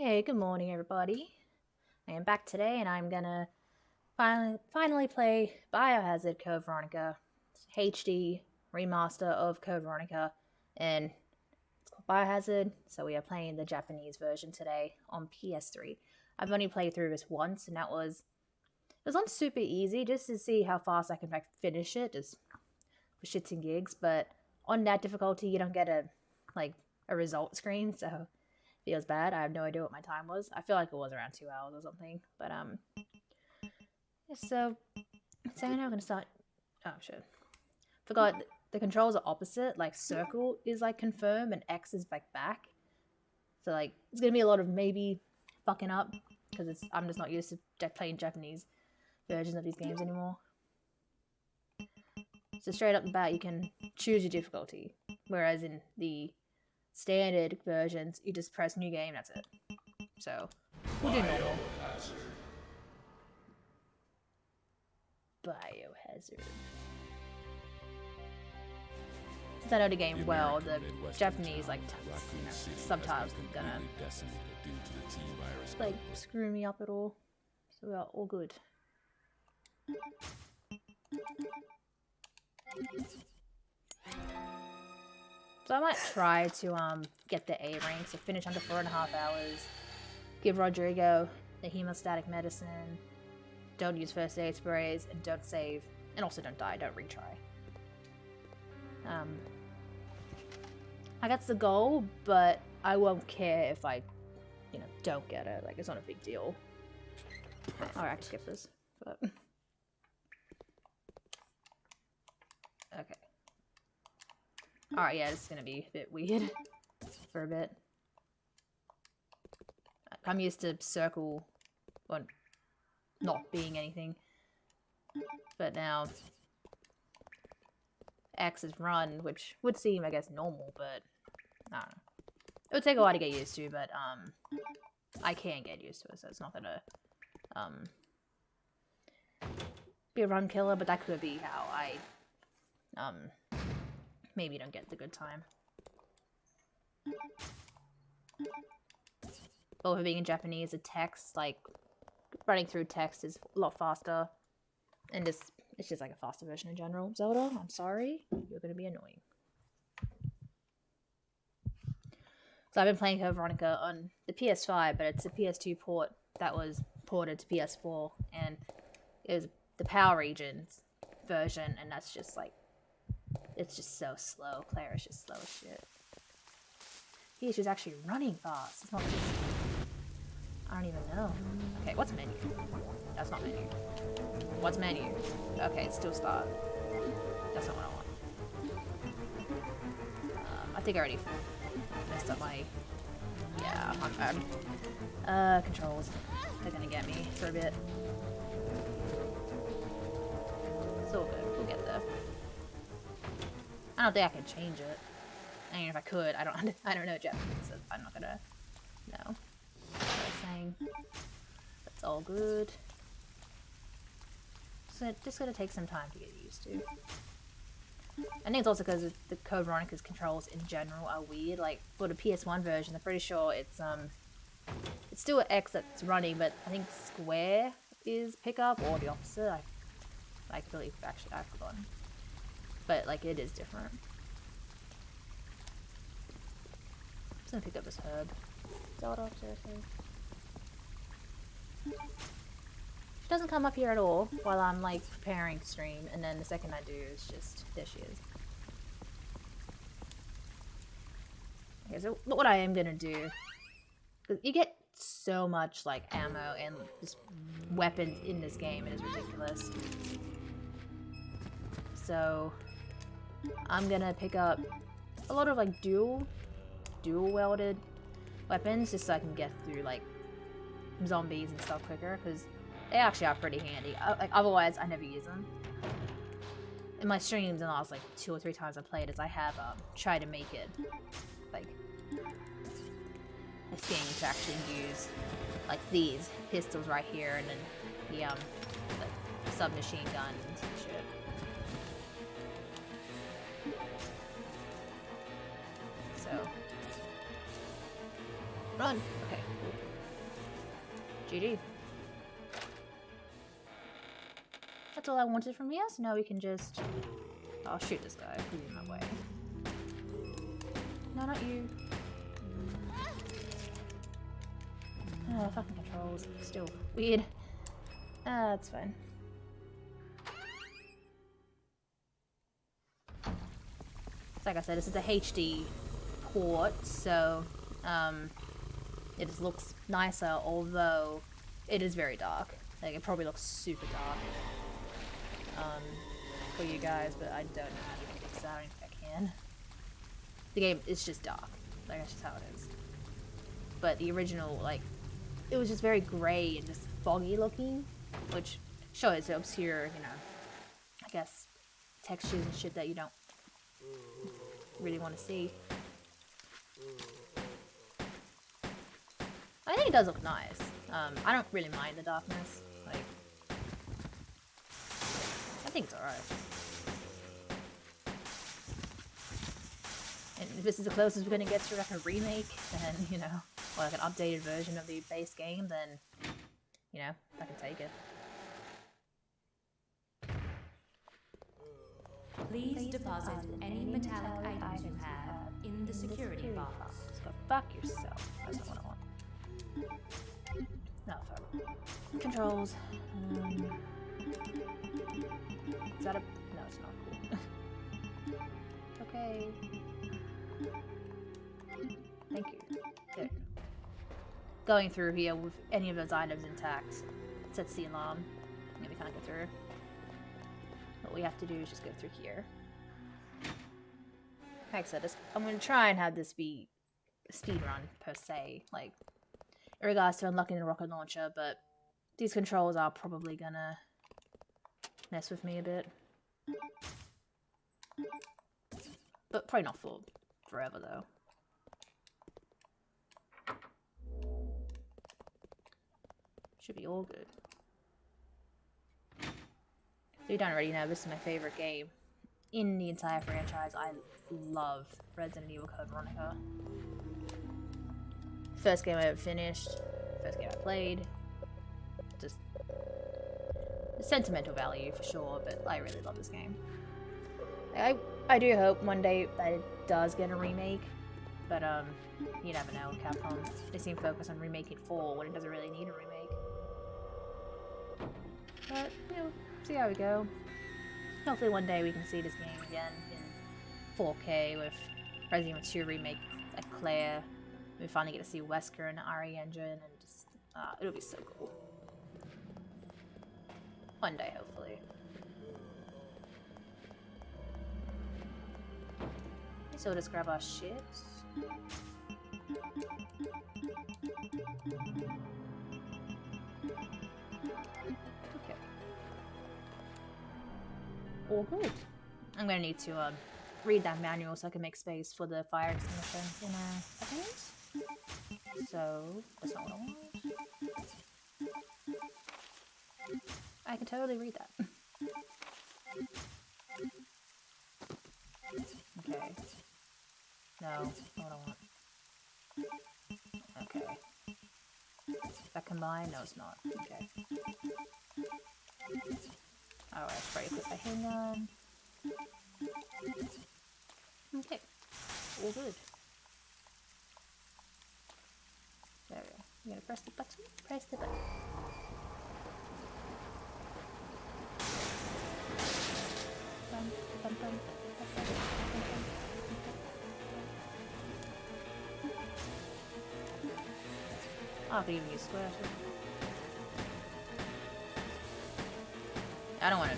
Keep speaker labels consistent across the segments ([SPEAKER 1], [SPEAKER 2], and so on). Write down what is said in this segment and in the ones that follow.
[SPEAKER 1] Hey, good morning, everybody. I am back today, and I'm gonna finally play Biohazard Code Veronica HD remaster of Code Veronica, and it's called Biohazard. So we are playing the Japanese version today on PS3. I've only played through this once, and it was on super easy just to see how fast I can finish it, just for shits and gigs. But on that difficulty, you don't get a result screen, so feels bad. I have no idea what my time was. I feel like it was around 2 hours or something. But yeah, so now I'm gonna start. Oh shit, forgot the controls are opposite. Like circle is like confirm and X is like back. So like it's gonna be a lot of maybe fucking up because I'm just not used to playing Japanese versions of these games anymore. So straight up the bat, you can choose your difficulty, whereas in the standard versions, you just press new game, that's it. So, we'll do normal. Biohazard. Since I know the game well, the Japanese subtitles are gonna screw me up at all. So we are all good. So I might try to get the A rank, so finish under 4.5 hours, give Rodrigo the hemostatic medicine, don't use first aid sprays, and don't save, and also don't die, don't retry. That's the goal, but I won't care if I, don't get it. Like, it's not a big deal. Alright, I can skip this. But... Okay. Alright, yeah, this is gonna be a bit weird for a bit. I'm used to circle or not being anything. But now X is run, which would seem, I guess, normal, but I don't know. It would take a while to get used to, but I can get used to it, so it's not gonna be a run killer, but that could be how I maybe don't get the good time. But for being in Japanese, the text, like, running through text is a lot faster. And it's just like a faster version in general. Zelda, I'm sorry. You're going to be annoying. So I've been playing Code Veronica on the PS5, but it's a PS2 port that was ported to PS4. And it was the Power Regions version, and that's just like, it's just so slow. Claire is just slow as shit. She's actually running fast. It's not just... I don't even know. Okay, what's menu? That's not menu. What's menu? Okay, it's still start. That's not what I want. I think I already messed up my... Yeah, I'm bad. Controls. They're gonna get me for a bit. It's all good. We'll get there. I don't think I can change it. I mean, if I could, I don't know Japanese, so I'm not gonna know what I'm saying. That's all good. So it's just gonna take some time to get used to. I think it's also because the Code Veronica's controls in general are weird. Like for the PS1 version, I'm pretty sure it's still an X that's running, but I think square is pickup or the opposite. I believe actually I've forgotten. But like it is different. I'm just gonna pick up this herb. Zelda, seriously. She doesn't come up here at all while I'm like preparing to stream, and then the second I do, it's just there she is. Okay, so what I am gonna do, because you get so much like ammo and just weapons in this game, it is ridiculous. So I'm gonna pick up a lot of like dual welded weapons just so I can get through like zombies and stuff quicker, because they actually are pretty handy. Like otherwise I never use them. In my streams, in the last like 2 or 3 times I played, as I have tried to make it like a thing to actually use like these pistols right here, and then the submachine gun and some shit. So run. Okay. GG. That's all I wanted from here, so now we can just... I'll shoot this guy, he's in my way. No, not you. Oh, fucking controls. Still weird. That's fine. Like I said, this is a HD port, so it just looks nicer, although it is very dark. Like, it probably looks super dark for you guys, but I don't know how to fix that. I don't think I can. The game is just dark. Like, that's just how it is. But the original, like, it was just very grey and just foggy looking, which shows to obscure, you know, I guess, textures and shit that you don't really want to see. I think it does look nice. I don't really mind the darkness. Like, I think it's alright. And if this is the closest we're gonna get to like a remake, then, you know, or like an updated version of the base game, then, you know, I can take it.
[SPEAKER 2] Please deposit any metallic items you have in the security box.
[SPEAKER 1] So fuck yourself. That's not what I want. No, fuck. Controls. Is that a... No, it's not cool. Okay. Thank you. There. Going through here with any of those items intact sets the alarm. And we can't get through. What we have to do is just go through here. Like I said, I'm going to try and have this be a speedrun, per se, like, in regards to unlocking the rocket launcher, but these controls are probably gonna mess with me a bit. But probably not for forever, though. Should be all good. So you don't already know, this is my favorite game in the entire franchise. I love Resident Evil Code Veronica. First game I ever finished, first game I played. Just sentimental value for sure, but I really love this game. I do hope one day that it does get a remake, but you never know. Capcom, they seem focused on remaking 4 when it doesn't really need a remake. But, you know, see how we go. Hopefully one day we can see this game again in 4K with Resident Evil 2 remake like Claire. We finally get to see Wesker and the RE engine, and just it'll be so cool. One day, hopefully. So we'll just grab our shits. Okay. All good. I'm gonna need to read that manual so I can make space for the fire extinguisher in a second. So, that's not what I want. I can totally read that. Okay. No, not what I want. Okay. Is that combined? No, it's not. Okay. Alright, let's try to put my handgun. Okay. All good. There we go. You gotta press the button? Press the button. Bum, bum, bum. I could even use square too. I don't want to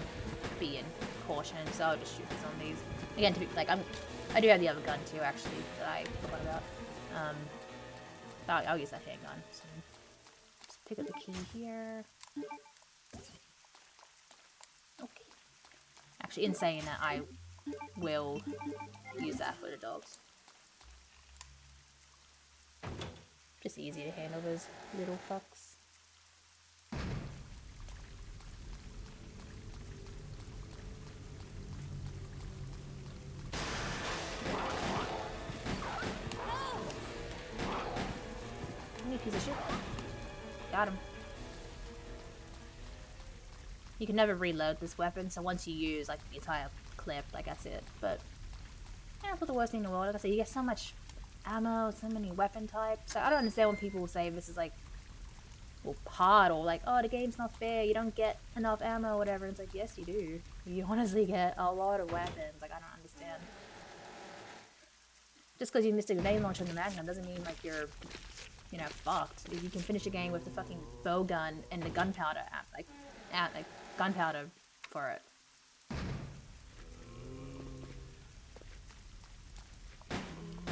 [SPEAKER 1] be in caution, so I'll just shoot the zombies. Again, to be like, I do have the other gun too, actually, that I forgot about. I'll use that handgun. So just pick up the key here. Okay. Actually, in saying that, I will use that for the dogs. Just easy to handle those little fucks. Piece of shit. Got him. You can never reload this weapon, so once you use like the entire clip, like that's it. But yeah, not the worst thing in the world. Like I said, you get so much ammo, so many weapon types. So I don't understand when people say this is like, well, hard, or like, oh, the game's not fair, you don't get enough ammo or whatever. It's like, yes you do. You honestly get a lot of weapons. Like, I don't understand. Just because you missed a grenade launcher in the Magnum doesn't mean like you're, you know, fucked. If you can finish a game with the fucking bow gun and the gunpowder, like gunpowder for it.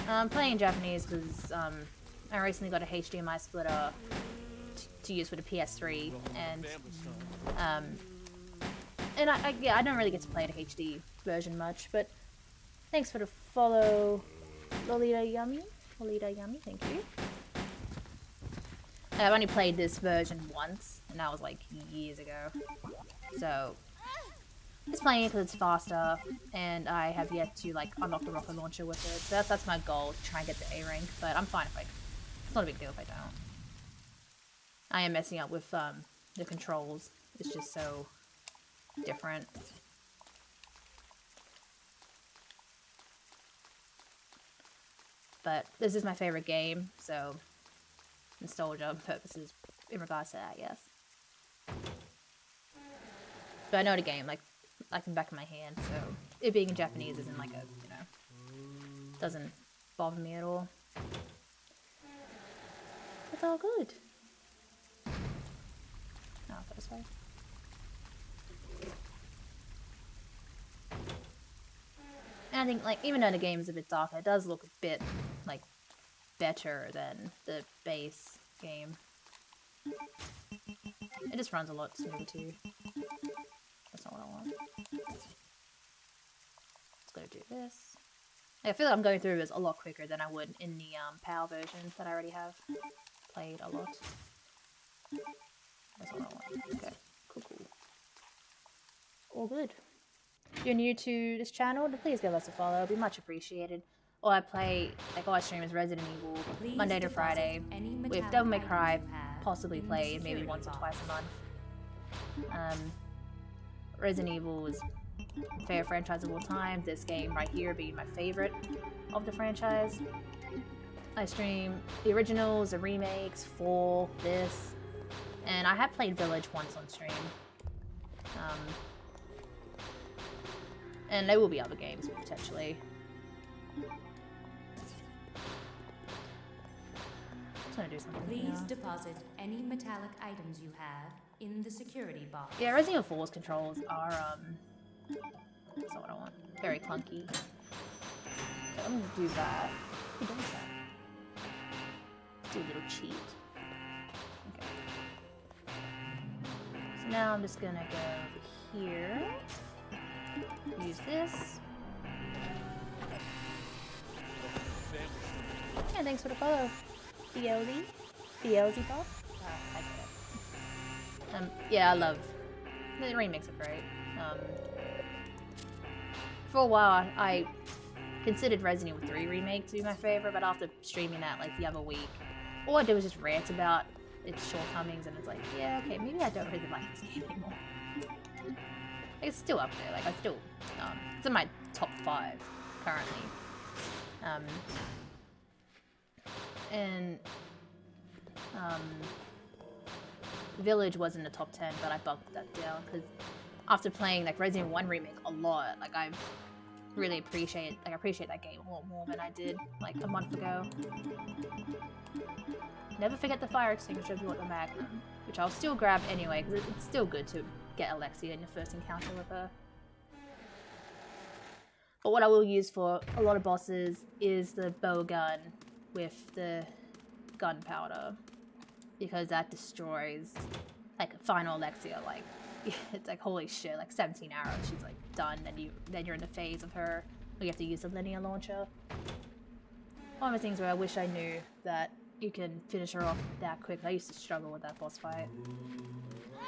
[SPEAKER 1] I'm playing in Japanese because I recently got a HDMI splitter to use with the PS3, and I don't really get to play the HD version much. But thanks for the follow, Lolita Yummy, thank you. I've only played this version once, and that was like years ago. So just playing it because it's faster, and I have yet to like unlock the rocket launcher with it. So that's my goal, to try and get the A rank. But I'm fine if it's not a big deal if I don't. I am messing up with the controls. It's just so different. But this is my favorite game, so nostalgia purposes in regards to that, yes. But I know the game like in the back of my hand, so it being in Japanese isn't like a, you know, doesn't bother me at all. It's all good. No, I'll go this way. And I think, like, even though the game is a bit darker, it does look a bit, like, better than the base game. It just runs a lot smoother too. That's not what I want. Let's go do this. I feel like I'm going through this a lot quicker than I would in the PAL version that I already have played a lot. That's not what I want. Okay, cool. All good. If you're new to this channel, then please give us a follow. It'd be much appreciated. All I stream is Resident Evil Monday to Friday, with Devil May Cry possibly played maybe once or twice a month. Resident Evil is my favorite franchise of all time. This game right here being my favorite of the franchise. I stream the originals, the remakes, 4, this, and I have played Village once on stream. And there will be other games potentially. Just gonna do something.
[SPEAKER 2] Please deposit any metallic items you have in the security box.
[SPEAKER 1] Yeah, Resident Evil 4's controls are that's not what I want. Very clunky. So I'm gonna do that. Who does that? Let's do a little cheat. Okay. So now I'm just gonna go here. Use this. Yeah, thanks for the follow. Beelzebub? I get it. Yeah, I love the remakes are great. For a while, I considered Resident Evil 3 remake to be my favorite, but after streaming that like the other week, all I did was just rant about its shortcomings, and it's like, yeah, okay, maybe I don't really like this game anymore. It's still up there, like I still, it's in my top 5 currently. Village was in the top 10, but I bumped that down because after playing like Resident Evil 1 remake a lot, like I've really appreciate that game a lot more than I did like a month ago. Never forget the fire extinguisher if you want the Magnum, which I'll still grab anyway because it's still good to get Alexia in your first encounter with her. But what I will use for a lot of bosses is the bow gun with the gunpowder, because that destroys like final Alexia. Like it's like holy shit, like 17 arrows, she's like done, and then you're in the phase of her where you have to use a linear launcher. One of the things where I wish I knew that you can finish her off that quick. I used to struggle with that boss fight.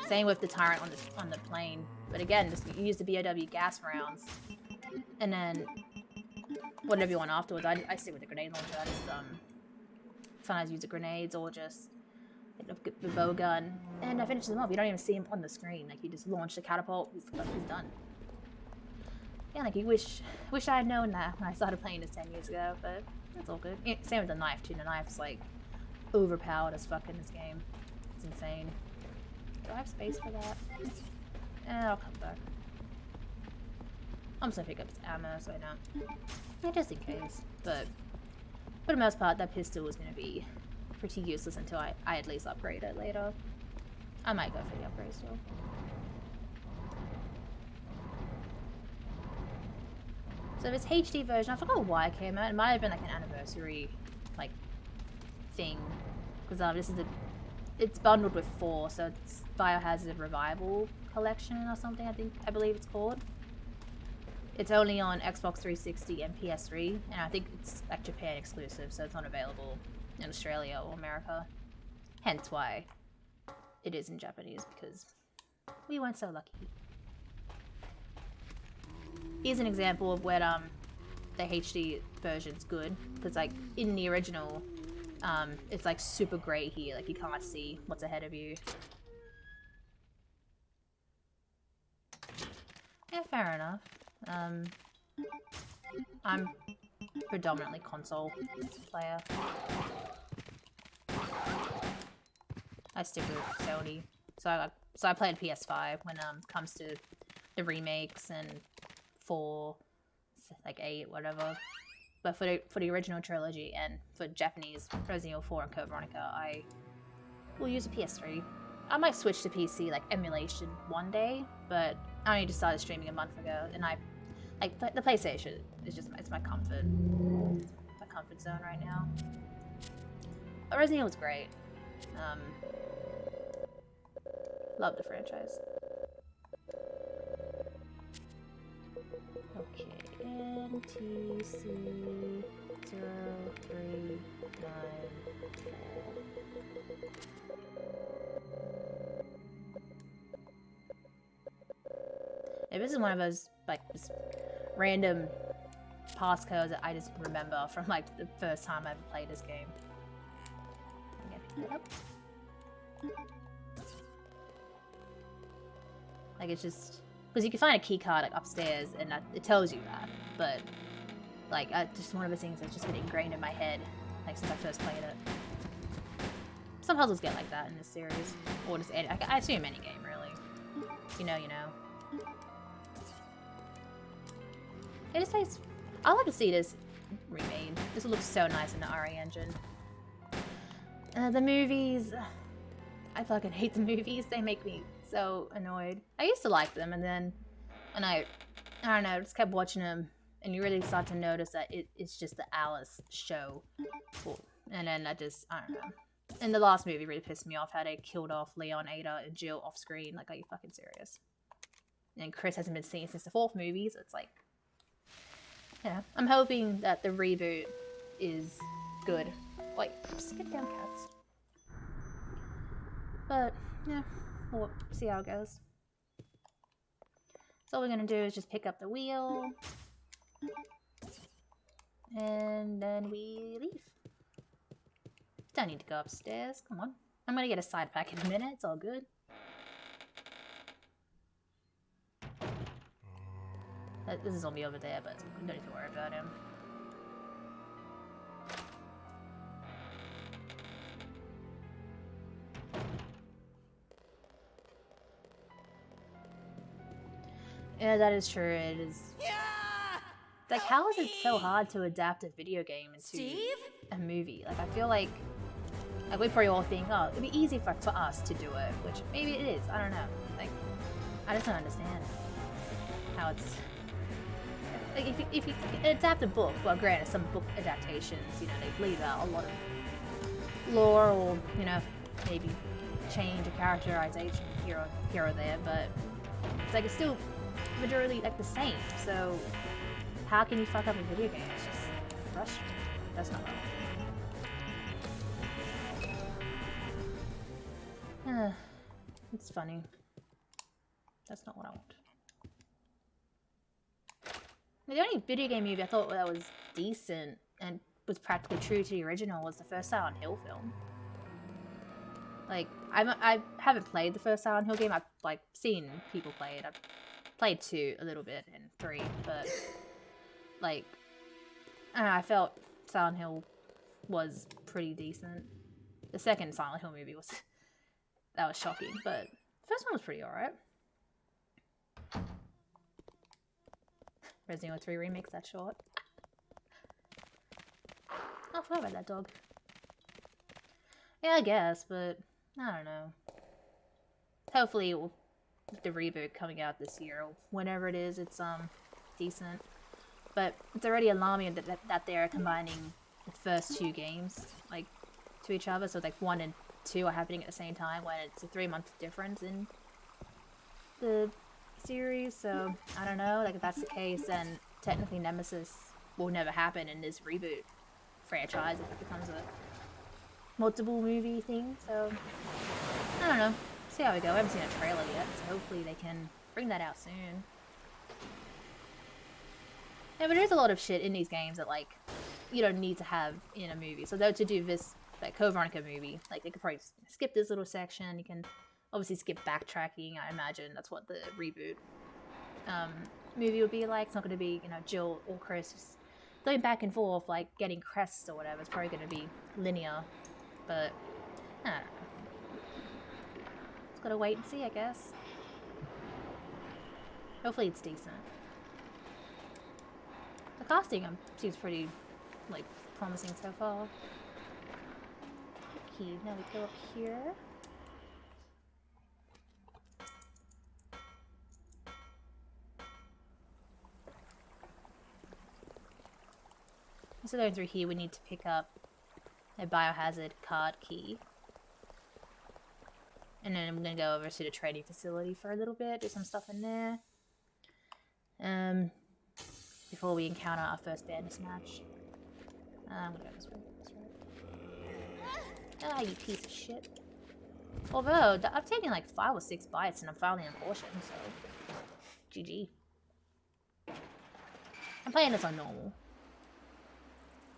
[SPEAKER 1] Same with the tyrant on the plane. But again, just use the BOW gas rounds, and then whatever you want afterwards. I stick with the grenade launcher. I just sometimes use the grenades or just the bow gun, and I finished them off. You don't even see him on the screen. Like, you just launch the catapult, he's done. Yeah, like, you wish I had known that when I started playing this 10 years ago, but that's all good. Yeah, same with the knife, too. The knife's, like, overpowered as fuck in this game. It's insane. Do I have space for that? I'll come back. I'm just gonna pick up his ammo so I don't. Yeah, just in case. But for the most part, that pistol was gonna be pretty useless until I at least upgrade it later. I might go for the upgrade still. So this HD version, I forgot why it came out. It might have been like an anniversary, like, thing. Because this is it's bundled with 4, so it's Biohazard Revival Collection or something, I believe it's called. It's only on Xbox 360 and PS3, and I think it's like Japan exclusive, so it's not available in Australia or America. Hence why it is in Japanese, because we weren't so lucky. Here's an example of where the HD version's good, because like in the original, it's like super gray here, like you can't see what's ahead of you. Yeah, fair enough. I'm predominantly console player. I stick with Sony. So I played PS5 when it comes to the remakes and 4, like 8, whatever. But for the original trilogy and for Japanese Resident Evil 4 and Code Veronica, I will use a PS3. I might switch to PC like emulation one day, but I only just started streaming a month ago, and the PlayStation is just it's my comfort zone right now. But Resident Evil was great. Love the franchise. Okay, NTC 0394. If this is one of those like just random passcodes that I just remember from like the first time I ever played this game. Like it's just because you can find a key card like upstairs and it tells you that, but like just one of the things that's just been ingrained in my head like since I first played it. Some puzzles get like that in this series, or just I assume any game really. You know. Yeah, this place, I'd like to see this remade. This will look so nice in the RE engine. The movies, I fucking hate the movies. They make me so annoyed. I used to like them, and then when I don't know, just kept watching them, and you really start to notice that it's just the Alice show. And then I don't know. And the last movie really pissed me off how they killed off Leon, Ada, and Jill off screen. Like, are you fucking serious? And Chris hasn't been seen since the 4th movie, so it's like, yeah. I'm hoping that the reboot is good. Wait, just get down, cats. But, yeah, we'll see how it goes. So all we're gonna do is just pick up the wheel. And then we leave. Don't need to go upstairs, come on. I'm gonna get a side pack in a minute, it's all good. This is zombie over there, but you don't need to worry about him. Yeah, that is true. It is. Yeah! Like, how is it so hard to adapt a video game into a movie? Like, I feel like we probably all think, oh, it'd be easy for us to do it, which maybe it is. I don't know. Like, I just don't understand how it's. Like, if you adapt a book, well, granted, some book adaptations, you know, they leave out a lot of lore or, you know, maybe change a characterization here or there, but it's like it's still majority like the same. So how can you fuck up a video game? It's just frustrating. That's not right. It's funny. That's not what I want. The only video game movie I thought that was decent and was practically true to the original was the first Silent Hill film. Like, I haven't played the first Silent Hill game. I've, like, seen people play it. I've played 2 a little bit and 3, but, like, I don't know, I felt Silent Hill was pretty decent. The second Silent Hill movie was, that was shocking, but the first one was pretty alright. Resident Evil 3 Remake's that short. Oh, I forgot about that dog. Yeah, I guess, but I don't know. Hopefully, with the reboot coming out this year, or whenever it is, it's decent. But it's already alarming that they're combining the first 2 games like to each other. So like 1 and 2 are happening at the same time when it's a 3-month difference in the series. So I don't know. Like if that's the case, then technically Nemesis will never happen in this reboot franchise if it becomes a multiple movie thing. So I don't know. See how we go. I haven't seen a trailer yet, so hopefully they can bring that out soon. Yeah, but there's a lot of shit in these games that, like, you don't need to have in a movie. So, though, to do this, like, Code Veronica movie, like, they could probably skip this little section. You can obviously skip backtracking. I imagine that's what the reboot movie would be like. It's not going to be, you know, Jill or Chris just going back and forth, like, getting crests or whatever. It's probably going to be linear. But, I don't know. Just gotta wait and see, I guess. Hopefully it's decent. The casting seems pretty, like, promising so far. Okay, now we go up here. So going through here, we need to pick up a biohazard card key. And then I'm gonna go over to the trading facility for a little bit, do some stuff in there. Before we encounter our first Bandersnatch. I'm gonna go this way. Ah, you piece of shit. Although, I've taken like 5 or 6 bites and I'm finally in portion, so... GG. I'm playing this on normal.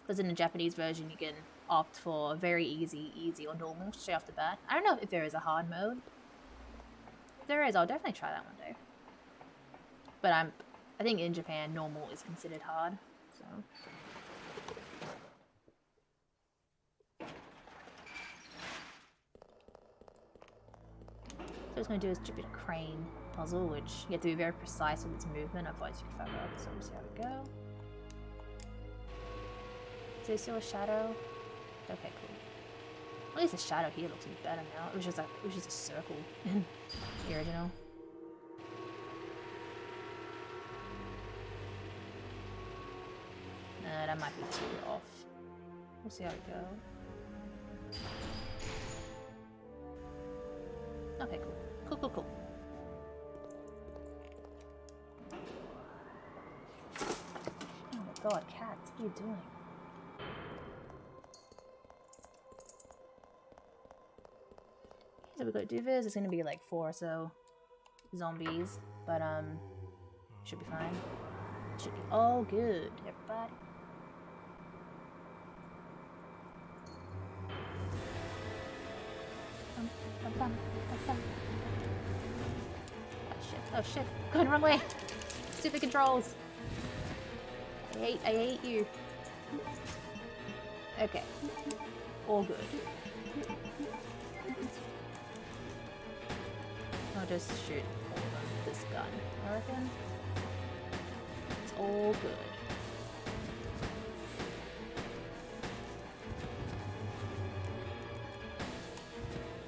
[SPEAKER 1] Because in the Japanese version, you can opt for very easy, or normal straight off the bat. I don't know if there is a hard mode. If there is, I'll definitely try that one day. But I think in Japan, normal is considered hard, so... So what it's going to do is chip in a crane puzzle, which you have to be very precise with its movement, otherwise you fuck up. So we'll see how we go. Is there still a shadow? Okay, cool. At least the shadow here looks a bit better now. It was just a circle in the original. That might be too off. We'll see how we go. Okay, cool. Cool. Oh my god, cat, what are you doing? So we gotta do this. It's gonna be like 4 or so zombies, but should be fine. Should be all good, everybody. Oh shit, going the wrong way. Stupid controls. I hate you. Okay. All good. I'll just shoot all of them with this gun, I reckon. It's all good.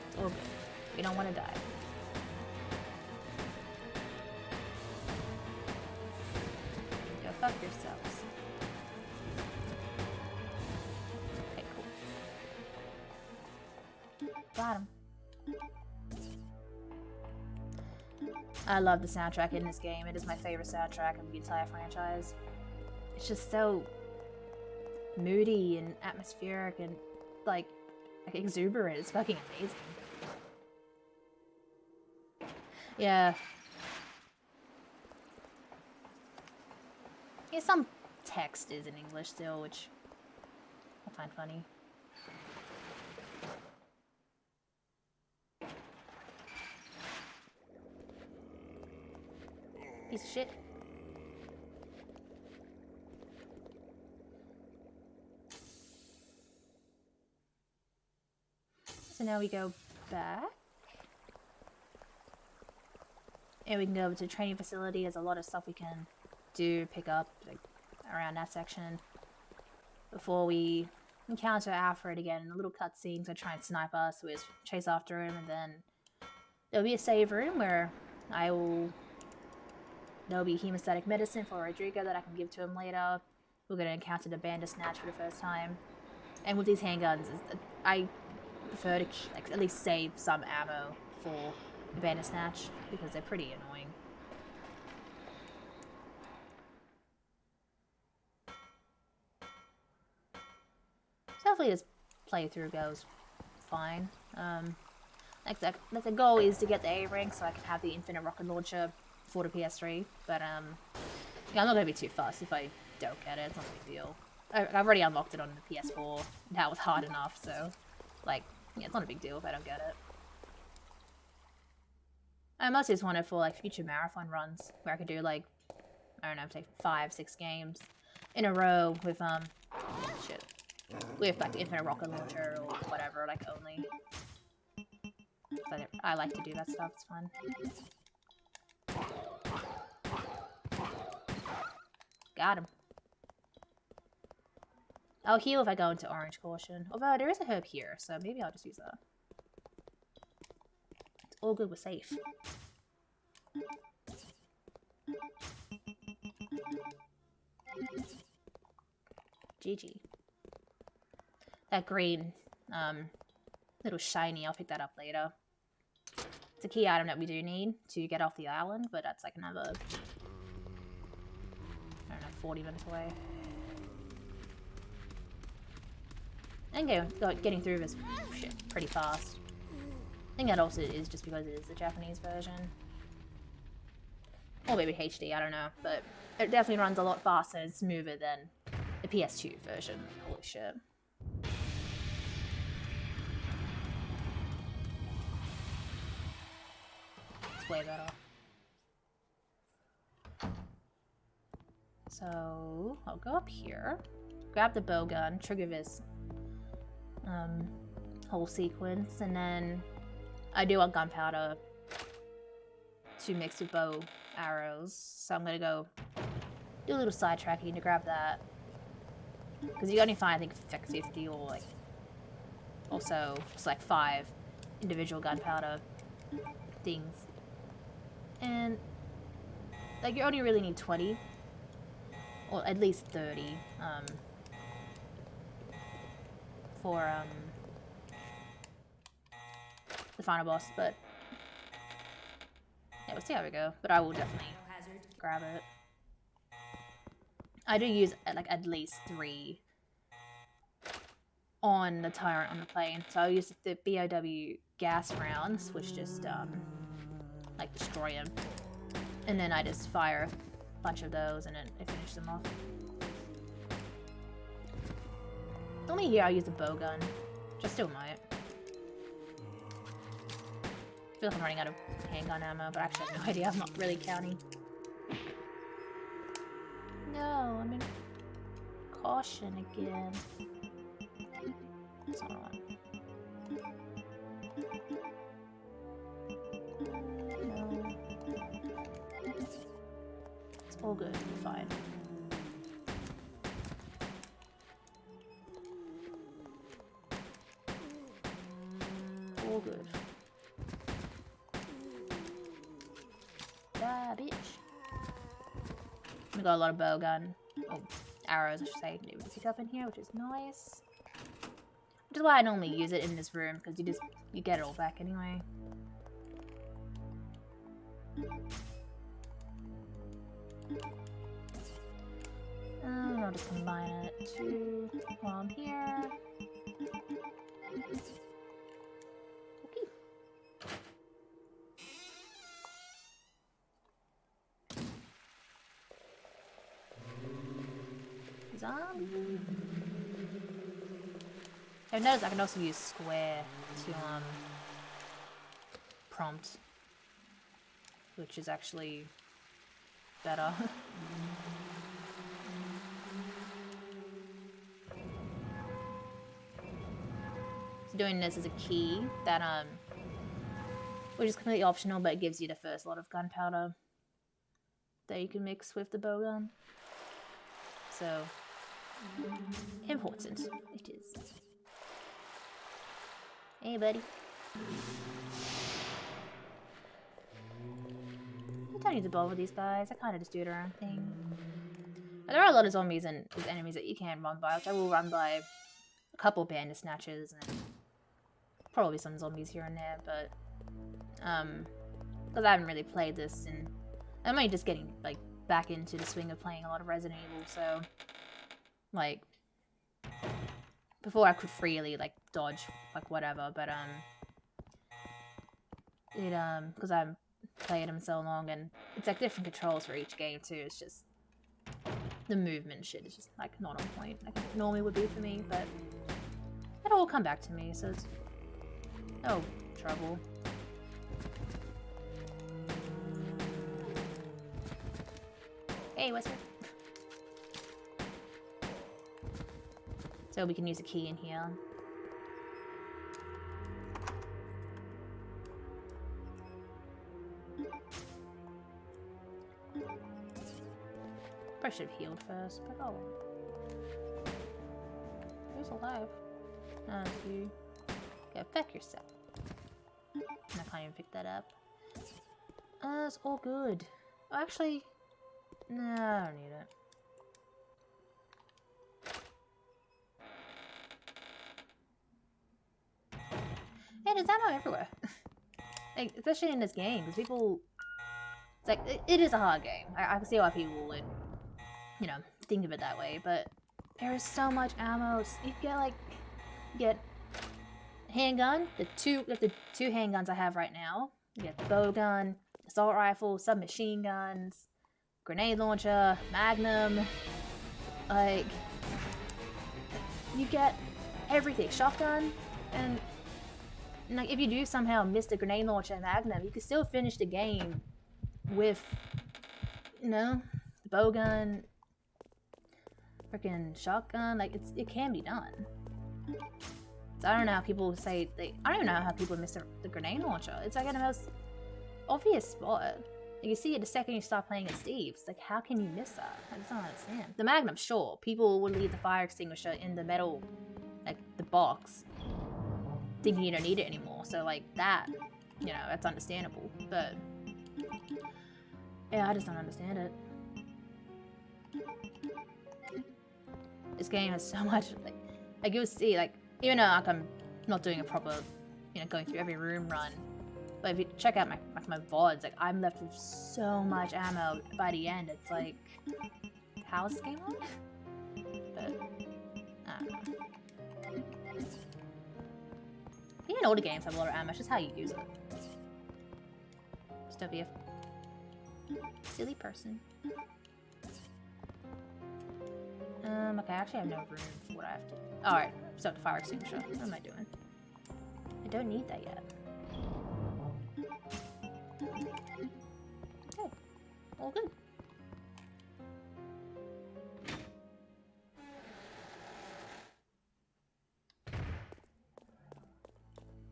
[SPEAKER 1] It's all good. We don't want to die. Go fuck yourselves. Okay, cool. Got him. I love the soundtrack in this game. It is my favorite soundtrack of the entire franchise. It's just so moody and atmospheric and like exuberant. It's fucking amazing. Yeah. Yeah, some text is in English still, which I find funny. Piece of shit. So now we go back. And we can go over to the training facility. There's a lot of stuff we can do, pick up like, around that section. Before we encounter Alfred again, a little cutscene to try and snipe us. We just chase after him, and then there'll be a save room where there'll be hemostatic medicine for Rodrigo that I can give to him later. We're going to encounter the Bandersnatch for the first time. And with these handguns, I prefer to like, at least save some ammo for the Bandersnatch because they're pretty annoying. So hopefully this playthrough goes fine. Like the goal is to get the A rank so I can have the infinite rocket launcher for the PS3. But yeah, I'm not gonna be too fussed if I don't get it. It's not a big deal. I've already unlocked it on the PS4. That was hard enough, so like yeah, it's not a big deal if I don't get it. I mostly just want it for like future marathon runs where I could do like I don't know, say 5-6 games in a row with shit. With like infinite rocket launcher or whatever, like only. But I like to do that stuff, it's fun. Got him. I'll heal if I go into orange caution. Although there is a herb here, so maybe I'll just use that. It's all good, we're safe. GG. That green, little shiny, I'll pick that up later. It's a key item that we do need to get off the island, but that's like another, I don't know, 40 minutes away. And getting through this shit pretty fast. I think that also is just because it is the Japanese version. Or maybe HD, I don't know, but it definitely runs a lot faster and smoother than the PS2 version. Holy shit. It's way better. So, I'll go up here, grab the bow gun, trigger this whole sequence, and then I do want gunpowder to mix with bow arrows, so I'm gonna go do a little sidetracking to grab that. Because you only find, I think, like 50 or like, also, it's like 5 individual gunpowder things. And, like, you only really need 20, or at least 30, for, the final boss, but, yeah, we'll see how we go. But I will definitely grab it. I do use like at least 3 on the tyrant on the plane. So I'll use the BOW gas rounds, which just like destroy him, and then I just fire a bunch of those, and then I finish them off. Only here I'll use a bow gun. Just still might. I feel like I'm running out of handgun ammo, but actually I have no idea. I'm not really counting. No, I'm in caution again. That's not what I want. No. It's all good. We're fine. All good. Yeah, bitch. We got a lot of bow gun, arrows I should say, to pick up in here, which is nice. Which is why I normally use it in this room, because you get it all back anyway. And I'll just combine it too while I'm here. Zombie. I've noticed I can also use square to prompt, which is actually better. So doing this is a key that which is completely optional, but it gives you the first lot of gunpowder that you can mix with the bowgun. So important it is. Hey, buddy. I don't need to bother with these guys. I kind of just do their own thing. But there are a lot of zombies and enemies that you can run by, which I will run by a couple bandit snatchers and probably some zombies here and there, but because I haven't really played this and I'm only just getting like back into the swing of playing a lot of Resident Evil, so like before I could freely like dodge like whatever, but because I haven't played them so long and it's like different controls for each game too. It's just the movement shit is just like not on point like it normally would be for me, but it'll all come back to me, so it's no trouble. Hey, what's here? So we can use a key in here. Probably should have healed first, but oh. Who's alive? Oh, it's you. Go feck yourself. And I can't even pick that up. It's all good. Oh, actually, no, I don't need it. Yeah, there's ammo everywhere. Like, especially in this game, because people... It's like, it is a hard game. I can see why people would, you know, think of it that way, but there is so much ammo. You get, like, handgun, the two handguns I have right now. You get the bowgun, assault rifle, submachine guns, grenade launcher, magnum. Like, you get everything. Shotgun, and like if you do somehow miss the grenade launcher and magnum, you can still finish the game with, you know, the bowgun, freaking shotgun. Like it can be done. So I don't know how people say I don't even know how people miss the grenade launcher. It's like in the most obvious spot. You see it the second you start playing as Steve. It's like, how can you miss that? I just don't understand. The Magnum, sure. People would leave the fire extinguisher in the metal, like, the box, thinking you don't need it anymore. So, like, that, you know, that's understandable. But, yeah, I just don't understand it. This game has so much, like you'll see, like, even though, like, I'm not doing a proper, you know, going through every room run, but if you check out my VODs, like, I'm left with so much ammo by the end. It's like, how is this game on? But, I don't know. Even older games have a lot of ammo. It's just how you use it. Just don't be a silly person. Okay, I actually have no room for what I have to. Alright, so the fire extinguisher. What am I doing? I don't need that yet. Okay, all good.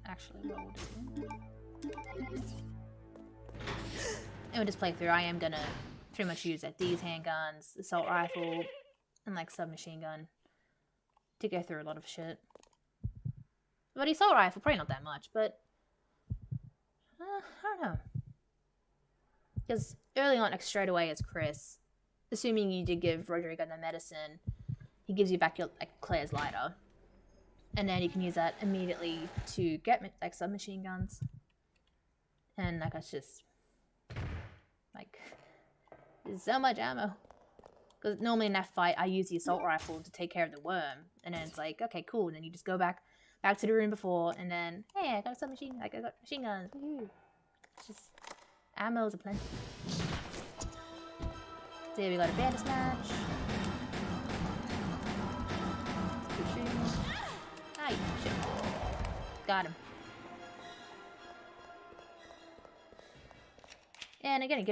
[SPEAKER 1] Actually, what we'll do... And with this playthrough, I am gonna pretty much use like these handguns, assault rifle, and like submachine gun to go through a lot of shit. But the assault rifle, probably not that much, but I don't know. Because early on, like straight away as Chris, assuming you did give Rodrigo the medicine, he gives you back your like Claire's lighter, and then you can use that immediately to get like submachine guns. And like it's just like there's so much ammo. Because normally in that fight, I use the assault rifle to take care of the worm, and then it's like, okay, cool. And then you just go back to the room before, and then hey, I got a submachine, like I got machine guns. Woohoo! It's just ammo's a plenty. So yeah, we got a bandit snatch. Ah, shit. Got him. And again, you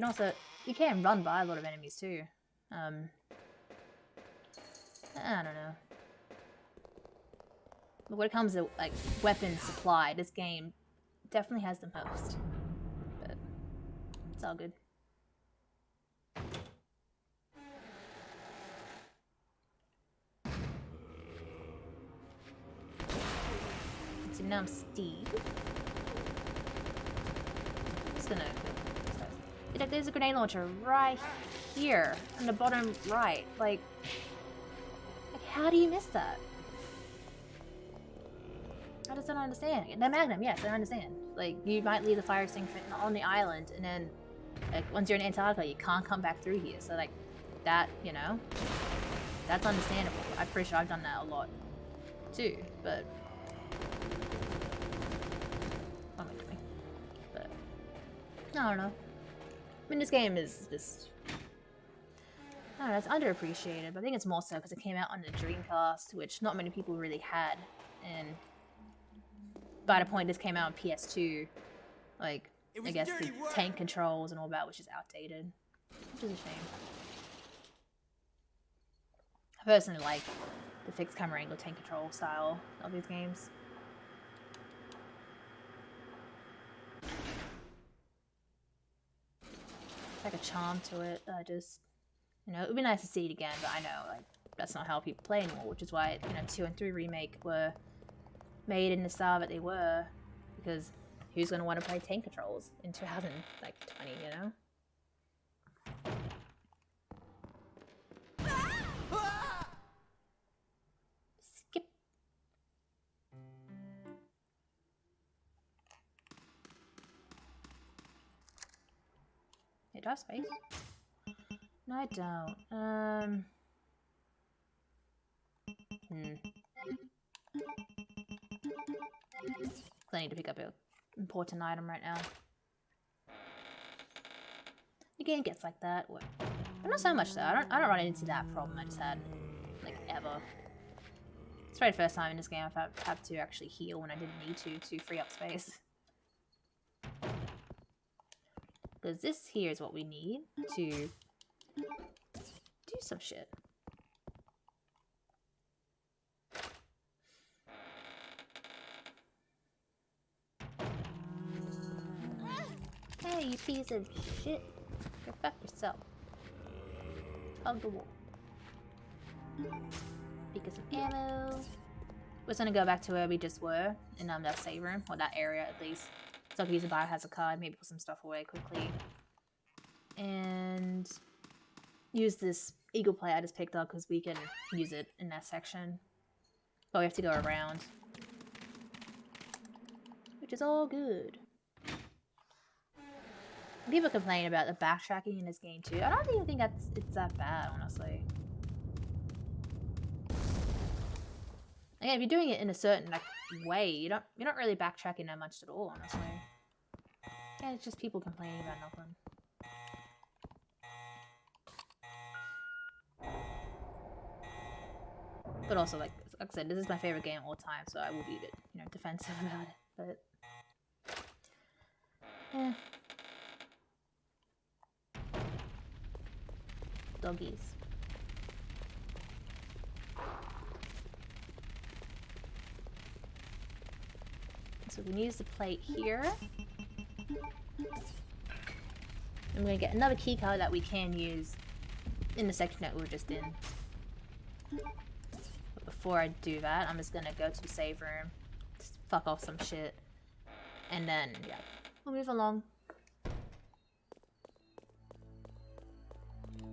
[SPEAKER 1] can run by a lot of enemies too. I don't know. But when it comes to like weapon supply, this game definitely has the most. But it's all good. So now I'm Steve. Just gonna. There's a grenade launcher right here on the bottom right. Like how do you miss that? I just don't understand. The Magnum, yes, I understand. Like, you might leave the fire extinguisher on the island, and then, like, once you're in Antarctica, you can't come back through here. So, like, that, you know, that's understandable. I'm pretty sure I've done that a lot, too, but... What am I doing? But... I don't know. I mean, this game is just... I don't know, it's underappreciated, but I think it's more so because it came out on the Dreamcast, which not many people really had, and... by the point this came out on PS2, like, I guess the tank controls and all that was just outdated. Which is a shame. I personally like the fixed camera angle tank control style of these games. Like a charm to it. You know, it would be nice to see it again, but I know, like, that's not how people play anymore, which is why, you know, 2 and 3 Remake were made in the style that they were, because who's going to want to play tank controls in 2020, you know? Skip. Hey, do I have space? No, I don't. I need to pick up an important item right now. The game gets like that. But not so much though. I don't run into that problem I just had, like, ever. It's probably the first time in this game I've had to actually heal when I didn't need to free up space. Because this here is what we need to do some shit. Hey, you piece of shit. Go fuck yourself. Hug the wall. Pick up some ammo. We're just gonna go back to where we just were, in that save room, or that area at least. So I can use a biohazard card, maybe put some stuff away quickly. And use this eagle plate I just picked up because we can use it in that section. But we have to go around. Which is all good. People complain about the backtracking in this game too. I don't even think it's that bad, honestly. Again, if you're doing it in a certain way, you're not really backtracking that much at all, honestly. Yeah, it's just people complaining about nothing. But also, like I said, this is my favorite game of all time, so I will be a bit, you know, defensive about it. But yeah. Doggies. So we can use the plate here. I'm going to get another key card that we can use in the section that we were just in. But before I do that, I'm just going to go to the save room, just fuck off some shit, and then, yeah, we'll move along.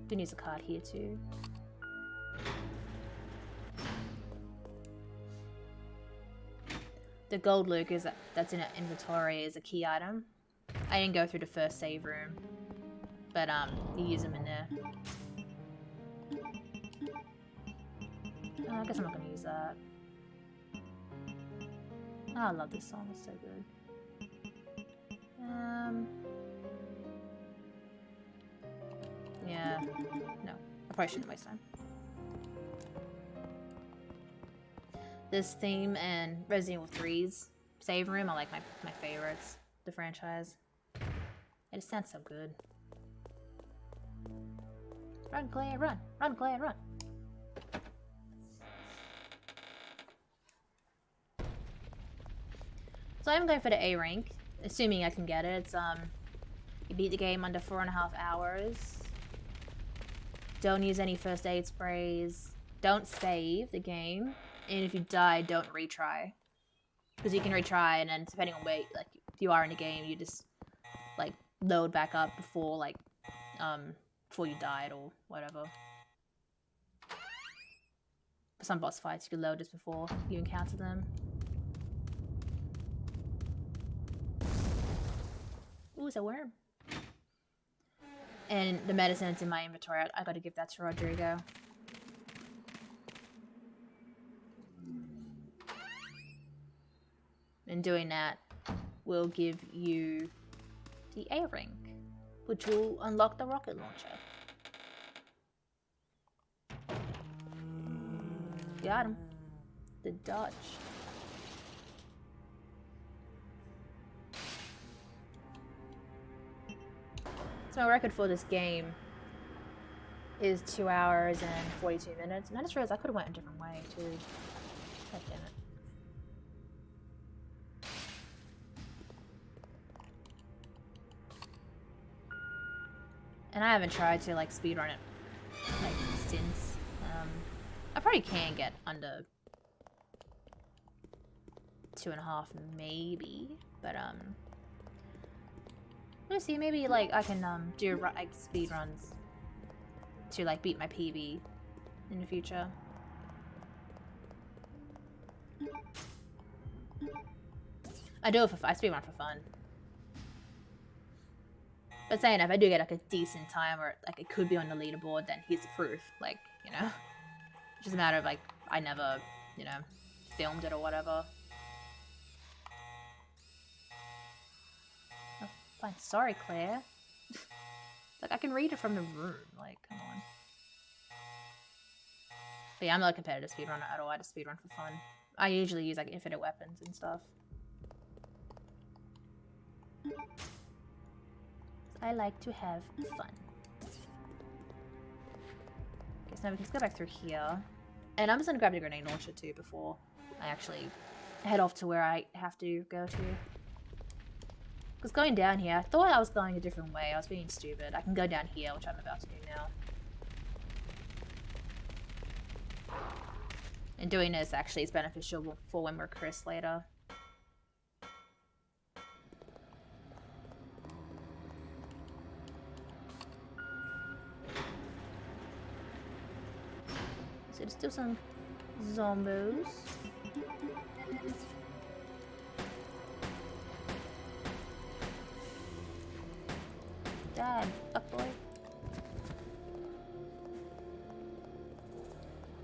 [SPEAKER 1] We can use a card here too. The gold Luke that's in our inventory is a key item. I didn't go through the first save room, but you use them in there. I guess I'm not gonna use that. Oh, I love this song, it's so good. Yeah, no, I probably shouldn't waste time. This theme and Resident Evil 3's save room are like my favorites, the franchise. It just sounds so good. Run, Claire, run! Run, Claire, run! So I'm going for the A rank, assuming I can get it. It's, you beat the game under 4.5 hours. Don't use any first aid sprays. Don't save the game. And if you die, don't retry. Because you can retry, and then depending on where, like, if you are in the game, you just, like, load back up before, like, before you died or whatever. For some boss fights, you can load just before you encounter them. Ooh, it's a worm. And the medicine that's in my inventory, I gotta give that to Rodrigo. And doing that will give you the A rank, which will unlock the rocket launcher. Got him. The dodge. So my record for this game is 2 hours and 42 minutes. And I just realized I could have went a different way too. God damn it. And I haven't tried to like speedrun it like since. I probably can get under 2.5 maybe, but let's see, maybe like I can do like speed runs to like beat my PB in the future. I do it for I speed run for fun. But saying if I do get like a decent time or like it could be on the leaderboard, then here's the proof. Like, you know, it's just a matter of like I never, you know, filmed it or whatever. Oh, fine. Sorry, Claire. Like, I can read it from the room. Like, come on. But yeah, I'm not a competitive speedrunner at all. I just speedrun for fun. I usually use, like, infinite weapons and stuff. I like to have fun. Okay, so now we can just go back through here. And I'm just gonna grab the grenade launcher, too, before I actually head off to where I have to go to. Because going down here, I thought I was going a different way. I was being stupid. I can go down here, which I'm about to do now. And doing this actually is beneficial for when we're Chris later. So there's still some zombos. Dad, fuckboy.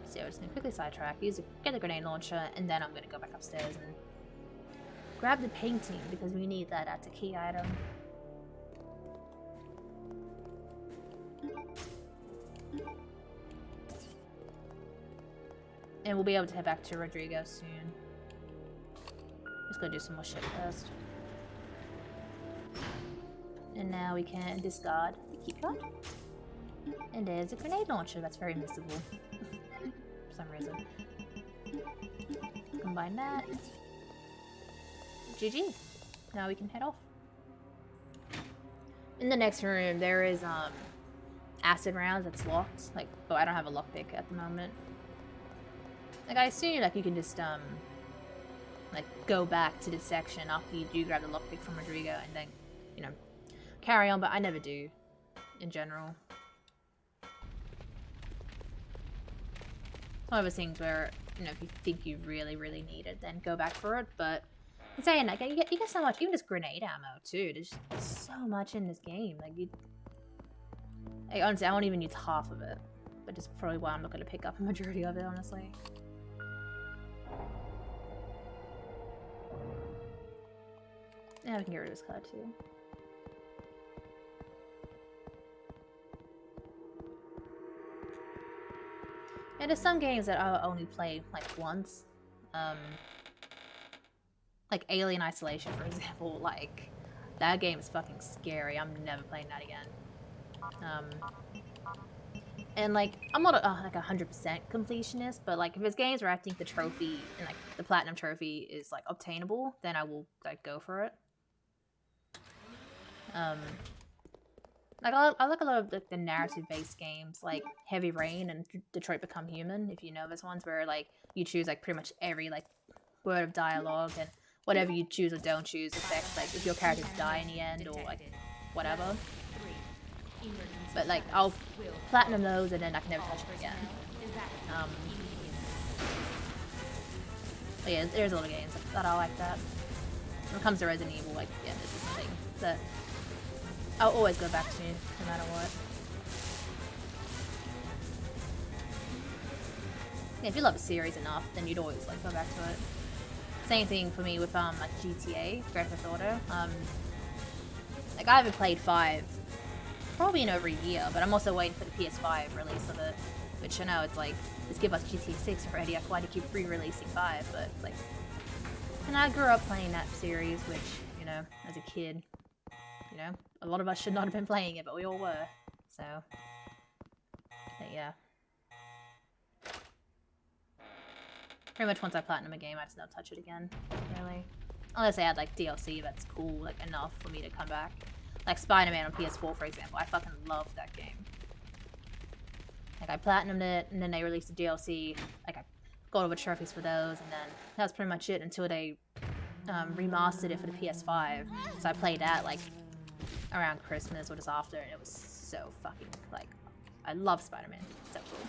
[SPEAKER 1] So we're just gonna quickly sidetrack, get the grenade launcher, and then I'm gonna go back upstairs and grab the painting because we need that. That's a key item. And we'll be able to head back to Rodrigo soon. Just gonna do some more shit first. And now we can discard the keycard. And there's a grenade launcher that's very missable. For some reason. Combine that. GG. Now we can head off. In the next room, there is acid rounds that's locked. Like, oh, I don't have a lockpick at the moment. Like, I assume like you can just like go back to this section after you do grab the lockpick from Rodrigo and then, you know, carry on, but I never do in general. One of those things where, you know, if you think you really, really need it, then go back for it. But I'm saying, like, you get so much, even just grenade ammo too. There's so much in this game. Like, honestly, I won't even use half of it. But that's probably why I'm not going to pick up a majority of it, honestly. Yeah, we can get rid of this card too. And there's some games that I'll only play like once. Like Alien Isolation, for example. Like, that game is fucking scary. I'm never playing that again. And like, I'm not like 100% completionist, but like if there's games where I think the trophy and like the platinum trophy is like obtainable, then I will like go for it. Like I like a lot of the narrative-based games, like Heavy Rain and Detroit Become Human. If you know those ones where like you choose like pretty much every like word of dialogue, and whatever you choose or don't choose affects like if your characters die in the end or like whatever. But like I'll platinum those and then I can never touch them again. But yeah, there's a lot of games that I like that. When it comes to Resident Evil, like yeah, this is something that I'll always go back to no matter what. Yeah, if you love a series enough, then you'd always like go back to it. Same thing for me with like GTA, Grand Theft Auto. Like I haven't played 5 probably in over a year, but I'm also waiting for the PS5 release of it. Which I know it's like, just give us GTA 6 already. Why do you keep re-releasing 5? But like, and I grew up playing that series, which you know, as a kid, you know, a lot of us should not have been playing it, but we all were. So, but yeah. Pretty much once I platinum a game, I just don't touch it again, really. Unless I had like DLC that's cool, like enough for me to come back. Like Spider-Man on PS4, for example. I fucking love that game. Like I platinumed it, and then they released a DLC. Like I got all the trophies for those, and then that was pretty much it until they remastered it for the PS5. So I played that like around Christmas or just after, and it was so fucking like, I love Spider-Man. So cool.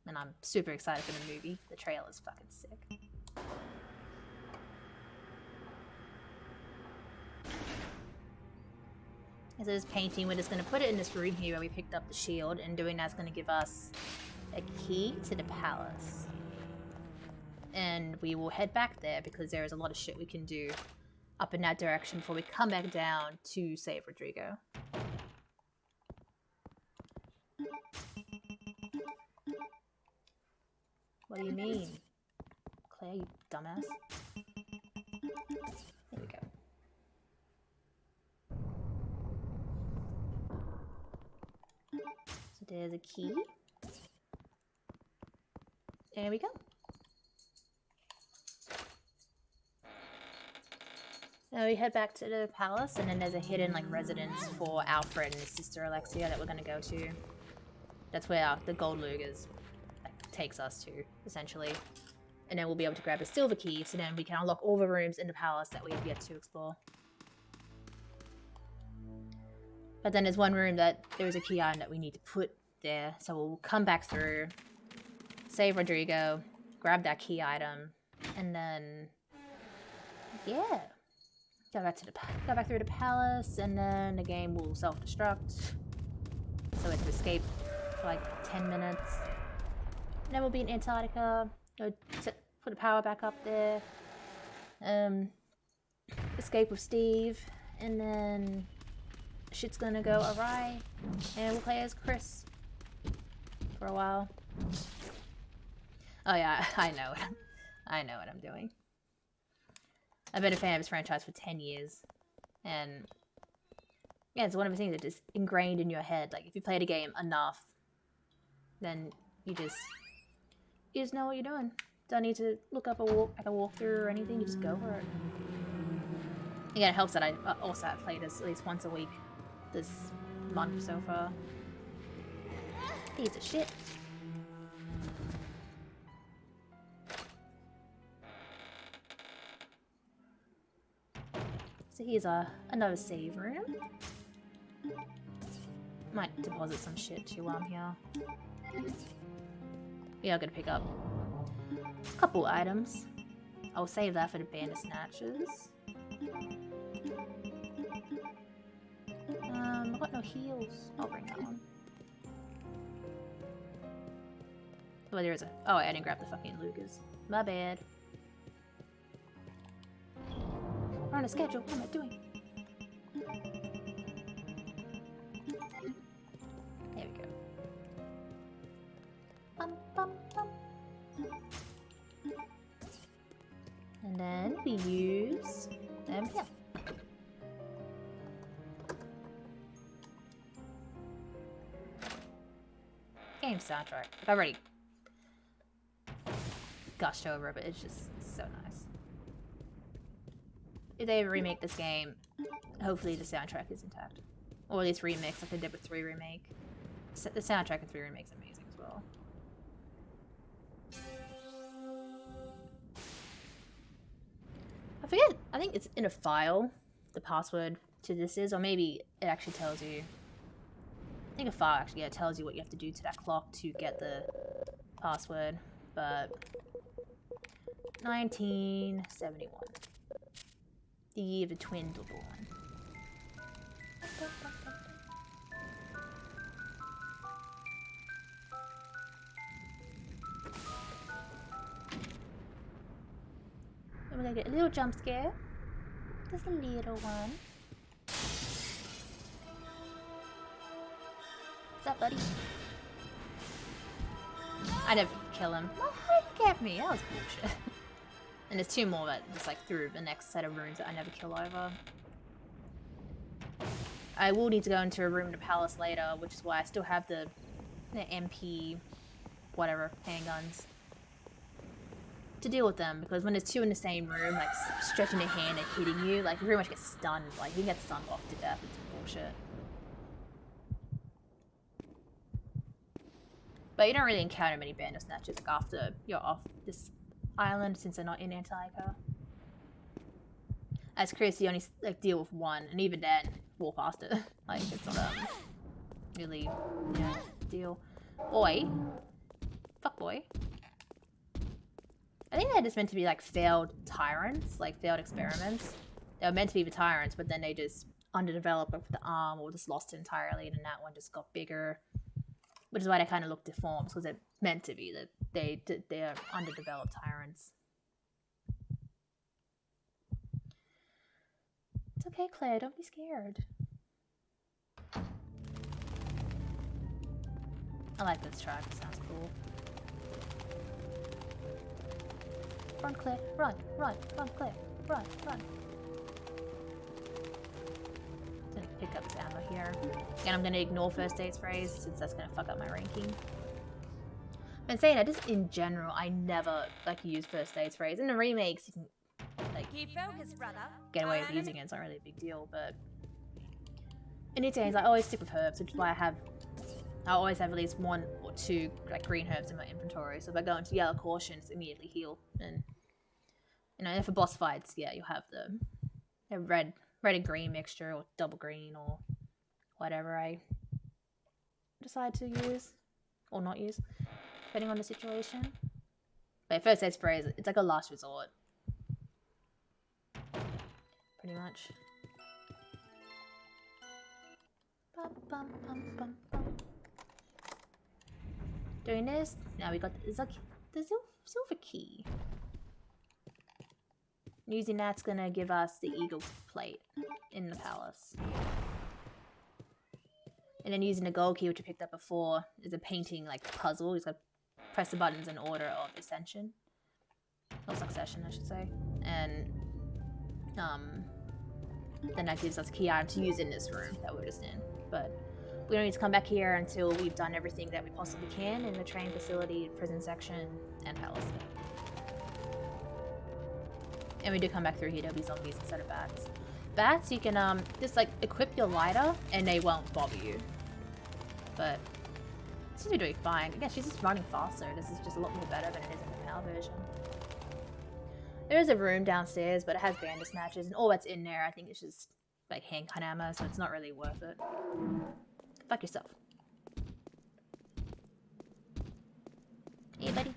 [SPEAKER 1] And I'm super excited for the movie. The trailer is fucking sick. As this painting, we're just going to put it in this room here where we picked up the shield, and doing that's going to give us a key to the palace. And we will head back there because there is a lot of shit we can do up in that direction before we come back down to save Rodrigo. What do you mean? Claire, you dumbass. There we go. So there's a key. There we go. Now we head back to the palace, and then there's a hidden like residence for Alfred and his sister Alexia that we're gonna go to. That's where the gold lugers takes us to, essentially. And then we'll be able to grab a silver key, so then we can unlock all the rooms in the palace that we have yet to explore. But then there's one room that there's a key item that we need to put there, so we'll come back through, save Rodrigo, grab that key item, and then yeah, go back through the palace, and then the game will self-destruct, so we have to escape for like 10 minutes. And then we'll be in Antarctica, go put the power back up there, escape with Steve, and then shit's gonna go awry, and we'll play as Chris for a while. Oh yeah, I know what I'm doing. I've been a fan of this franchise for 10 years, and yeah, it's one of the things that is ingrained in your head. Like, if you played a game enough, then you just know what you're doing. Don't need to look up a walkthrough or anything. You just go for it. Again, it helps that I also have played this at least once a week this month so far. Piece of shit. So here's another save room. Might deposit some shit too while I'm here. Yeah, I'm gonna pick up a couple items. I'll save that for the Bandersnatchers. I've got no heals. I'll bring that one. Oh, there is a... Oh, I didn't grab the fucking Lugers. My bad. We're on a schedule. What am I doing? There we go. Bum, bum, bum. And then we use them here. same soundtrack. Like, I already gushed over it, but it's just so nice. If they remake this game, hopefully the soundtrack is intact. Or at least remix like they did with 3 Remake. The soundtrack of 3 Remake is amazing as well. I forget, I think it's in a file, the password to this is, or maybe it actually tells you. I think a file actually, yeah, tells you what you have to do to that clock to get the password, but 1971. The year the twins were born. And we're gonna get a little jump scare. Just a little one. What's up, buddy? I never kill him. Oh, how did you get me? That was bullshit. And there's 2 more that just like through the next set of rooms that I never kill over. I will need to go into a room in the palace later, which is why I still have the MP, whatever, handguns. To deal with them, because when there's 2 in the same room, like stretching their hand and hitting you, like you pretty much get stunned. Like you get stunned off to death. It's bullshit. But you don't really encounter many Bandersnatchers like after you're off this island, since they're not in Antarctica. As Chris, you only like deal with 1, and even then, walk past it. Like it's not really, you know, deal. Oi, fuck boy. I think they're just meant to be like failed tyrants, like failed experiments. They were meant to be the tyrants, but then they just underdeveloped with the arm, or just lost it entirely, and then that one just got bigger. Which is why they kind of look deformed, because they're meant to be that they're underdeveloped tyrants. It's okay, Claire. Don't be scared. I like this track. It sounds cool. Run, Claire. Run, run, run, Claire. Run, run. I'm gonna pick up the ammo here. And I'm gonna ignore first aid sprays, since that's gonna fuck up my ranking. But saying that, just in general, I never like use first aid sprays. In the remakes, you can like get away with using it. It's not really a big deal, but in these games, I always stick with herbs, which is why I always have at least 1 or 2 like green herbs in my inventory. So if I go into yellow caution, it's immediately heal. And you know, for boss fights, yeah, you'll have the red and green mixture, or double green, or whatever I decide to use or not use, depending on the situation. But first aid sprays, it's like a last resort, pretty much. Bum, bum, bum, bum, bum. Doing this, now we got the silver key. Using that's gonna give us the eagle plate in the palace. And then using the gold key, which I picked up before, is a painting like puzzle. You just gotta press the buttons in order of ascension. Or succession, I should say. And then that gives us a key item to use in this room that we're just in. But we don't need to come back here until we've done everything that we possibly can in the train facility, prison section, and palace. And we do come back through here, there'll be zombies instead of bats. Bats, you can just like equip your lighter and they won't bother you. But it seems to be doing fine. Again, she's just running faster. This is just a lot more better than it is in the PAL version. There is a room downstairs, but it has Bandersnatchers, and all that's in there, I think, is just like handgun ammo, so it's not really worth it. Fuck yourself. Hey, buddy.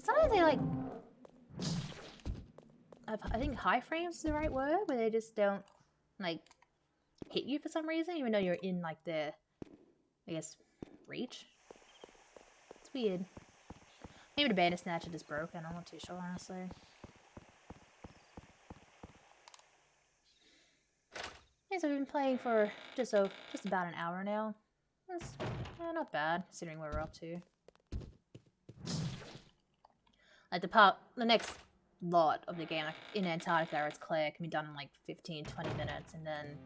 [SPEAKER 1] Sometimes they like... I think high frames is the right word, where they just don't, like, hit you for some reason, even though you're in, like, their, I guess, reach. It's weird. Maybe the Bandersnatcher just broken, I'm not too sure, honestly. Yeah, so we've been playing for just about an hour now. That's not bad, considering where we're up to. Like, the next lot of the game, like in Antarctica, it's Claire, can be done in like 15-20 minutes, and then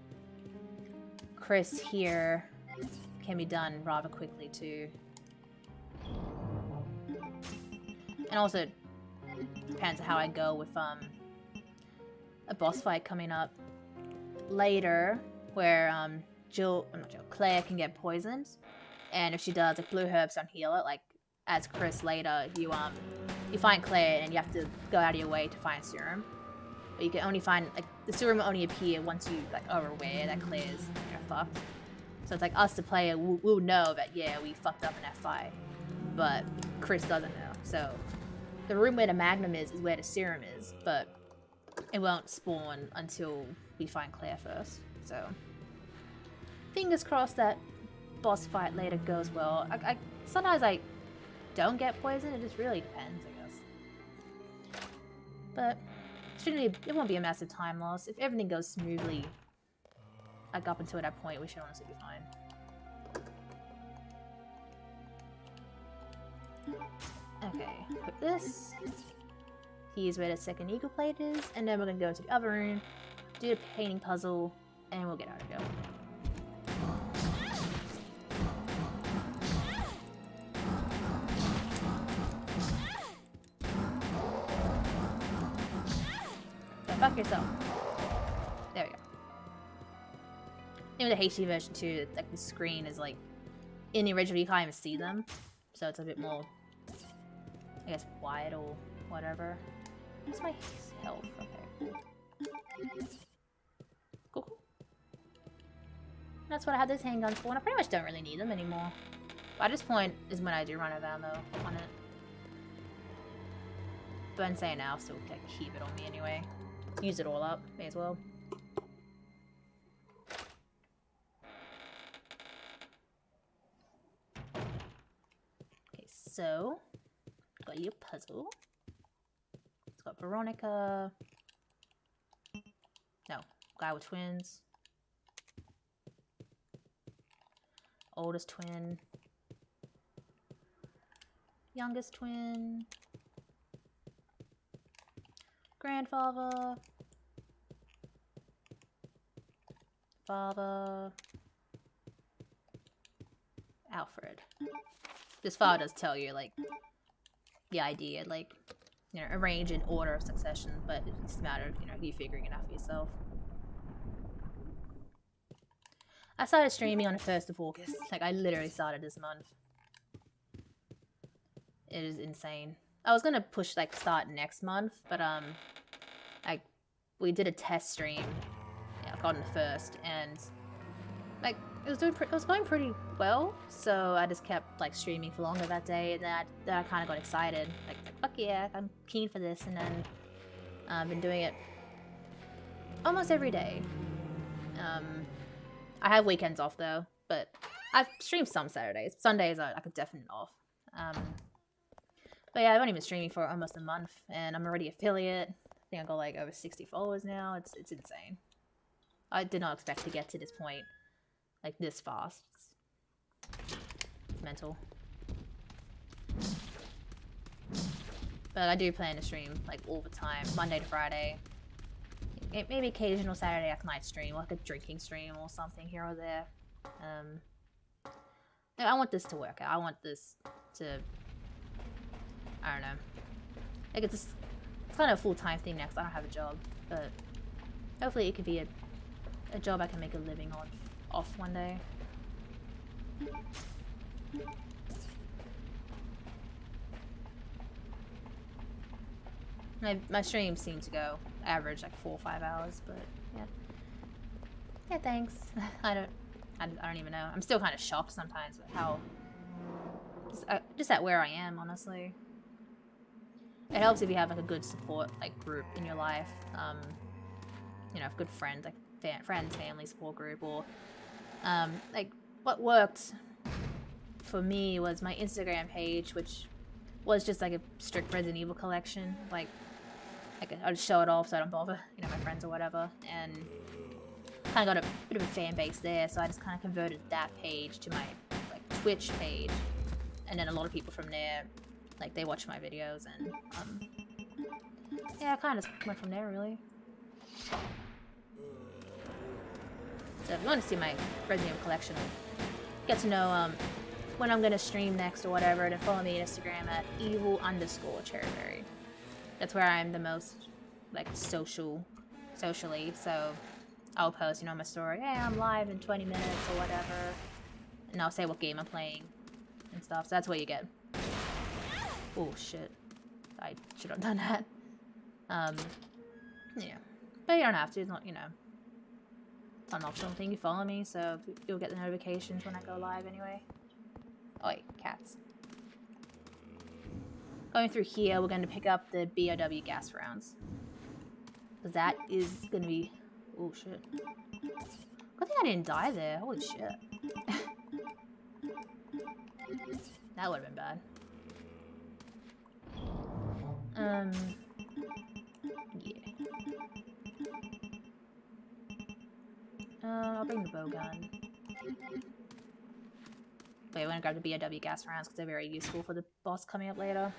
[SPEAKER 1] Chris here can be done rather quickly too. And also depends on how I go with a boss fight coming up later where Claire can get poisoned, and if she does, like, blue herbs don't heal it. Like as Chris later, you find Claire and you have to go out of your way to find serum. But you can only find, like, the serum will only appear once you, like, are aware that Claire's, fucked. So it's like us, the player, will know that, yeah, we fucked up in that fight. But Chris doesn't know. So the room where the Magnum is where the serum is, but it won't spawn until we find Claire first. So fingers crossed that boss fight later goes well. Sometimes I don't get poisoned. It just really depends, I guess. But it won't be a massive time loss. If everything goes smoothly, like up until that point, we should honestly be fine. Okay, put this. Here's where the second eagle plate is, and then we're gonna go into the other room, do the painting puzzle, and we'll get out of here. Fuck yourself. There we go. In the HD version too, like the screen is like in the original you can't even see them, so it's a bit more, I guess, wide or whatever. What's my health? Okay. Cool. That's what I had those handguns for, and I pretty much don't really need them anymore. But at this point is when I do run out of ammo on it. But I'm saying now, I'll still like, keep it on me anyway. Use it all up, may as well. Okay, so got your puzzle. It's got Veronica. No, guy with twins. Oldest twin. Youngest twin. Grandfather. Father. Alfred. This file does tell you, like, the idea, like, you know, arrange in order of succession, but it's a matter of, you know, you figuring it out for yourself. I started streaming on the 1st of August. Like, I literally started this month. It is insane. I was gonna push, like, start next month, but, we did a test stream, yeah, on the 1st, and, like, it was going pretty well, so I just kept, like, streaming for longer that day, and then I kind of got excited. Like, fuck yeah, I'm keen for this, and then I've been doing it almost every day. I have weekends off, though, but I've streamed some Saturdays. Sundays are, like, a definite off. But yeah, I've only been streaming for almost a month, and I'm already affiliate. I think I got like over 60 followers now. It's insane. I did not expect to get to this point, like, this fast. It's mental. But I do plan to stream, like, all the time, Monday to Friday. Maybe occasional Saturday night stream, like a drinking stream or something here or there. I want this to work out. I want this to, I don't know. Like, it's kind of a full-time thing next. I don't have a job, but hopefully it could be a job I can make a living off one day. My streams seem to go average like 4 or 5 hours, but yeah. Yeah, thanks. I don't even know. I'm still kind of shocked sometimes with how just at where I am, honestly. It helps if you have like a good support like group in your life, you know, good friends, like friends, family support group, or like what worked for me was my Instagram page, which was just like a strict Resident Evil collection. Like I'll just show it off so I don't bother, you know, my friends or whatever, and kind of got a bit of a fan base there. So I just kind of converted that page to my like Twitch page, and then a lot of people from there, like, they watch my videos, and yeah, I kind of went from there, really. So if you want to see my Resident Evil collection, get to know when I'm gonna stream next or whatever, then follow me on Instagram at evil_cherryberry. That's where I'm the most like socially. So I'll post, you know, my story. Hey, I'm live in 20 minutes or whatever, and I'll say what game I'm playing and stuff. So that's what you get. Oh shit! I should have done that. Yeah, but you don't have to. It's not, you know, it's not an optional thing. You follow me, so you'll get the notifications when I go live anyway. Oh wait, cats. Going through here, we're going to pick up the BOW gas rounds. Because that is going to be... Oh, shit. Good thing I didn't die there. Holy shit. That would have been bad. Yeah. I'll bring the bow gun. Wait, I'm going to grab the BOW gas rounds because they're very useful for the boss coming up later.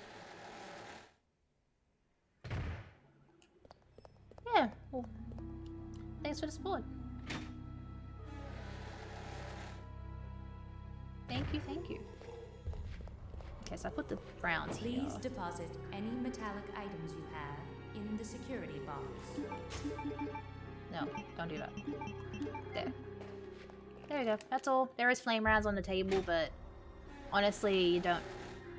[SPEAKER 1] Yeah, well, thanks for the support. Thank you, thank you. Okay, so I put the rounds here.
[SPEAKER 2] Please deposit any metallic items you have in the security box.
[SPEAKER 1] No, don't do that. There. There we go. That's all. There is flame rounds on the table, but honestly, you don't...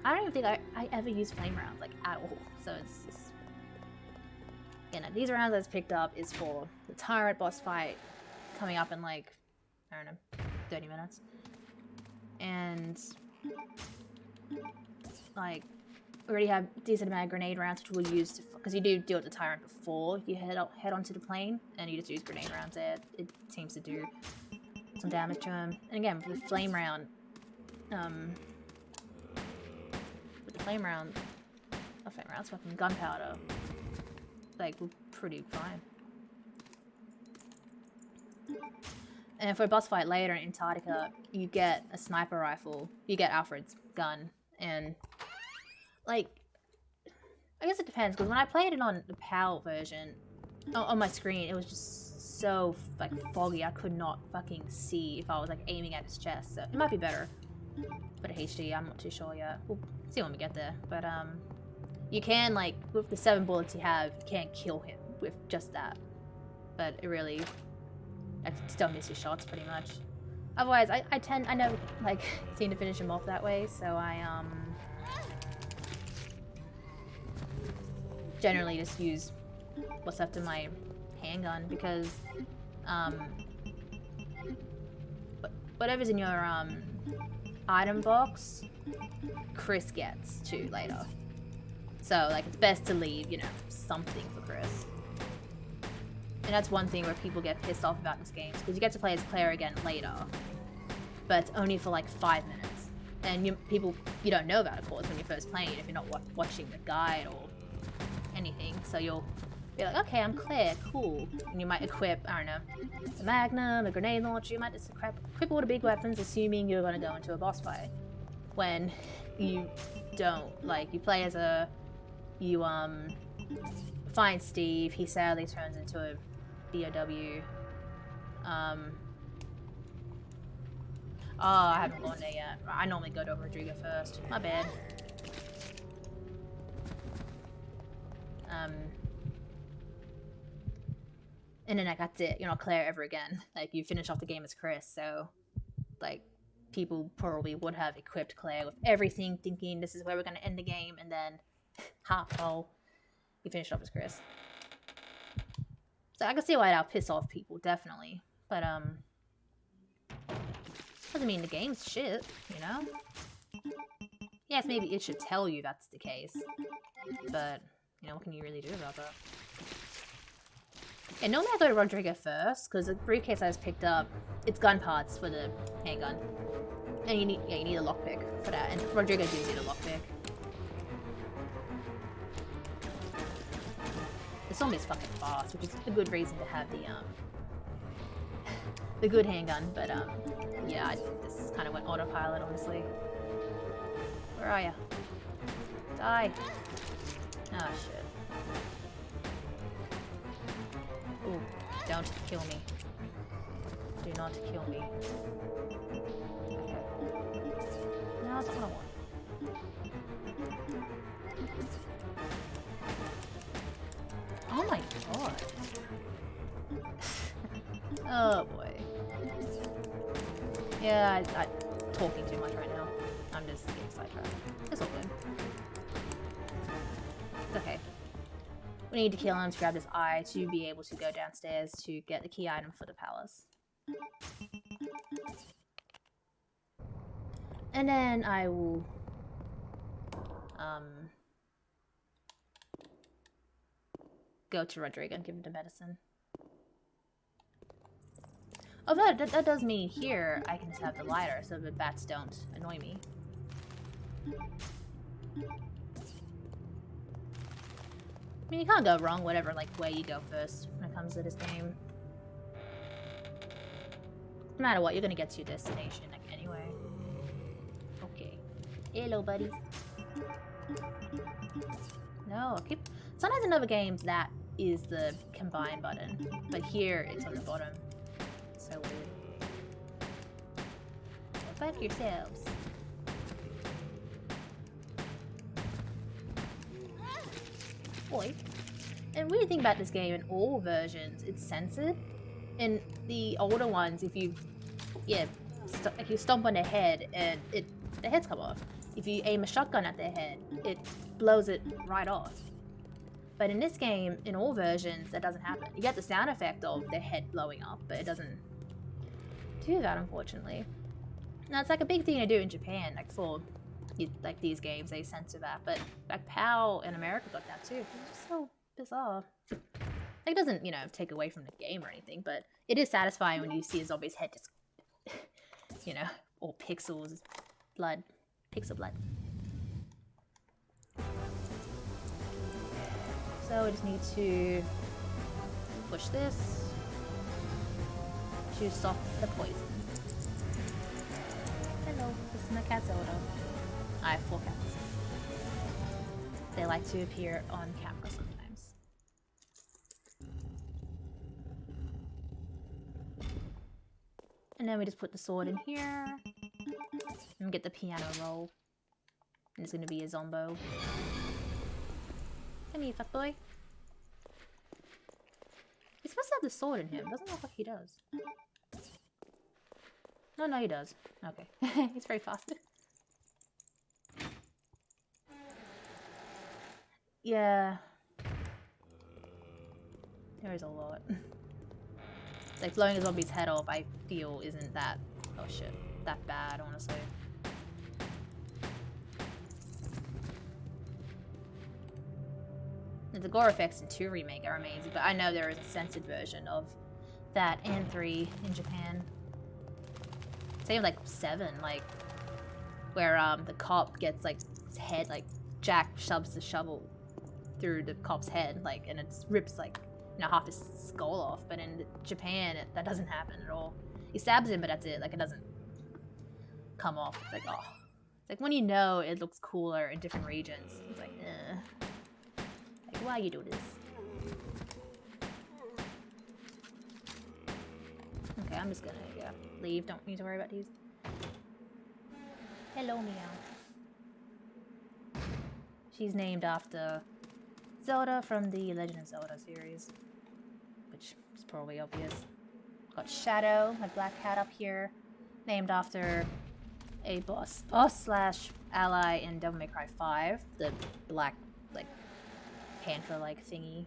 [SPEAKER 1] I don't even think I ever use flame rounds, like, at all. So it's just... You know, these rounds I just picked up is for the Tyrant boss fight coming up in, like, I don't know, 30 minutes. And... like, we already have a decent amount of grenade rounds, which we'll use to... Because you do deal with the Tyrant before you head onto the plane, and you just use grenade rounds there. It seems to do some damage to him. And again, with the flame round, it's fucking gunpowder. Like, we're pretty fine. And for a boss fight later in Antarctica, you get a sniper rifle. You get Alfred's gun, and like, I guess it depends, because when I played it on the PAL version, on my screen, it was just so, like, foggy, I could not fucking see if I was, like, aiming at his chest, so it might be better. But HD, I'm not too sure yet. We'll see when we get there, but, you can, like, with the 7 bullets you have, you can't kill him with just that. But it really, I still miss his shots, pretty much. Otherwise, I never, like, seem to finish him off that way, so I, generally just use what's left of my handgun, because whatever's in your item box, Chris gets too later. So like, it's best to leave, you know, something for Chris. And that's one thing where people get pissed off about this game, because you get to play as Claire again later, but it's only for like 5 minutes. And you don't know that, of course, when you're first playing it, if you're not watching the guide or anything. So you'll be like, okay, I'm Claire, cool. And you might equip, I don't know, a magnum, a grenade launcher. You might just equip all the big weapons, assuming you're going to go into a boss fight. When you don't. Like, you play as you find Steve. He sadly turns into a BOW. Oh, I haven't gone there yet. I normally go to Rodrigo first. My bad. And then like, that's it. You're not Claire ever again. Like, you finish off the game as Chris, so like, people probably would have equipped Claire with everything, thinking this is where we're gonna end the game, and then you finish off as Chris. So I can see why that'll piss off people, definitely. But doesn't mean the game's shit, you know? Yes, maybe it should tell you that's the case, but you know, what can you really do about that? And normally I go to Rodrigo first, because the briefcase I just picked up, it's gun parts for the handgun. And you need a lockpick for that, and Rodrigo gives you the lockpick. The zombie's fucking fast, which is a good reason to have the good handgun, but yeah, I think this kind of went autopilot, honestly. Where are ya? Die! Oh shit. Ooh, don't kill me. Do not kill me. that's not what I want. Oh my god. Oh boy. Yeah, I'm talking too much right now. I'm just getting sidetracked. It's all good. It's okay. We need to kill him to grab this eye to be able to go downstairs to get the key item for the palace. And then I will go to Rodrigo and give him the medicine. Although that does mean here I can just have the lighter so the bats don't annoy me. I mean, you can't go wrong whatever like way you go first when it comes to this game. No matter what, you're gonna get to your destination like anyway. Okay. Hello, buddy. No, keep. Sometimes in other games that is the combine button, but here it's on the bottom. So weird. Go fuck yourselves. Boy. And weird thing about this game, in all versions, it's censored. In the older ones, if you, if you stomp on their head and their heads come off. If you aim a shotgun at their head, it blows it right off. But in this game, in all versions, that doesn't happen. You get the sound effect of their head blowing up, but it doesn't do that, unfortunately. Now, it's like a big thing to do in Japan, like for like these games, they censor that. But like PAL in America got that too. It's just so bizarre. Like, it doesn't, you know, take away from the game or anything, but it is satisfying when you see a zombie's head just, you know, all pixels, blood, pixel blood. So we just need to push this to stop the poison. Hello, this is my cat Zelda. I have 4 cats. They like to appear on camera sometimes. And then we just put the sword in here. And get the piano roll. And it's gonna be a zombo. Come here, fat boy. He's supposed to have the sword in him. Doesn't look like he does. No, he does. Okay. He's very fast. Yeah. There is a lot. Like, blowing a zombie's head off, I feel, isn't that... Oh shit. That bad, honestly. The gore effects in 2 Remake are amazing, but I know there is a censored version of that and 3 in Japan. Same like 7, like where the cop gets like his head, like Jack shoves the shovel through the cop's head, like, and it rips like, you know, half his skull off. But in Japan, that doesn't happen at all. He stabs him, but that's it. Like, it doesn't come off. It's like, oh, it's like when you know it looks cooler in different regions. It's like, like, why you do this? Okay, I'm just gonna leave. Don't need to worry about these. Hello, meow. She's named after Zelda from the Legend of Zelda series, which is probably obvious. Got Shadow, my black cat up here, named after a boss slash ally in Devil May Cry 5, the black, like, panther-like thingy.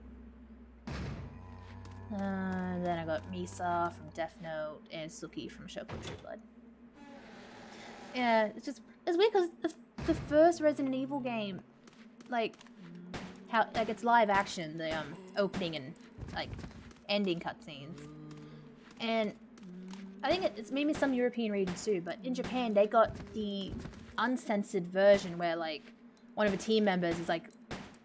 [SPEAKER 1] Then I got Misa from Death Note and Suki from Shoko True Blood. Yeah, it's weird because the first Resident Evil game, like, how, like, it's live action, the opening and like ending cutscenes, and I think it's maybe some European regions too, but in Japan they got the uncensored version where like one of the team members is like,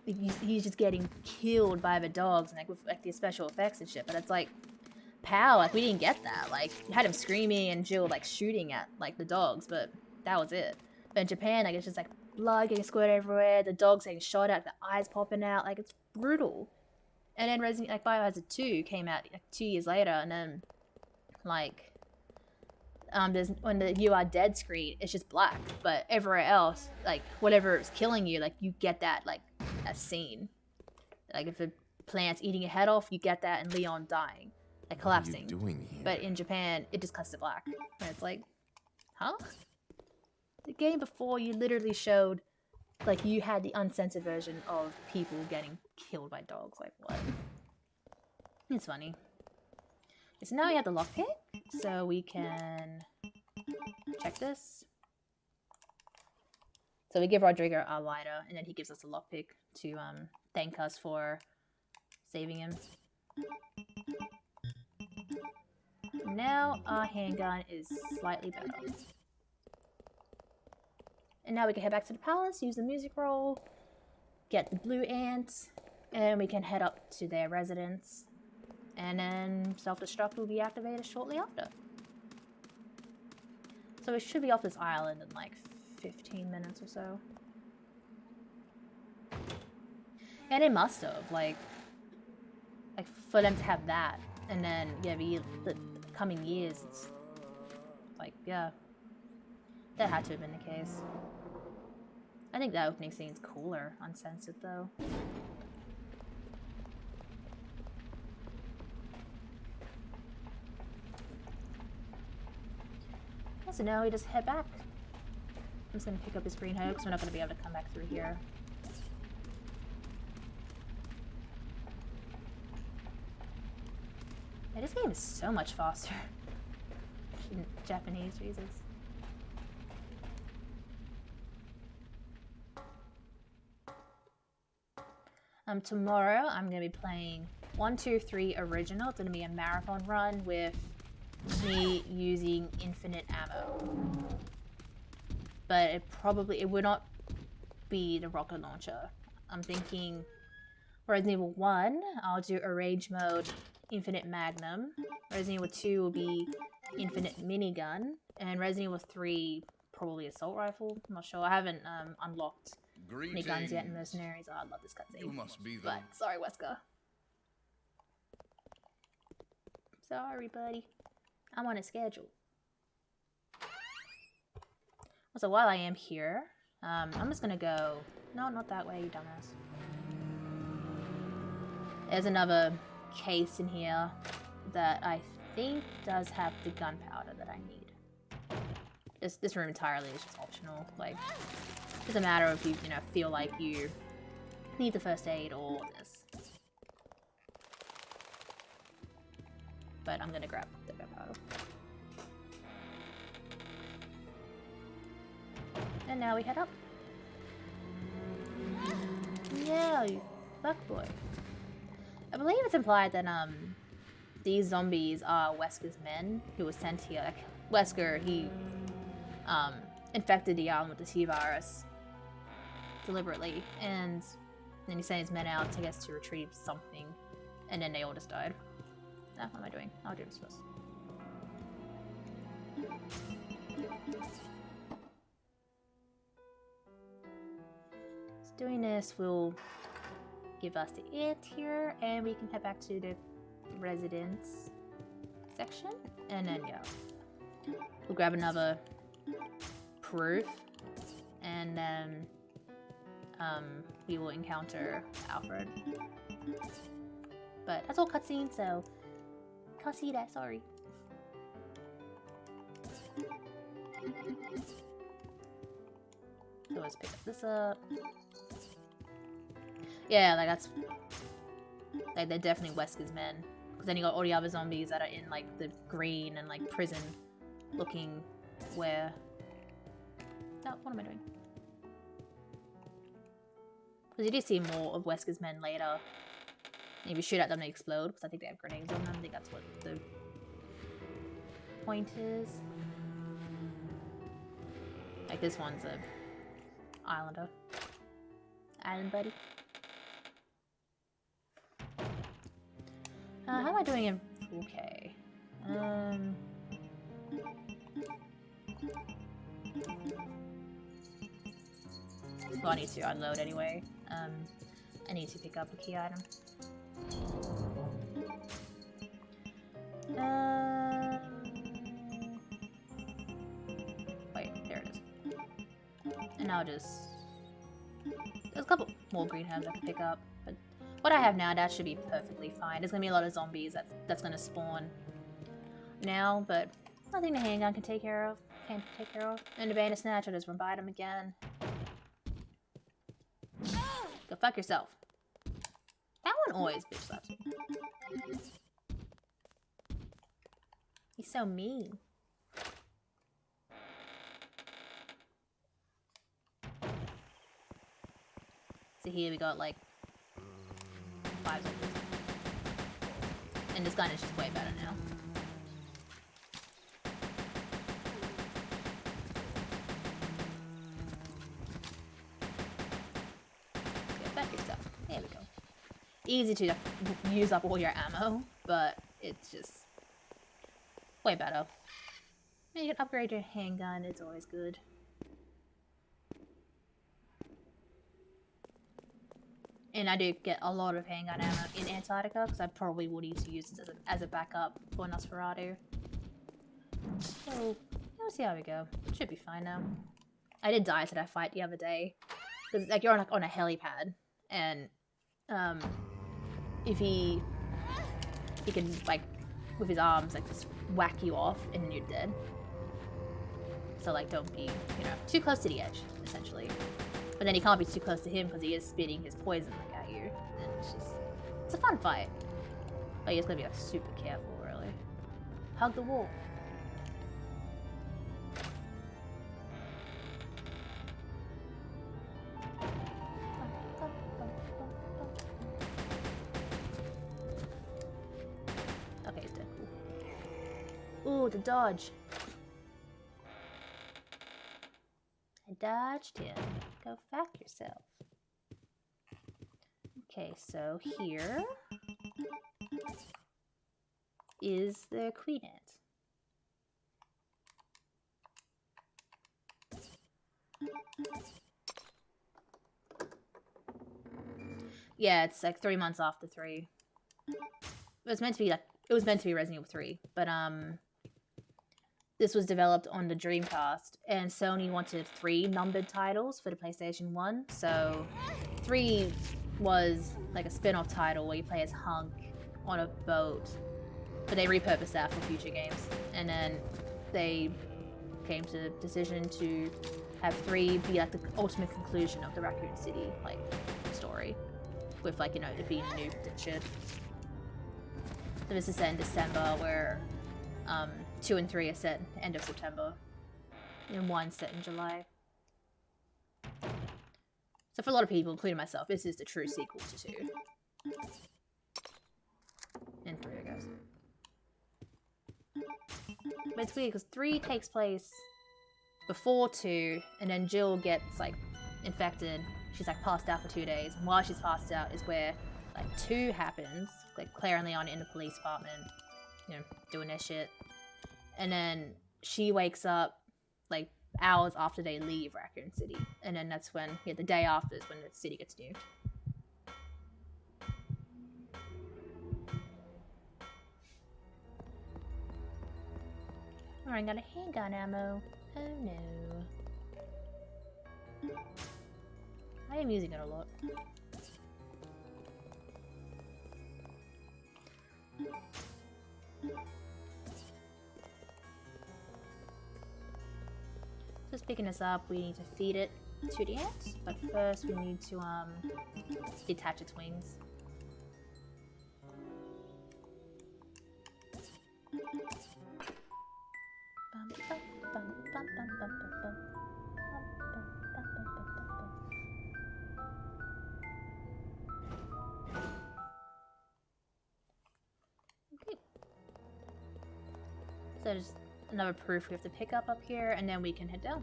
[SPEAKER 1] he's just getting killed by the dogs and like with like the special effects and shit. But it's like, PAL, like, we didn't get that. Like, you had him screaming and Jill like shooting at like the dogs, but that was it. But in Japan, like, it's just like blood getting squirted everywhere, the dogs getting shot at, the eyes popping out, like, it's brutal. And then Resident, like, Biohazard 2 came out like 2 years later, and then like there's when the "you are dead" screen, it's just black. But everywhere else, like whatever is killing you, like you get that like as scene. Like if a plant's eating your head off, you get that, and Leon dying, like collapsing.
[SPEAKER 3] What are you doing here?
[SPEAKER 1] But in Japan, it just cuts to black, and it's like, huh? The game before, you literally showed, like, you had the uncensored version of people getting killed by dogs. Like, what? It's funny. Okay, so now we have the lockpick, so we can check this. So we give Rodrigo our lighter, and then he gives us a lockpick to thank us for saving him. Now our handgun is slightly better. And now we can head back to the palace, use the music roll, get the blue ants, and we can head up to their residence. And then self-destruct will be activated shortly after. So we should be off this island in like 15 minutes or so. And it must have, like for them to have that, and then yeah, the coming years, it's like, yeah, that had to have been the case. I think that opening scene's cooler, uncensored though. So now we just head back. I'm just gonna pick up his green hoe because we're not gonna be able to come back through here. Yeah, this game is so much faster. In Japanese, Jesus. Tomorrow I'm gonna be playing 1, 2, 3 original. It's gonna be a marathon run with me using infinite ammo. But it would not be the rocket launcher. I'm thinking for Resident Evil 1, I'll do arrange mode infinite magnum. Resident Evil 2 will be infinite minigun. And Resident Evil 3, probably assault rifle. I'm not sure. I haven't unlocked any guns yet in Mercenaries. Oh, I love this cutscene.
[SPEAKER 3] You must be the...
[SPEAKER 1] But sorry, Wesker. Sorry, buddy. I'm on a schedule. So while I am here, I'm just gonna go... No, not that way, you dumbass. There's another case in here that I think does have the gunpowder that I need. This room entirely is just optional. Like, it's a matter of you know, feel like you need the first aid or this. But I'm gonna grab the gunpowder. And now we head up. Yeah, you fuckboy. I believe it's implied that these zombies are Wesker's men who were sent here. Like, Wesker, he infected the island with the T-virus deliberately, and then he sent his men out, I guess, to retrieve something, and then they all just died. Ah, what am I doing? I'll do this first. Doing this will give us the it here, and we can head back to the residence section, and then yeah, we'll grab another proof, and then we will encounter Alfred. But that's all cutscene, so can't see that. Sorry. So let's pick this up. Yeah, like that's like they're definitely Wesker's men. Because then you got all the other zombies that are in like the green and like prison looking where. No, what am I doing? Because you do see more of Wesker's men later. And if you shoot at them, they explode. Because I think they have grenades on them. I think that's what the point is. Like this one's a islander. Island buddy. How am I doing in 4K? Well, I need to unload anyway. I need to pick up a key item. And I'll just... There's a couple more green herbs I can pick up. But what I have now, that should be perfectly fine. There's gonna be a lot of zombies that's gonna spawn now, but nothing the handgun can take care of. Can't take care of. And the bandit snatch, I'll just run by them again. Go fuck yourself. That one always bitch slaps me. He's so mean. So here we got like 5 zombies. And this gun is just way better now. Go back yourself. There we go. Easy to use up all your ammo, but it's just way better. You can upgrade your handgun, it's always good. And I do get a lot of handgun ammo in Antarctica, because I probably will need to use it as a backup for Nosferatu. So, we'll see how we go. It should be fine now. I did die to that fight the other day. Because like, you're on a helipad, and if he can, like, with his arms, like, just whack you off, and then you're dead. So, like, don't be, you know, too close to the edge, essentially. But then you can't be too close to him because he is spitting his poison like at you. And it's just... It's a fun fight. But you just gotta be like super careful, really. Hug the wall. Okay, it's dead. Cool. Ooh, the dodge. I dodged him. Go fuck yourself. Okay, so here is the queen ant. Yeah, it's like 3 months after 3. It was meant to be Resident Evil 3, but this was developed on the Dreamcast, and Sony wanted 3 numbered titles for the PlayStation 1, so 3 was like a spin-off title where you play as Hunk on a boat, but they repurposed that for future games, and then they came to the decision to have 3 be like the ultimate conclusion of the Raccoon City, like, story, with, like, you know, it being nuked and shit. So this is set in December, where 2 and 3 are set end of September, and 1's set in July. So for a lot of people, including myself, this is the true sequel to 2. And 3, I guess. But it's weird, because 3 takes place before 2, and then Jill gets, like, infected. She's, like, passed out for 2 days, and while she's passed out is where, like, 2 happens. Like, Claire and Leon in the police department, you know, doing their shit. And then she wakes up, like, hours after they leave Raccoon City. And then that's when, yeah, the day after is when the city gets nuked. Oh, I got a handgun ammo. Oh no. I am using it a lot. Just picking this up, we need to feed it to the ant, but first we need to detach its wings. Okay. So there's another proof we have to pick up here, and then we can head down.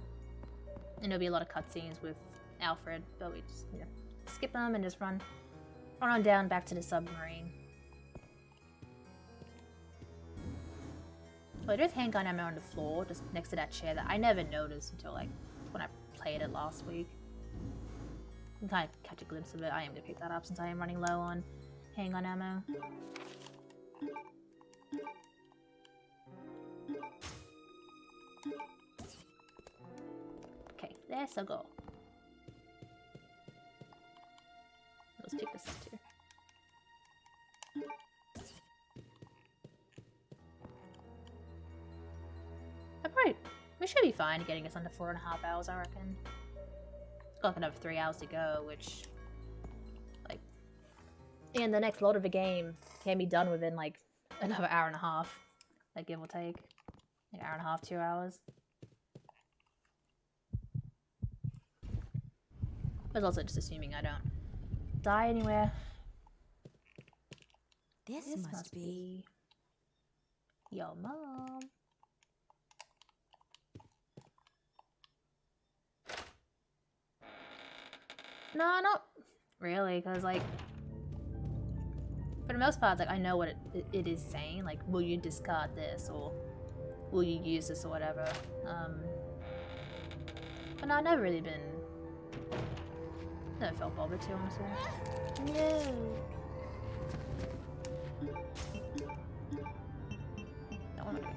[SPEAKER 1] And there'll be a lot of cutscenes with Alfred, but we just, you know, skip them and just run on down back to the submarine. Well, there's handgun ammo on the floor, just next to that chair that I never noticed until, like, when I played it last week. You can kind of catch a glimpse of it. I am going to pick that up since I am running low on handgun ammo. Okay, there's a go. Just take this too. We should be fine getting us under 4.5 hours, I reckon. Got another 3 hours to go, which, like, and the next lot of the game can be done within like another hour and a half, like give or take, like hour and a half, 2 hours. But also just assuming I don't die anywhere.
[SPEAKER 2] This must be
[SPEAKER 1] your mom. No, not really, because, like, for the most part, like, I know what it is saying. Like, will you discard this, or will you use this, or whatever. But no, I've never really been... never felt bothered to, honestly. No! Don't want to do it.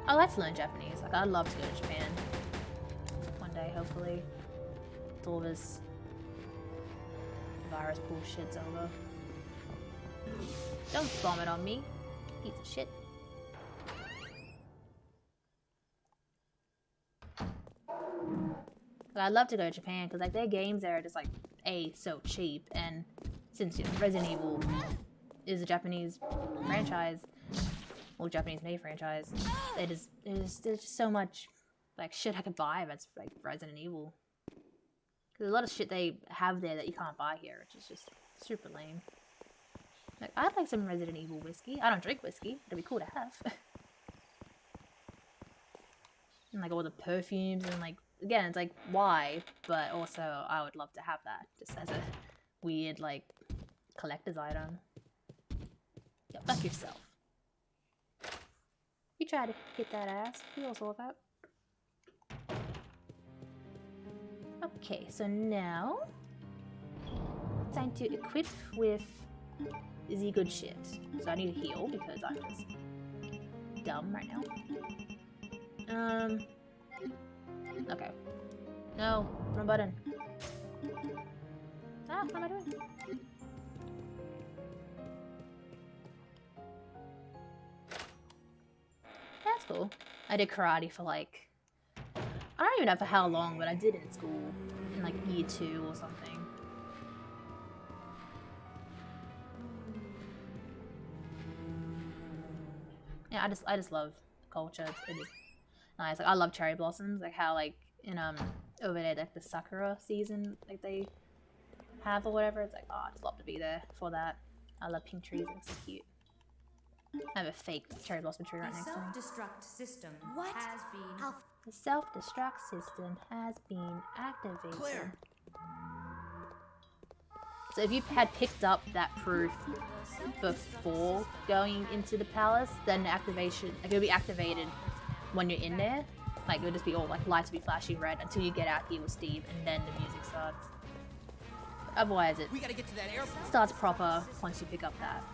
[SPEAKER 1] I'd like to learn Japanese. Like, I'd love to go to Japan one day, hopefully. With all this virus bullshit's over. Don't vomit on me, piece of shit. But I'd love to go to Japan because, like, their games there are just, like, so cheap. And since, you know, Resident Evil is a Japanese franchise, well, Japanese-made franchise, there's just so much, like, shit I could buy that's, like, Resident Evil. Because there's a lot of shit they have there that you can't buy here, which is just super lame. Like, I'd like some Resident Evil whiskey. I don't drink whiskey. It'd be cool to have. And, like, all the perfumes and, like, again, it's like, why? But also, I would love to have that just as a weird, like, collector's item. Yeah, fuck yourself. You try to hit that ass. You also look out. Okay, so now time to equip with the good shit. So I need to heal because I'm just dumb right now. Okay. No, wrong button. Ah, what am I doing? That's cool. I did karate for like, I don't even know for how long, but I did it in school in like year 2 or something. Yeah, I just love culture. It is nice. Like, I love cherry blossoms. Like how, like, in over there, like the sakura season, like they have or whatever. It's like, oh, I just love to be there for that. I love pink trees. It's so cute. I have a fake cherry blossom tree right next to me.
[SPEAKER 2] The self-destruct system has been...
[SPEAKER 1] The self-destruct system has been activated.
[SPEAKER 3] Claire.
[SPEAKER 1] So if you had picked up that proof before going into the palace, then the activation, like, it'll be activated when you're in there. Like, it'll just be all, like, lights will be flashing red until you get out here with Steve, and then the music starts. But otherwise, it starts proper once you pick up that.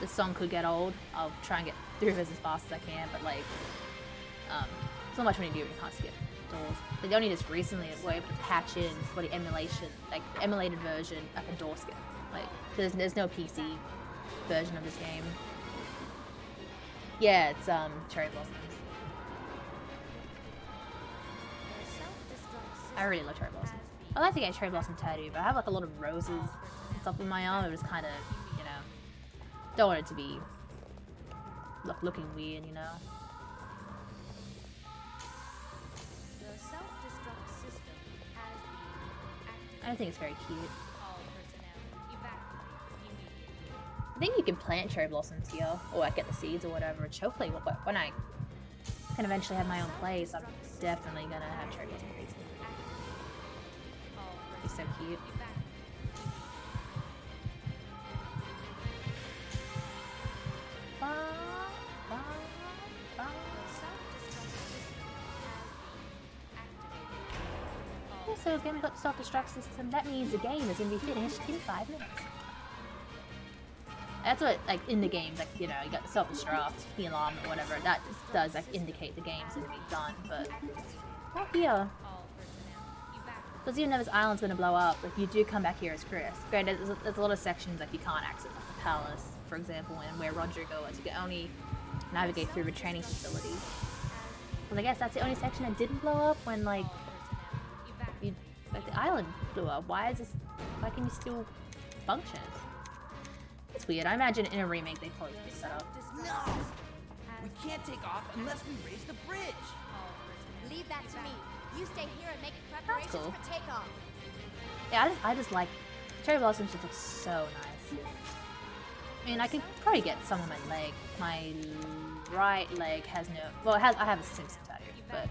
[SPEAKER 1] The song could get old. I'll try and get through this as fast as I can, but, like, it's not much when you do when you can't skip doors. But they only just recently were able to patch in for the emulation, like, the emulated version of a door skip. Like, there's no PC version of this game. Yeah, it's, cherry blossoms. I really love cherry blossoms. I'd like to get a cherry blossom tattoo, but I have, like, a lot of roses and stuff in my arm. It was kind of, you know, don't want it to be looking weird, you know.
[SPEAKER 2] The self-destruct system has been activated.
[SPEAKER 1] I think it's very cute.
[SPEAKER 2] All personnel evacuate immediately.
[SPEAKER 1] I think you can plant cherry blossoms here, or like get the seeds or whatever, which hopefully when I can eventually have my own place, I'm definitely gonna have cherry blossom trees. It's so cute. So again, we've got the self-destruct system. That means the game is going to be finished in 5 minutes. That's what, like, in the games, like, you know, you got the self-destruct, the alarm, or whatever, that does, like, indicate the game's gonna be done, but not here. Because even though this island's gonna blow up, like, you do come back here as Chris. Granted, there's a lot of sections, like, you can't access, like, the palace, for example, and where Rodrigo was. You can only navigate through the training facility. Because I guess that's the only section that didn't blow up when, like, the island blew up. Why can you still function? It's weird. I imagine in a remake they'd probably fix that up.
[SPEAKER 3] No! We can't take off unless we raise the bridge.
[SPEAKER 4] Leave that to me. You stay here and make preparations
[SPEAKER 1] cool.
[SPEAKER 4] for takeoff.
[SPEAKER 1] Yeah, I just like cherry blossoms. Just look so nice. I mean, I could probably get some on my leg. My right leg has no. Well, I have a Simpson tattoo, but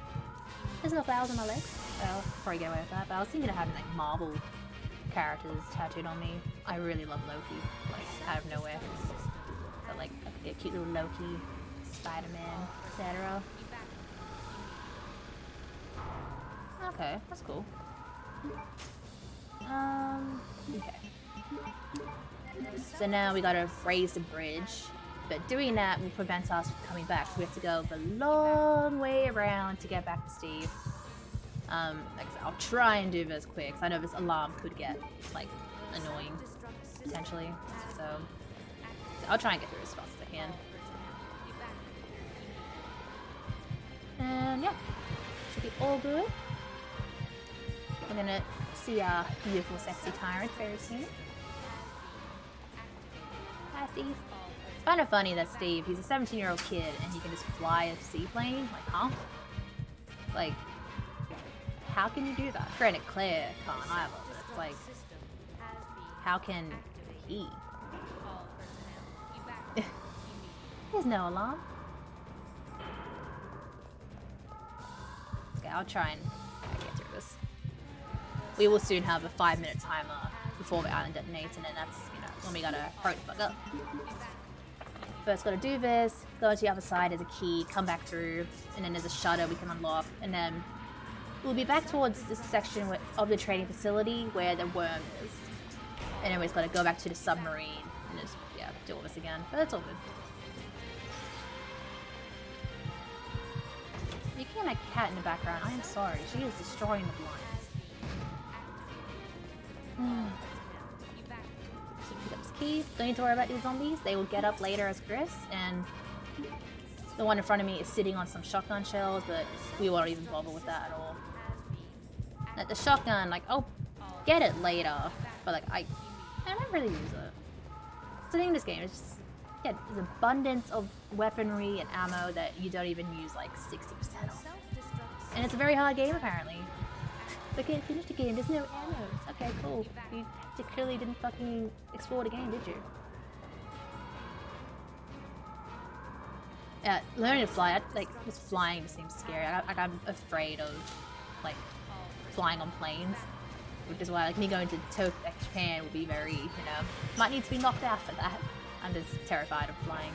[SPEAKER 1] there's no flowers on my legs. So I'll probably get away with that. But I was thinking of having like Marvel characters tattooed on me. I really love Loki, like out of nowhere. So like I could get cute little Loki, Spider-Man, etc. Okay, that's cool. Okay. So now we gotta raise the bridge, but doing that will prevent us from coming back. So we have to go the long way around to get back to Steve. Like I said, I'll try and do this quick, because I know this alarm could get, like, annoying, potentially. So I'll try and get through as fast as I can. And yeah, should be all good. We're gonna see our beautiful, sexy tyrant very soon. Hi, Steve. It's kind of funny that Steve, he's a 17-year-old kid and he can just fly a seaplane. Like, huh? Like, how can you do that? Granted, Claire can't either, but it's like, how can he? There's no alarm. Okay, I'll try and get through this. We will soon have a 5-minute timer before the island detonates, and then that's, you know, when we gotta hurry the fuck up. First gotta do this, go to the other side, there's a key, come back through, and then there's a shutter we can unlock, and then we'll be back towards this section of the trading facility where the worm is. And then we just gotta go back to the submarine and just, yeah, do all this again. But that's all good. You can hear my cat in the background. I am sorry. She is destroying the blinds. So pick up this key. Don't need to worry about these zombies. They will get up later as Chris, and the one in front of me is sitting on some shotgun shells, but we won't even bother with that at all. Like the shotgun, like, I'll get it later, but like I don't really use it. So the thing in this game is just, yeah, there's abundance of weaponry and ammo that you don't even use like 60% of. And it's a very hard game apparently. But can't finish the game, there's no ammo. Okay, cool. You clearly didn't fucking explore the game, did you? Yeah, learning to fly, like, just flying just seems scary. I'm afraid of, like, flying on planes. Which is why, like, me going to Tokyo, like, Japan would be very, you know, might need to be knocked out for that. I'm just terrified of flying.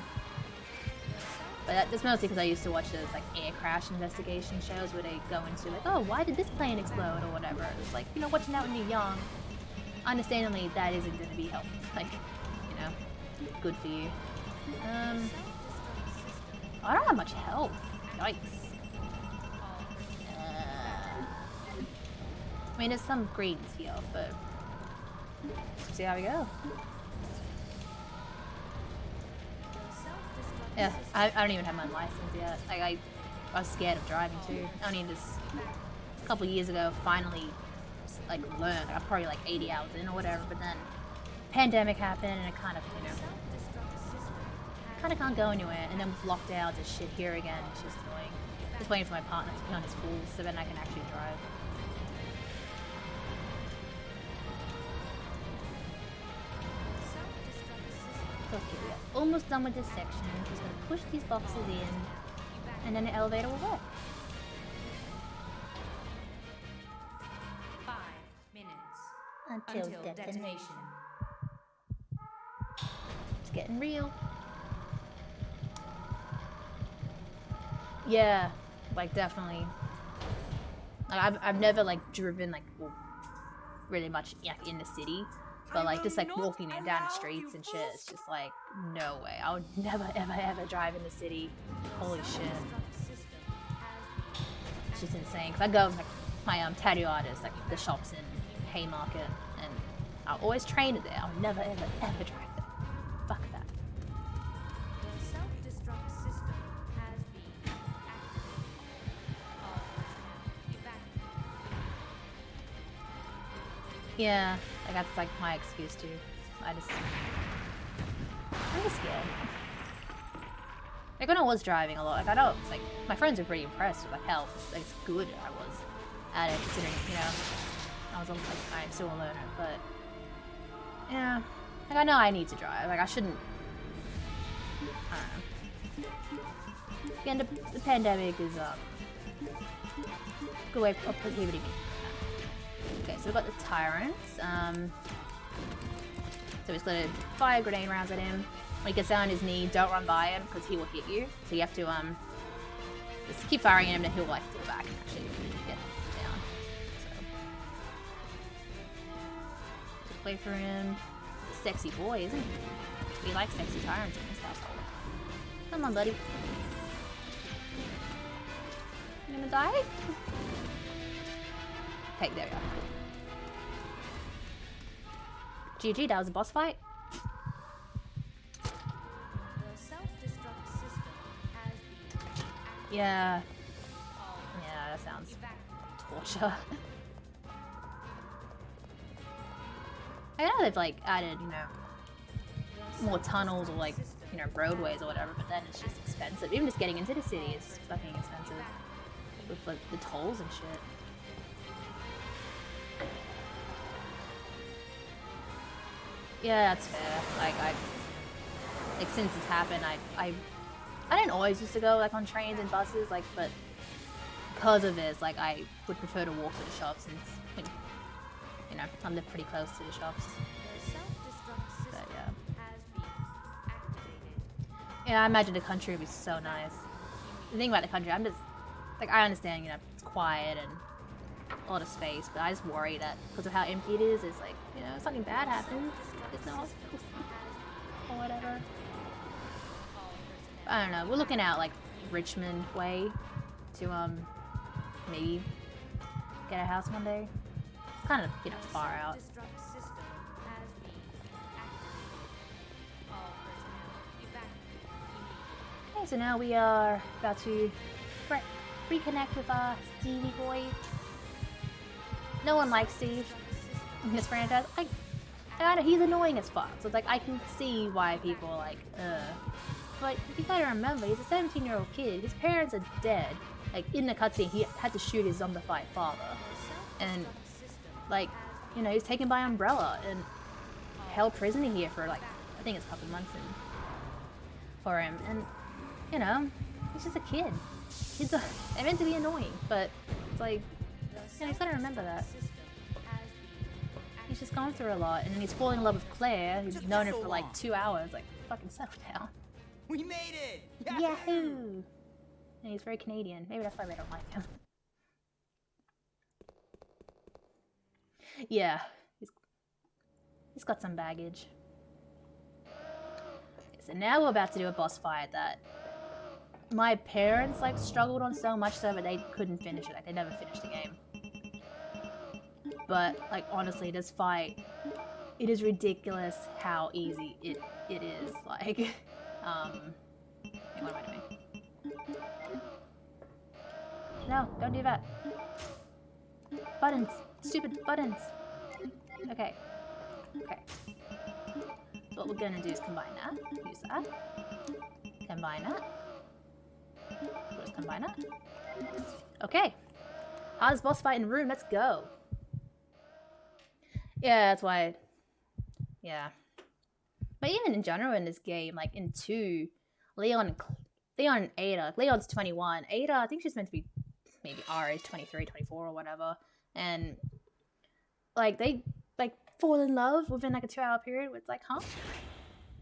[SPEAKER 1] But that's mostly because I used to watch those, like, air crash investigation shows where they go into, like, oh, why did this plane explode or whatever. It's like, you know, watching that when you're young, understandably, that isn't going to be helpful. Like, you know, good for you. I don't have much health. Yikes. I mean, there's some greens here, but see how we go. Yeah, I don't even have my license yet. Like, I was scared of driving too. I only just a couple years ago finally like learned. I'm probably like 80 hours in or whatever, but then pandemic happened and it kind of, you know, kind of can't go anywhere. And then with lockdown, there's shit here again. It's just annoying. Just waiting for my partner to be on his full so then I can actually drive. Okay, we are almost done with this section. I'm just going to push these boxes in, and then the elevator will work.
[SPEAKER 2] 5 minutes
[SPEAKER 1] Until
[SPEAKER 2] detonation.
[SPEAKER 1] It's getting real. Yeah, like definitely. Like I've never like driven like, well, really much like in the city. But like just like walking down the streets and shit, it's just like no way. I would never ever drive in the city. Holy shit. It's just insane. Cause I go with like my tattoo artist, like the shops in Haymarket, and I always train it there. I'll never ever drive there. Fuck that.
[SPEAKER 2] The self-destruct system has been activated. All personnel evacuated.
[SPEAKER 1] Yeah, like that's like my excuse too. I'm just scared. Like when I was driving a lot, like I know, it's like my friends were pretty impressed with like how like good I was at it, considering I was like I'm still a learner, but yeah, like I know I need to drive. Like I shouldn't. I don't know. Again, the pandemic is a good way of prohibiting me. Okay, so we've got the tyrants. So he's gonna fire grenade rounds at him. When he gets down on his knee, don't run by him because he will hit you. So you have to just keep firing at him, and he'll like fall back and actually get down. So play for him. Sexy boy, isn't he? We like sexy tyrants in this household. Come on, buddy. You gonna die? Okay, there we go. GG, that was a boss fight.
[SPEAKER 2] The self-destruct system has been activated.
[SPEAKER 1] Yeah.
[SPEAKER 2] All
[SPEAKER 1] Yeah, that sounds
[SPEAKER 2] evacuated.
[SPEAKER 1] torture. I know they've like added, more tunnels or like, roadways or whatever, but then it's just expensive. Even just getting into the city is fucking expensive. With like the tolls and shit. Yeah, that's fair. Like since it's happened, I didn't always used to go like on trains and buses, like, but because of this, like I would prefer to walk to the shops since, I live pretty close to the shops.
[SPEAKER 2] The self-destruct system
[SPEAKER 1] But yeah.
[SPEAKER 2] has been activated.
[SPEAKER 1] Yeah, I imagine the country would be so nice. The thing about the country, I'm just like I understand, it's quiet and a lot of space, but I just worry that because of how empty it is, it's like, something bad happens, there's no hospitals or whatever. I don't know. We're looking out like Richmond way to maybe get a house one day. It's kind of far out.
[SPEAKER 2] Self-destruct system has been activated. All personnel evacuated.
[SPEAKER 1] Okay, so now we are about to reconnect with Stevie boy. No one likes Steve in this franchise. I know he's annoying as fuck, so it's like I can see why people are like, But you gotta remember, he's a 17-year-old kid. His parents are dead. Like in the cutscene, he had to shoot his zombified father, and like, he's taken by Umbrella and held prisoner here for like I think it's a couple of months for him, and he's just a kid. They're meant to be annoying, but it's like, he's gotta remember that. He's just gone through a lot, and then he's falling in love with Claire, who's known her for like 2 hours. Like, fucking settle down.
[SPEAKER 3] We made it!
[SPEAKER 1] Yahoo! And he's very Canadian. Maybe that's why they don't like him. Yeah, he's got some baggage. So now we're about to do a boss fight that my parents like struggled on so much so that they couldn't finish it. Like they never finished the game. But like honestly, this fight, it is ridiculous how easy it is. Like, what am I doing? No, don't do that. Buttons, stupid buttons. Okay. So what we're gonna do is combine that. Use that. Combine that. Let's combine that. Okay. Hardest boss fight in the room. Let's go. Yeah, that's why. Yeah. But even in general in this game, like in 2, Leon and Ada. Leon's 21. Ada, I think she's meant to be maybe our age, 23, 24 or whatever. And like they like fall in love within like a 2-hour period. It's like, huh?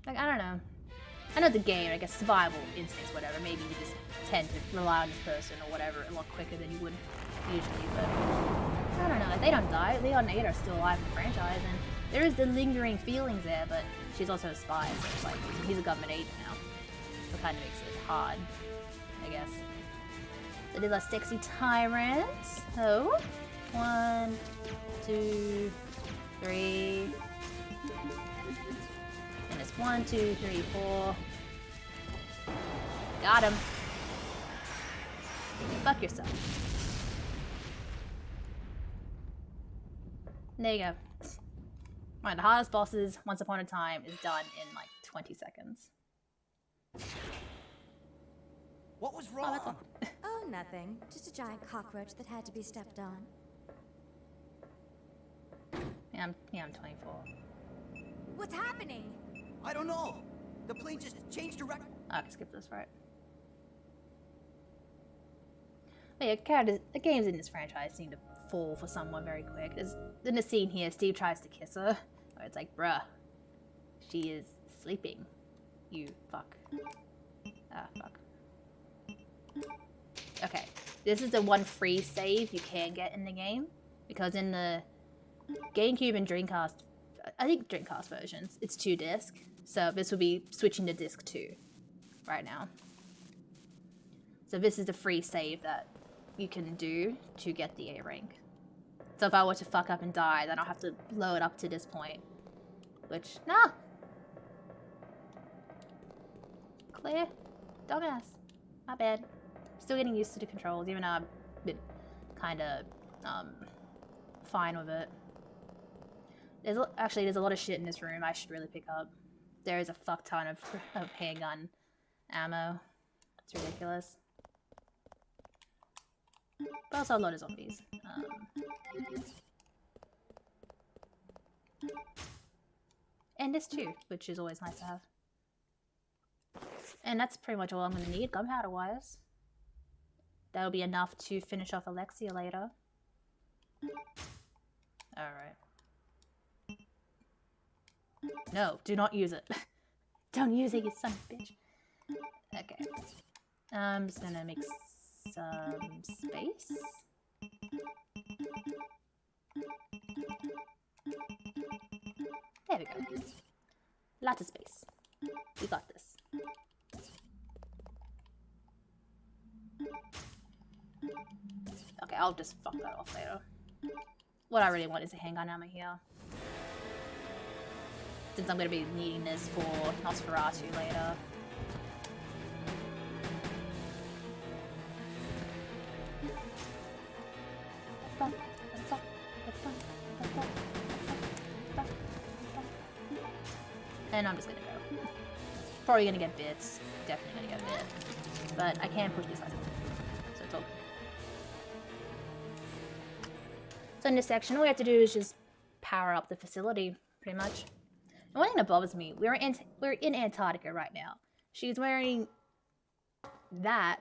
[SPEAKER 1] Like I don't know. I know the game, I guess survival instincts, whatever. Maybe you just tend to rely on this person or whatever a lot quicker than you would usually. But I don't know. Like they don't die. Leon and Ada are still alive in the franchise, and There is the lingering feelings there, but she's also a spy, so it's like, he's a government agent now. So it kind of makes it hard, I guess. So there's our sexy tyrant. So, 1, 2, 3. And it's 1, 2, 3, 4. Got him. Fuck yourself. There you go. One of the hardest bosses, Once Upon a Time, is done in like 20 seconds.
[SPEAKER 3] What was wrong?
[SPEAKER 4] Oh, nothing. Just a giant cockroach that had to be stepped on.
[SPEAKER 1] Yeah, I'm 24.
[SPEAKER 4] What's happening?
[SPEAKER 3] I don't know. The plane just changed direction.
[SPEAKER 1] I can skip this, right? But yeah, characters, the games in this franchise seem to fall for someone very quick. There's in the scene here, Steve tries to kiss her. Where it's like, bruh, she is sleeping. You fuck. Ah, fuck. Okay, this is the one free save you can get in the game. Because in the GameCube and Dreamcast, I think Dreamcast versions, it's 2 disc. So this will be switching to disc 2 right now. So this is the free save that you can do to get the A rank. So if I were to fuck up and die, then I'll have to load up to this point. Which, nah! Clear? Dumbass. My bad. Still getting used to the controls, even though I've been kinda, fine with it. Actually, there's a lot of shit in this room I should really pick up. There is a fuck ton of handgun ammo. It's ridiculous. But also a lot of zombies. And this too, which is always nice to have. And that's pretty much all I'm going to need, gunpowder wise. That'll be enough to finish off Alexia later. Alright. No, do not use it. Don't use it, you son of a bitch. Okay. I'm just gonna make some space. There we go. Lots of space. We got this. Okay, I'll just fuck that off later. What I really want is a handgun ammo here. Since I'm gonna be needing this for Nosferatu later. And I'm just gonna go. Probably gonna get bits. Definitely gonna get bit. But I can push this item. So it's all good. So in this section, all we have to do is just power up the facility, pretty much. And one thing that bothers me, we're in Antarctica right now. She's wearing that,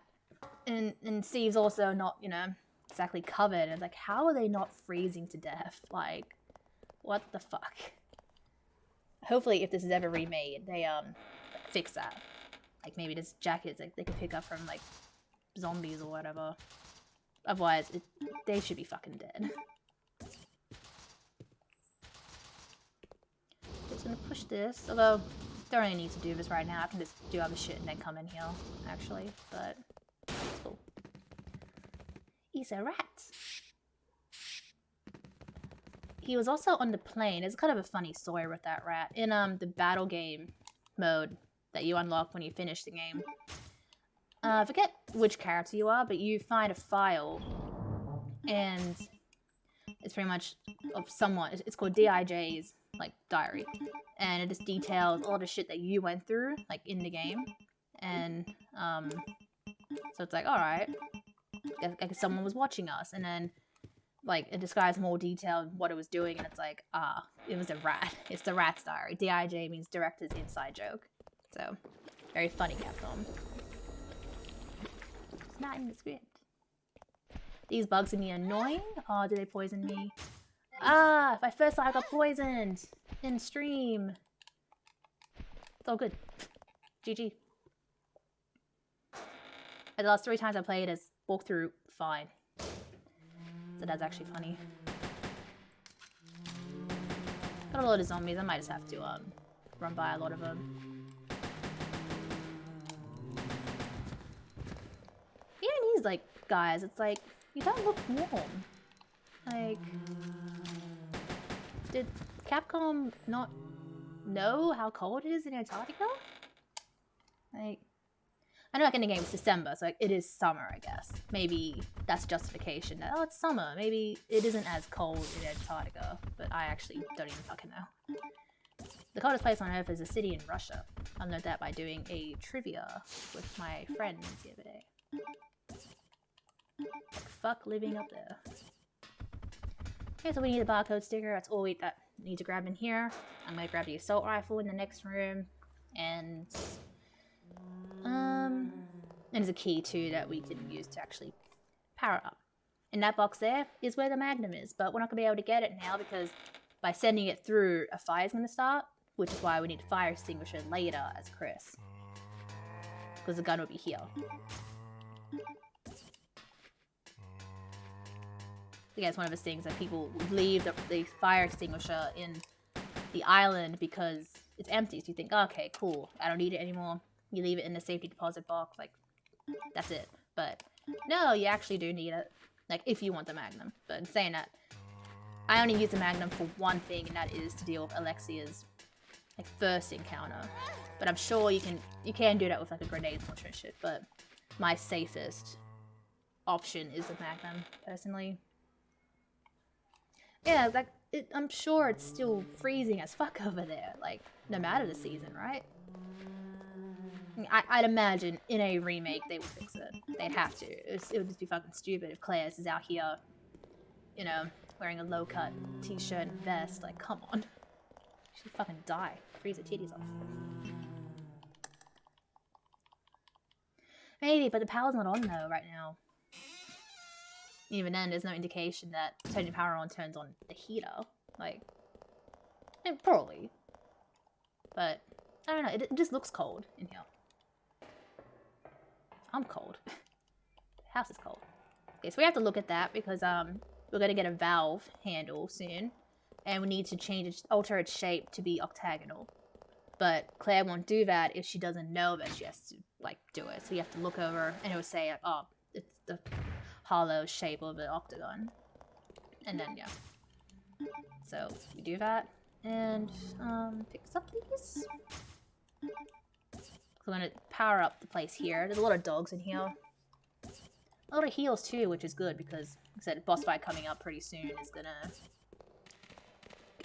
[SPEAKER 1] and Steve's also not, you know, exactly covered. And it's like, how are they not freezing to death? Like, what the fuck? Hopefully, if this is ever remade, they fix that. Like maybe this jacket like they could pick up from like zombies or whatever. Otherwise, they should be fucking dead. Just gonna push this. Although, don't really need to do this right now. I can just do other shit and then come in here, actually. But it's cool. He's a rat. He was also on the plane. It's kind of a funny story with that rat. In the battle game mode that you unlock when you finish the game. I forget which character you are, but you find a file. And it's pretty much of someone. It's called DIJ's like diary. And it just details all the shit that you went through, like in the game. And so it's like, alright. I guess someone was watching us. And then like, it describes more detail what it was doing, and it's like, it was a rat. It's the rat's diary. DIJ means director's inside joke. So, very funny, Capcom. It's not in the script. These bugs are me annoying. Oh, did they poison me? Ah, my first time I got poisoned in stream. It's all good. GG. The last 3 times I played as walkthrough, fine. So that's actually funny. Got a lot of zombies. I might just have to run by a lot of them. Even these like guys, it's like you don't look warm. Like, did Capcom not know how cold it is in Antarctica? Like, I know like in the game it's December, so like it is summer, I guess. Maybe that's justification that, oh, it's summer. Maybe it isn't as cold in Antarctica, but I actually don't even fucking know. The coldest place on Earth is a city in Russia. I learned that by doing a trivia with my friends the other day. Like, fuck living up there. Okay, so we need a barcode sticker. That's all we need to grab in here. I'm gonna grab the assault rifle in the next room, and there's a key too that we can use to actually power up. In that box there is where the Magnum is, but we're not gonna be able to get it now because by sending it through, a fire's gonna start, which is why we need a fire extinguisher later as Chris, because the gun will be here. I guess one of those things that people would leave the fire extinguisher in the island because it's empty. So you think, oh, okay, cool, I don't need it anymore. You leave it in the safety deposit box, like, that's it. But no, you actually do need it, like, if you want the Magnum. But in saying that, I only use the Magnum for one thing, and that is to deal with Alexia's like first encounter. But I'm sure you can do that with like a grenade launcher and shit. But my safest option is the Magnum, personally. Yeah, like, I'm sure it's still freezing as fuck over there, like, no matter the season, right? I'd imagine in a remake they would fix it. They'd have to. It would just be fucking stupid if Claire's is out here, you know, wearing a low-cut t-shirt and vest. Like, come on. She'd fucking die. Freeze her titties off. Maybe, but the power's not on though right now. Even then, there's no indication that turning power on turns on the heater. Like, probably. But, I don't know, it just looks cold in here. I'm cold. The house is cold. Okay, so we have to look at that because, we're gonna get a valve handle soon. And we need to alter its shape to be octagonal. But Claire won't do that if she doesn't know that she has to, like, do it. So you have to look over and it will say, like, oh, it's the hollow shape of an octagon. And then, yeah. So, we do that. And, fix up these. So we're gonna power up the place here. There's a lot of dogs in here. A lot of heals too, which is good because, like I said, boss fight coming up pretty soon is gonna...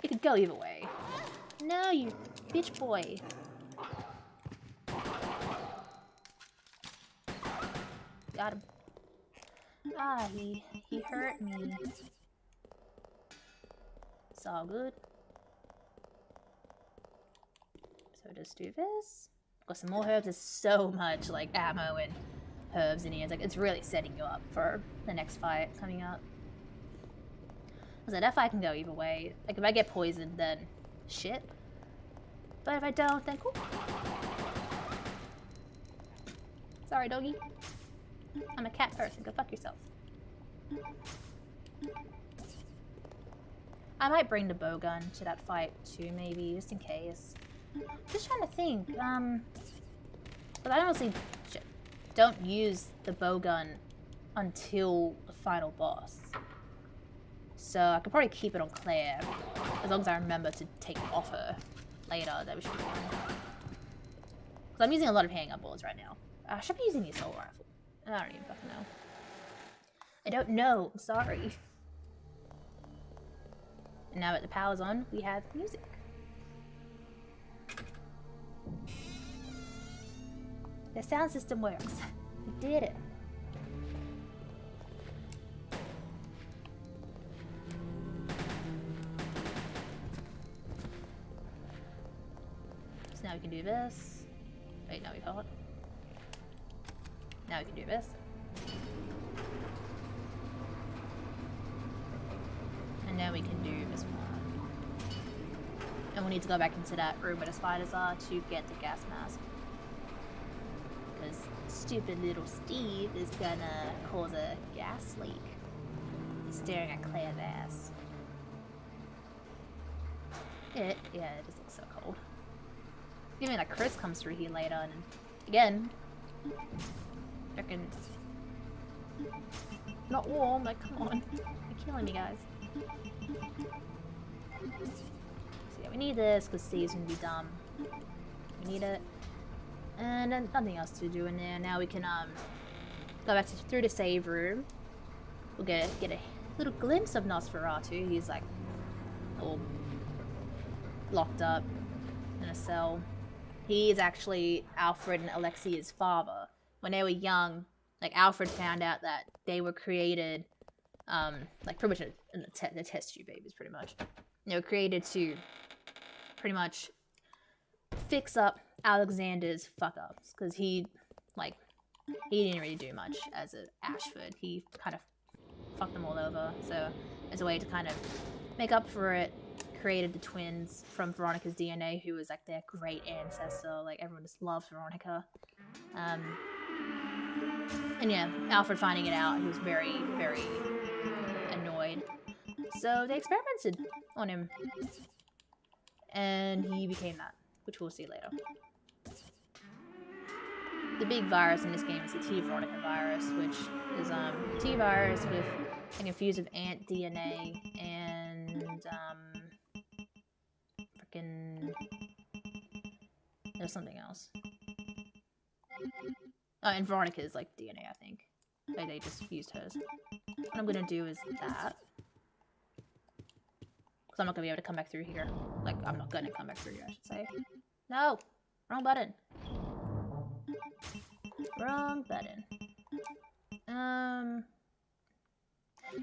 [SPEAKER 1] It could go either way. No, you bitch boy. Got him. Ah, he hurt me. It's all good. So just do this. Got some more herbs. There's so much like ammo and herbs in here. It's like it's really setting you up for the next fight coming up. So that fight can go either way. Like if I get poisoned, then shit. But if I don't, then cool. Sorry, doggy. I'm a cat person. Go fuck yourself. I might bring the bow gun to that fight too, maybe, just in case. Just trying to think. But I honestly don't use the bow gun until the final boss. So I could probably keep it on Claire, as long as I remember to take it off her later. That we should be fine. Because I'm using a lot of handgun bullets right now. I should be using the assault rifle. I don't even fucking know. I don't know. I'm sorry. And now that the power's on, we have music. The sound system works. We did it. So now we can do this. Wait, no, we can't. Now we can do this. And now we can do this one. And we'll need to go back into that room where the spiders are to get the gas mask. Because stupid little Steve is gonna cause a gas leak. He's staring at Claire's ass. Yeah, it just looks so cold. Even like Chris comes through here later, and again, freaking not warm. Like, come on, you're killing me, guys. So yeah, we need this because Steve's gonna be dumb. We need it, and then nothing else to do in there. Now we can go back through the save room. We'll get a little glimpse of Nosferatu. He's like all locked up in a cell. He is actually Alfred and Alexia's father. When they were young, like Alfred found out that they were created, like pretty much in the test tube babies, pretty much. They were created to pretty much fix up Alexander's fuck ups, because he didn't really do much as an Ashford. He kind of fucked them all over. So as a way to kind of make up for it, created the twins from Veronica's DNA, who was like their great ancestor. Like everyone just loves Veronica. And yeah, Alfred finding it out, he was very, very annoyed. So they experimented on him, and he became that, which we'll see later. The big virus in this game is the T Veronica virus, which is a T virus with a confuse of ant DNA and freaking there's something else. Oh, and Veronica's like DNA, I think. Like they just used hers. What I'm gonna do is that. Because I'm not gonna be able to come back through here. Like, I'm not gonna come back through here, I should say. No! Wrong button. Wrong button.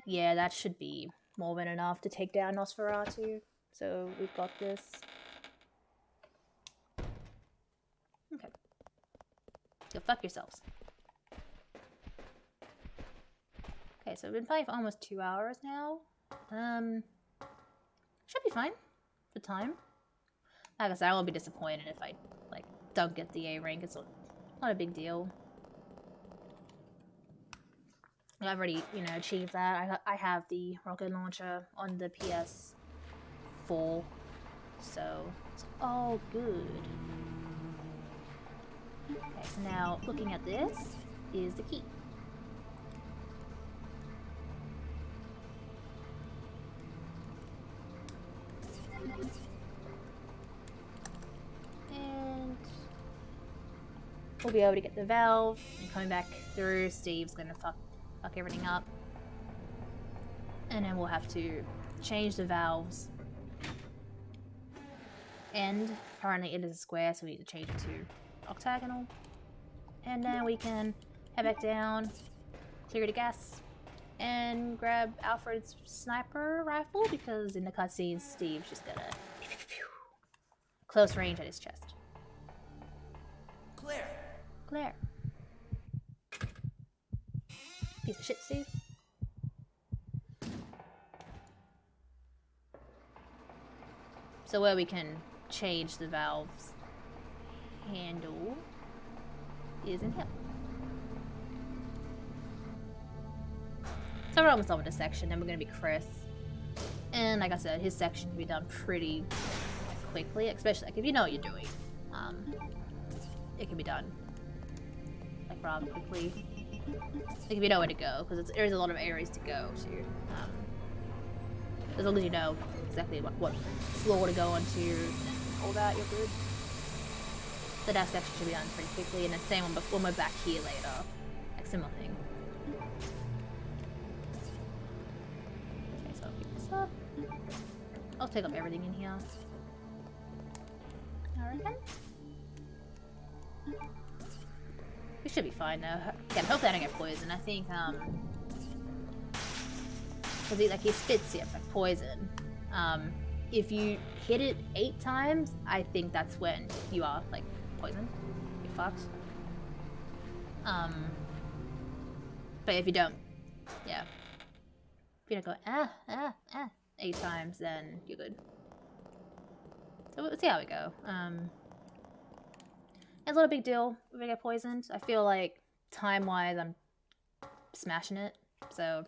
[SPEAKER 1] Yeah, that should be more than enough to take down Nosferatu. So we've got this. Okay. Go fuck yourselves. Okay, so we've been playing for almost 2 hours now. Should be fine for time. Like I said, I won't be disappointed if I like don't get the A rank. It's not a big deal. I've already, achieved that. I have the rocket launcher on the PS4, so it's all good. Okay, so now looking at this is the key. And we'll be able to get the valve, and coming back through, Steve's gonna fuck everything up. And then we'll have to change the valves. And currently it is a square, so we need to change it to octagonal. And then we can head back down, clear the gas, and grab Alfred's sniper rifle, because in the cutscenes, Steve's just gonna close range at his chest. Claire. Piece of shit, Steve. So where we can change the valve's handle is in here. So we're almost done with this section, then we're gonna be Chris. And like I said, his section can be done pretty quickly, especially like if you know what you're doing. It can be done like rather quickly. Like if you know where to go, because there's a lot of areas to go to. As long as you know exactly what floor to go onto and all that, you're good. So that section should be done pretty quickly, and then same when we're back here later. Like similar thing. Okay, so I'll pick this up. I'll take up everything in here. I reckon. We should be fine though. Again, hopefully I don't get poisoned. I think because he spits like poison. If you hit it 8 times, I think that's when you are like poisoned. You're fucked. But if you don't, yeah. If you don't go 8 times, then you're good. So we'll see how we go. It's not a big deal if I get poisoned. I feel like time-wise, I'm smashing it. So,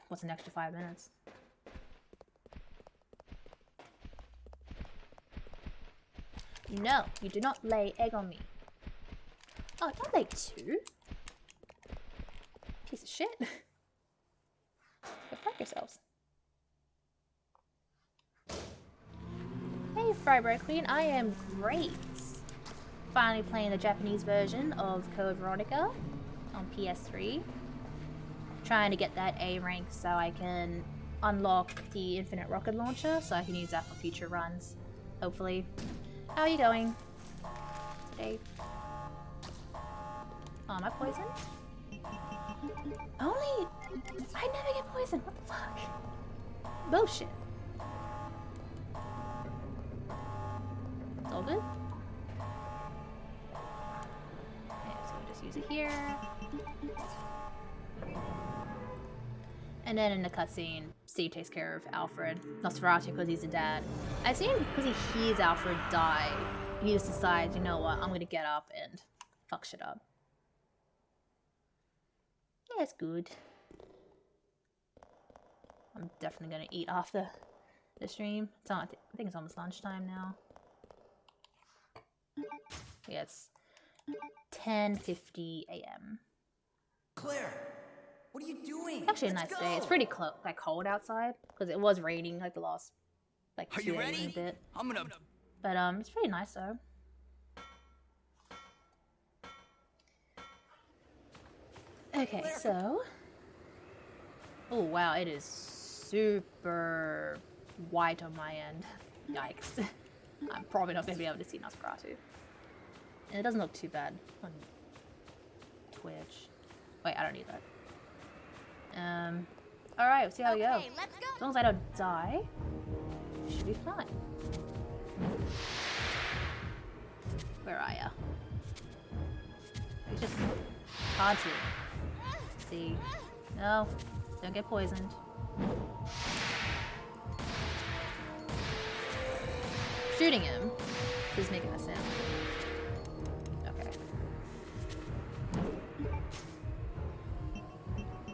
[SPEAKER 1] what's an extra 5 minutes? No, you do not lay egg on me. Oh, don't lay 2. Piece of shit. Go fuck yourselves. Hey, Frybread Queen, I am great. Finally playing the Japanese version of Code Veronica on PS3. Trying to get that A rank so I can unlock the infinite rocket launcher so I can use that for future runs. Hopefully. How are you going today? Oh, am I poisoned? Only... I never get poisoned. What the fuck? Bullshit. It's all good? Okay, so we'll just use it here. And then in the cutscene, Steve takes care of Alfred. Nosferatu because he's a dad. I assume because he hears Alfred die, he just decides, you know what, I'm gonna get up and fuck shit up. Yeah, it's good. I'm definitely gonna eat after the stream. It's on, I think it's almost lunchtime now. Yeah, it's 10:50 a.m.
[SPEAKER 3] Claire, what are you doing?
[SPEAKER 1] Actually, a nice day. It's pretty cold outside because it was raining like the last 2 days and a bit.
[SPEAKER 3] I'm gonna.
[SPEAKER 1] But it's pretty nice though. Okay, so. Oh wow, it is super white on my end. Yikes. I'm probably not going to be able to see Nosferatu. And it doesn't look too bad on Twitch. Wait, I don't need that. Alright, we'll see how we go.
[SPEAKER 4] Let's go.
[SPEAKER 1] As long as I don't die, should be fine. Where are ya? It's just hard to see. No, don't get poisoned. Shooting him is making a sound. Okay.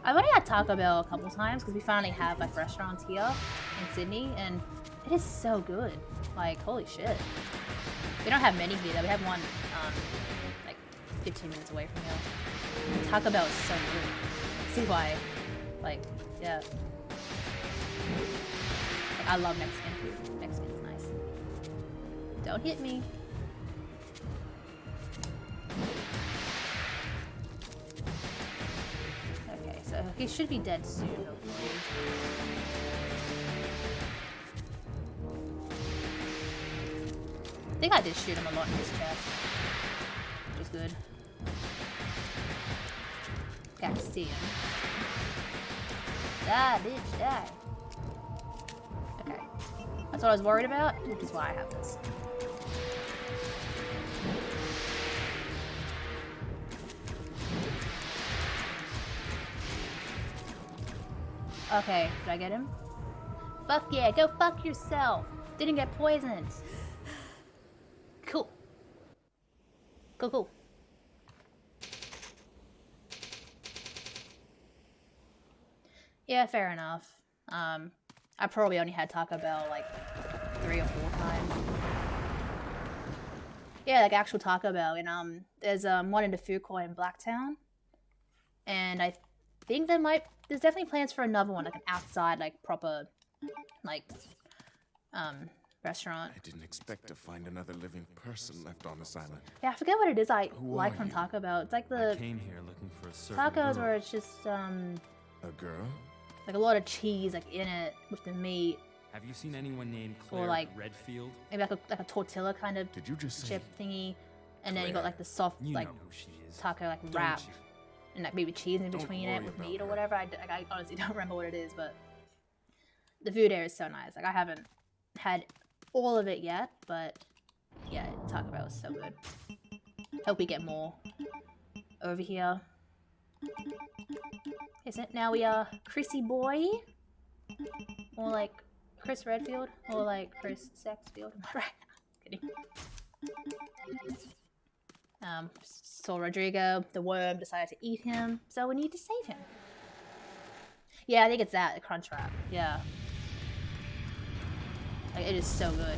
[SPEAKER 1] I've only had Taco Bell a couple times because we finally have like restaurants here in Sydney, and it is so good. Like, holy shit. We don't have many here though. We have one like 15 minutes away from here. Taco Bell is so good. See why? Like, yeah. Like, I love Mexican food. Mexican's nice. Don't hit me. Okay, so he should be dead soon, hopefully. I think I did shoot him a lot in his chest, which is good. Can't see him. Die, bitch, die. Okay. That's what I was worried about, which is why I have this. Okay, did I get him? Fuck yeah, go fuck yourself. Didn't get poisoned. Cool. Cool. Yeah, fair enough. I probably only had Taco Bell like 3 or 4 times. Yeah, like actual Taco Bell. And there's one in the food court in Blacktown. And I think there's definitely plans for another one, like an outside, like proper, like, restaurant.
[SPEAKER 5] I didn't expect to find another living person left on this island.
[SPEAKER 1] Yeah, I forget what it is I
[SPEAKER 5] Who
[SPEAKER 1] like
[SPEAKER 5] are
[SPEAKER 1] from
[SPEAKER 5] you?
[SPEAKER 1] Taco Bell. It's like
[SPEAKER 6] I
[SPEAKER 1] the
[SPEAKER 6] came here looking for a certain
[SPEAKER 1] tacos
[SPEAKER 6] girl.
[SPEAKER 1] where it's just
[SPEAKER 5] A girl?
[SPEAKER 1] like a lot of cheese like in it with the meat,
[SPEAKER 6] Have you seen anyone named
[SPEAKER 1] Or
[SPEAKER 6] Claire
[SPEAKER 1] like-
[SPEAKER 6] Redfield?
[SPEAKER 1] maybe like a tortilla kind of
[SPEAKER 5] Did you just say?
[SPEAKER 1] chip thingy, and then you got
[SPEAKER 5] Claire.
[SPEAKER 1] like the soft
[SPEAKER 6] You
[SPEAKER 1] like
[SPEAKER 6] know who she is.
[SPEAKER 1] taco like
[SPEAKER 6] don't
[SPEAKER 1] wrap,
[SPEAKER 6] you?
[SPEAKER 1] and like maybe cheese in
[SPEAKER 5] Don't
[SPEAKER 1] between it
[SPEAKER 5] worry
[SPEAKER 1] with
[SPEAKER 5] about
[SPEAKER 1] meat or
[SPEAKER 5] her.
[SPEAKER 1] whatever. I honestly don't remember what it is, but the food there is so nice. Like I haven't had all of it yet, but yeah, Taco Bell is so good. Hope we get more over here. Is it now we are Chrissy Boy? Or like Chris Redfield? Or like Chris Sexfield? Am I right? Kidding. So Rodrigo, the worm, decided to eat him, so we need to save him. Yeah, I think it's that, the crunch wrap. Yeah. Like, it is so good.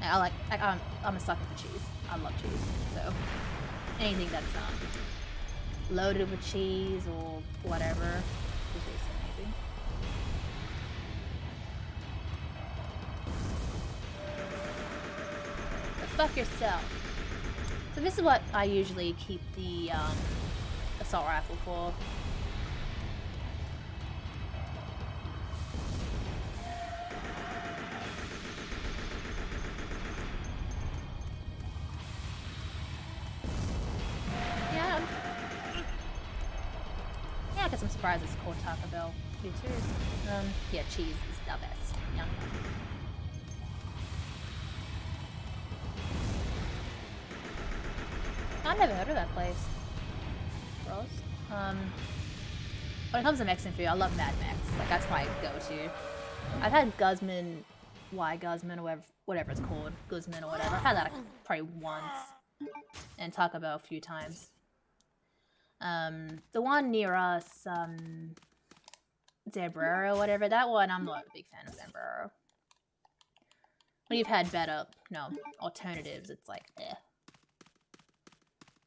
[SPEAKER 1] I'm a sucker for cheese. I love cheese. So anything that's loaded with cheese or whatever is just amazing. But fuck yourself. So this is what I usually keep the assault rifle for. Yeah, I guess I'm surprised it's called Taco Bell. To be serious. Yeah, cheese is the best. Yum yum. I've never heard of that place. Gross. When it comes to Mexican food, I love Mad Max. Like, that's my go-to. I've had Guzman, Guzman, or whatever it's called. Guzman or whatever. I've had that like, probably once. And Taco Bell a few times. The one near us, Zambrero or whatever, that one, I'm not a big fan of Zambrero. When you've had better, alternatives, it's like, eh.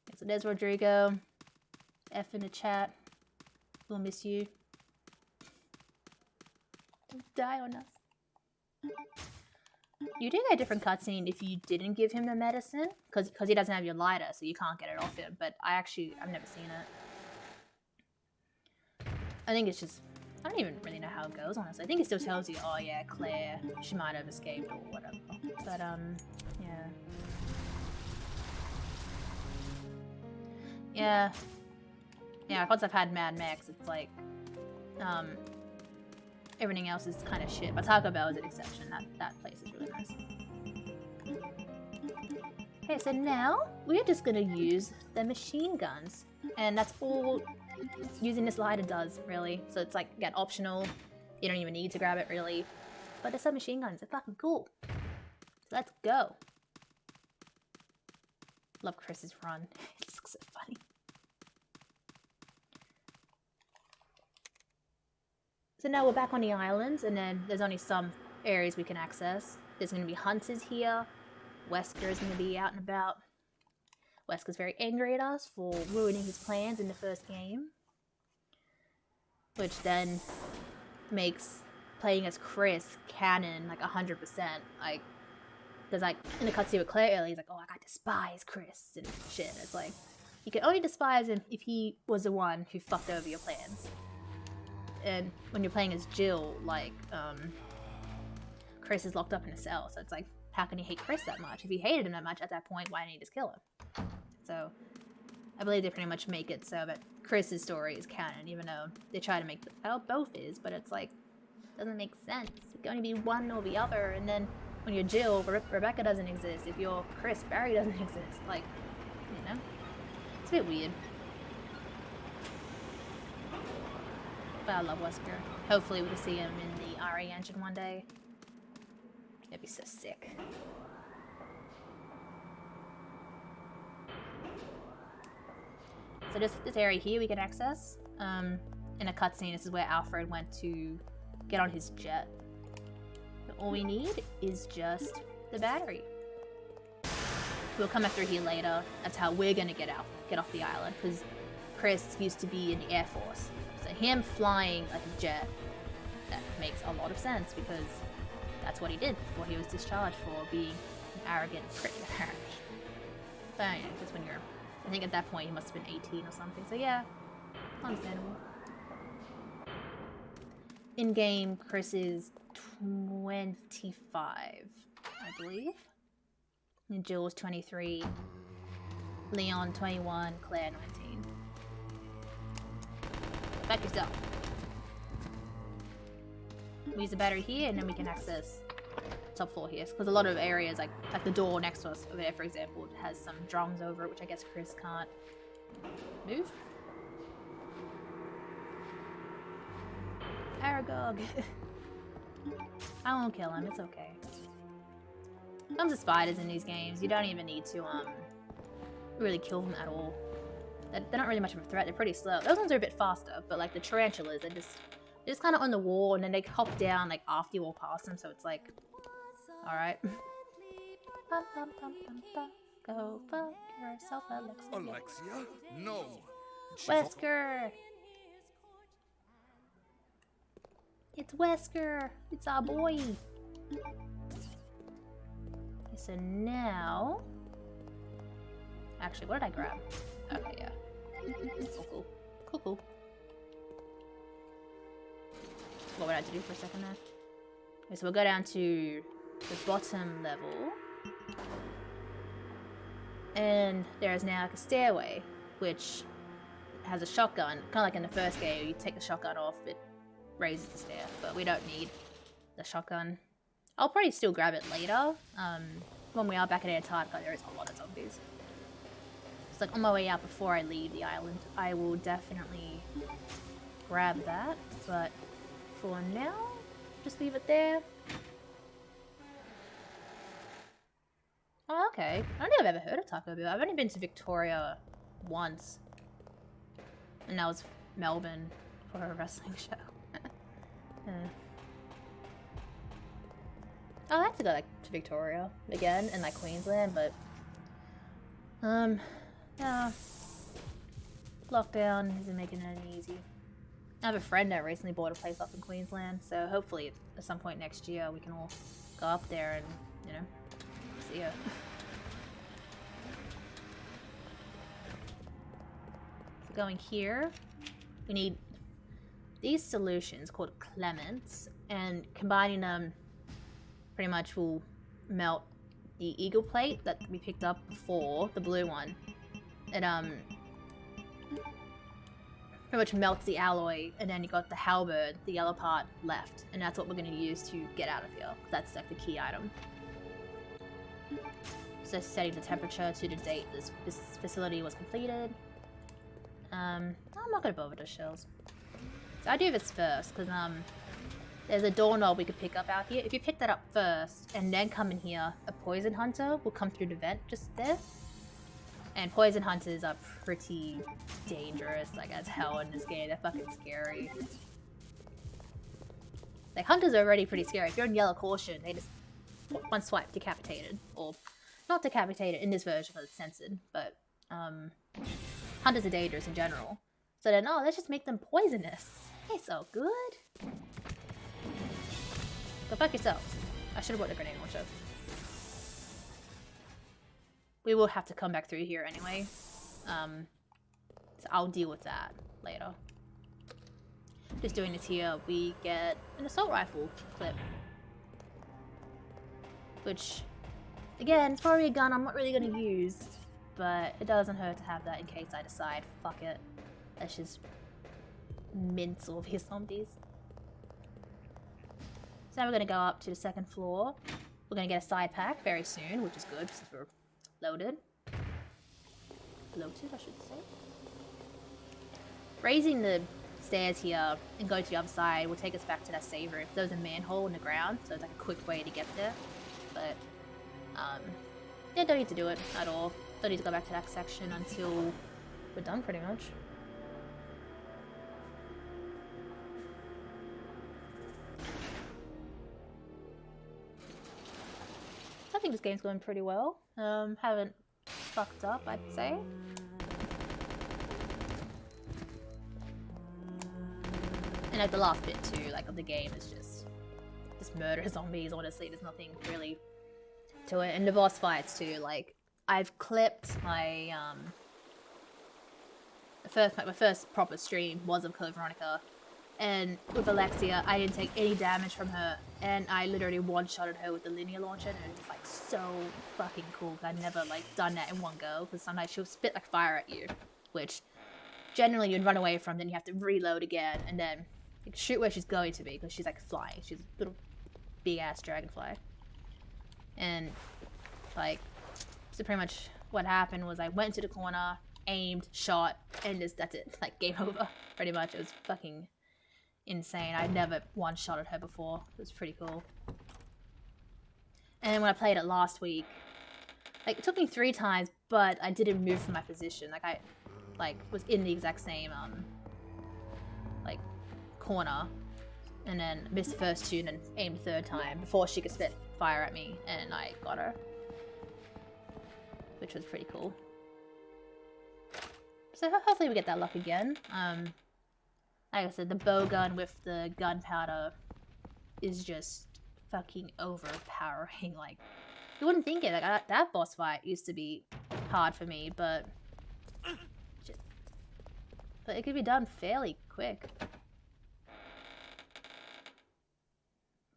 [SPEAKER 1] Okay, so there's Rodrigo. F in the chat. We'll miss you. Don't die on us. You do get a different cutscene if you didn't give him the medicine, because he doesn't have your lighter, so you can't get it off him. But I've never seen it. I think it's just, I don't even really know how it goes, honestly. I think it still tells you, oh yeah, Claire, she might have escaped or whatever. But yeah. Yeah, once I've had Mad Max, it's like, everything else is kind of shit. But Taco Bell is an exception. That place is really nice. Okay, so now we're just gonna use the machine guns. And that's all using this lighter does, really. So it's like, again, optional. You don't even need to grab it, really. But the submachine guns are fucking cool. So let's go. Love Chris's run. It looks so funny. So now we're back on the islands, and then there's only some areas we can access. There's going to be hunters here. Wesker is going to be out and about. Wesker's very angry at us for ruining his plans in the first game. Which then makes playing as Chris canon, like 100%. Like, because like, in the cutscene with Claire earlier, he's like, oh, I despise Chris and shit. It's like, you can only despise him if he was the one who fucked over your plans. And when you're playing as Jill, like, Chris is locked up in a cell, so it's like, how can you hate Chris that much? If you hated him that much at that point, why didn't you just kill him? So, I believe they pretty much make it so that Chris's story is canon, even though they try to make it, well, both is, but it's like, doesn't make sense. It can only be one or the other, and then when you're Jill, Rebecca doesn't exist. If you're Chris, Barry doesn't exist. Like, you know? It's a bit weird. But I love Wesker. Hopefully we'll see him in the RE engine one day. That'd be so sick. So this area here we can access. In a cutscene, this is where Alfred went to get on his jet. But all we need is just the battery. We'll come through here later. That's how we're gonna get off the island, because Chris used to be in the Air Force. So him flying like a jet, that makes a lot of sense, because that's what he did before he was discharged for being an arrogant prick. But yeah, because when you're, I think at that point he must have been 18 or something, so yeah, understandable. In-game, Chris is 25, I believe. And Jill's 23, Leon 21, Claire 19. Back yourself. We use the battery here, and then we can access top floor here. Because a lot of areas, like the door next to us over there, for example, has some drums over it, which I guess Chris can't move. Aragog. I won't kill him, it's okay. Comes to spiders in these games, you don't even need to really kill them at all. They're not really much of a threat, they're pretty slow. Those ones are a bit faster, but like the tarantulas, they're just kind of on the wall, and then they hop down like after you walk past them, so it's like, alright. Bum, bum, bum, bum, bum. Go fuck yourself, Alexia.
[SPEAKER 5] Alexia? No.
[SPEAKER 1] Wesker! It's Wesker! It's our boy! Okay, so now... Actually, what did I grab? Okay, yeah. Cool. Cool, cool. What would I have to do for a second there? Okay, so we'll go down to the bottom level. And there is now a stairway, which has a shotgun. Kind of like in the first game, you take the shotgun off, it raises the stair. But we don't need the shotgun. I'll probably still grab it later. When we are back at Antarctica, there is a lot of zombies. It's like on my way out before I leave the island, I will definitely grab that. But for now, just leave it there. Oh, okay. I don't think I've ever heard of Taco Bell. I've only been to Victoria once. And that was Melbourne for a wrestling show. I'd like to go like to Victoria again and like Queensland, but yeah. Lockdown isn't making it any easy. I have a friend that recently bought a place up in Queensland, so hopefully at some point next year we can all go up there and, you know, see her. So going here, we need these solutions called Clements, and combining them pretty much will melt the eagle plate that we picked up before, the blue one. It pretty much melts the alloy, and then you got the halberd, the yellow part, left, and that's what we're going to use to get out of here. That's like the key item. So setting the temperature to the date this facility was completed. I'm not going to bother the shells. So I do this first, because there's a doorknob we could pick up out here. If you pick that up first, and then come in here, a poison hunter will come through the vent just there. And poison hunters are pretty dangerous, like as hell in this game. They're fucking scary. Like, hunters are already pretty scary. If you're in yellow caution, they just one swipe decapitated. Or not decapitated in this version because it's censored, but hunters are dangerous in general. So then, oh, let's just make them poisonous. Hey, so good. Go fuck yourselves. I should have bought the grenade launcher. We will have to come back through here anyway. So I'll deal with that later. Just doing this here, we get an assault rifle clip. Which, again, it's probably a gun I'm not really going to use. But it doesn't hurt to have that in case I decide, fuck it. Let's just mince all these zombies. So now we're going to go up to the second floor. We're going to get a side pack very soon, which is good since we're loaded. Bloated, I should say. Raising the stairs here and going to the other side will take us back to that save room. There's a manhole in the ground, so it's like a quick way to get there. But, yeah, don't need to do it at all. Don't need to go back to that section until we're done, pretty much. I think this game's going pretty well. Haven't fucked up, I'd say. And like the last bit too, like of the game is just murder zombies, honestly. There's nothing really to it. And the boss fights too, like I've clipped my my first proper stream was of Code Veronica. And with Alexia, I didn't take any damage from her, and I literally one-shotted her with the linear launcher, and it was like so fucking cool. I'd never like done that in one go, because sometimes she'll spit like fire at you, which generally you'd run away from, then you have to reload again, and then like, shoot where she's going to be, because she's like flying. She's a little big-ass dragonfly. And like, so pretty much what happened was I went into the corner, aimed, shot, and that's it. Like, game over, pretty much. It was fucking insane. I'd never one-shotted her before. It was pretty cool. And when I played it last week, like, it took me 3 times, but I didn't move from my position. Like, I, like, was in the exact same, like, corner. And then missed the first 2 and then aimed the 3rd time before she could spit fire at me, and I got her. which was pretty cool. So hopefully we get that luck again. Like I said, the bow gun with the gunpowder is just fucking overpowering. Like, you wouldn't think it. Like, that boss fight used to be hard for me, but it could be done fairly quick.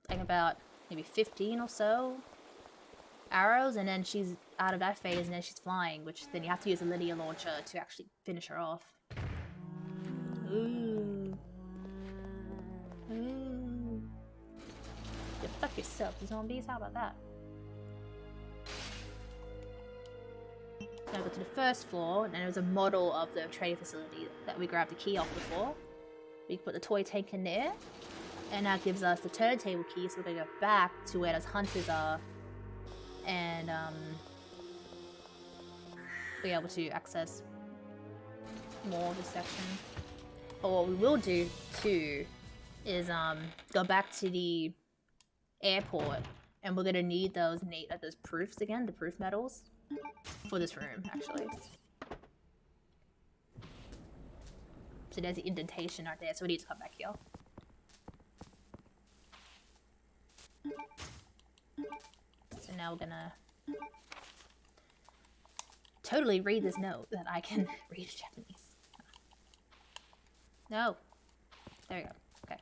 [SPEAKER 1] Like about maybe 15 or so arrows, and then she's out of that phase, and then she's flying, which then you have to use a linear launcher to actually finish her off. Ooh. Ooh. You fuck yourself, zombies. How about that? Now go to the first floor, and there was a model of the trading facility that we grabbed the key off before. We can put the toy tank in there, and that gives us the turntable key, so we're gonna go back to where those hunters are, and be able to access more of this section. But what we will do too is go back to the airport, and we're gonna need those proofs again, the proof medals, for this room actually. So there's the indentation right there, so we need to come back here. So now we're gonna totally read this note that I can read Japanese. No. There we go. Okay.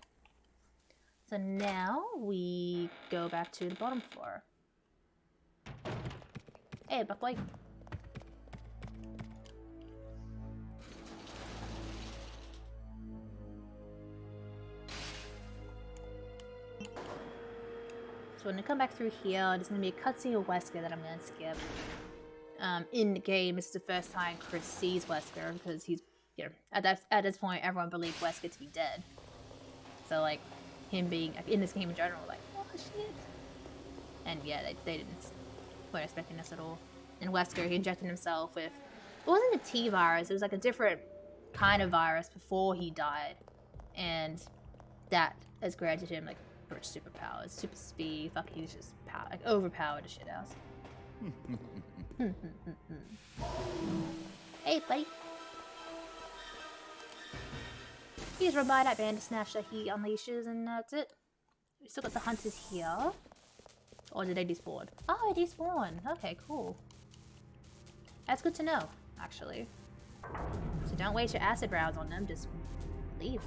[SPEAKER 1] So now we go back to the bottom floor. Hey, buck boy. So when I come back through here, there's going to be a cutscene of Wesker that I'm going to skip. In the game, this is the first time Chris sees Wesker, because he's, you know, at this point, everyone believed Wesker to be dead. So, like, him being, in this game in general, like, oh shit. And yeah, they weren't expecting this at all. And Wesker, he injected himself with, it wasn't a T virus, it was like a different kind of virus before he died. And that has granted him, like, superpowers, super speed, fucking he's just like overpowered the shit out. Hey, buddy. He's run by that Bandersnatch that he unleashes, and that's it. We still got the hunters here. Or did they despawn? Oh, they despawn. Okay, cool. That's good to know, actually. So don't waste your acid rounds on them, just leave.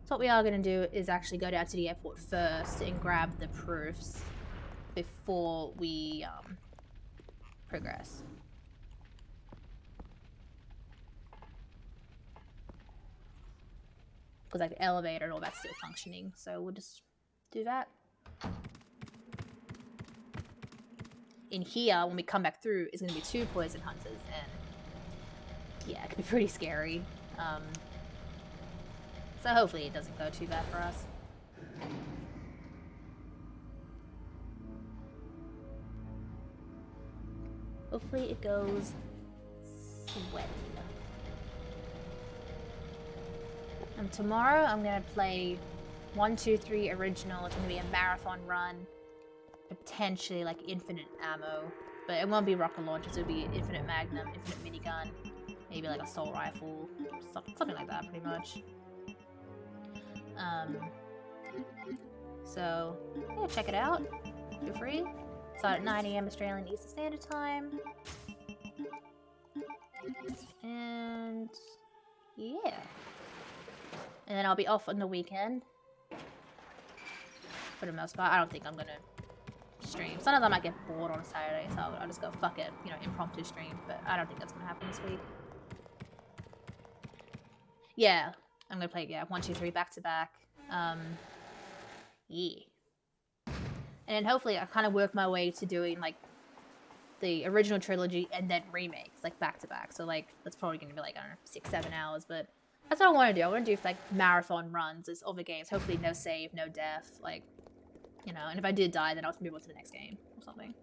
[SPEAKER 1] So what we are going to do is actually go down to the airport first and grab the proofs before we progress. Because like the elevator and all that's still functioning, so we'll just do that. In here, when we come back through, is going to be 2 poison hunters, and yeah, it could be pretty scary. So hopefully it doesn't go too bad for us. Hopefully it goes sweaty. And tomorrow I'm gonna play 1, 2, 3 original. It's gonna be a marathon run. Potentially like infinite ammo. But it won't be rocket launchers, it'll be infinite magnum, infinite minigun. Maybe like assault rifle. Something like that pretty much. So, yeah, check it out. Feel free. Start at 9 AM Australian Eastern Standard Time. And yeah. And then I'll be off on the weekend. For the most part. I don't think I'm gonna stream. Sometimes I might get bored on a Saturday, so I'll just go fuck it, you know, impromptu stream. But I don't think that's gonna happen this week. Yeah. I'm gonna play, yeah, 1, 2, 3 back to back. Yeah. And then hopefully I kind of work my way to doing, like, the original trilogy and then remakes, like, back to back. So, like, that's probably gonna be, like, I don't know, 6, 7 hours, but that's what I want to do. I want to do, like, marathon runs of the games. Hopefully no save, no death, like, you know, and if I did die, then I'll just move on to the next game or something.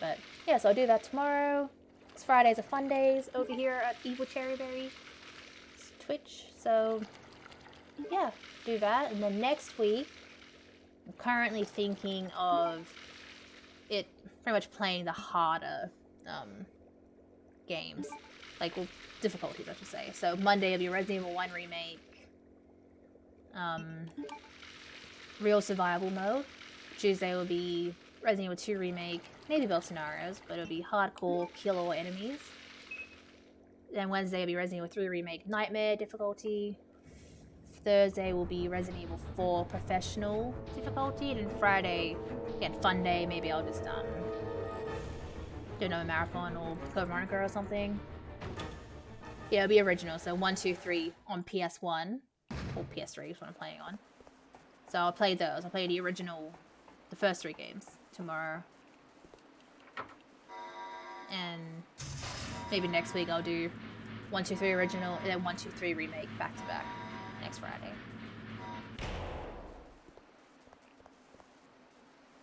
[SPEAKER 1] But, yeah, so I'll do that tomorrow. It's Fridays are fun days over here at Evil Cherryberry Twitch, so yeah, do that. And then next week I'm currently thinking of it pretty much playing the harder games. Like, well, difficulties, I should say. So Monday will be Resident Evil 1 Remake, Real Survival Mode. Tuesday will be Resident Evil 2 Remake, maybe both scenarios, but it'll be hardcore, kill all enemies. Then Wednesday will be Resident Evil 3 Remake, Nightmare difficulty. Thursday will be Resident Evil 4 Professional difficulty. And then Friday, again, fun day, maybe I'll just, do another marathon or Code Veronica or something. Yeah, it'll be original, so 1, 2, 3 on PS1, or PS3 is what I'm playing on. So I'll play those. I'll play the original, the first 3 games tomorrow. And maybe next week I'll do 1, 2, 3 original, and then 1, 2, 3 remake back to back next Friday.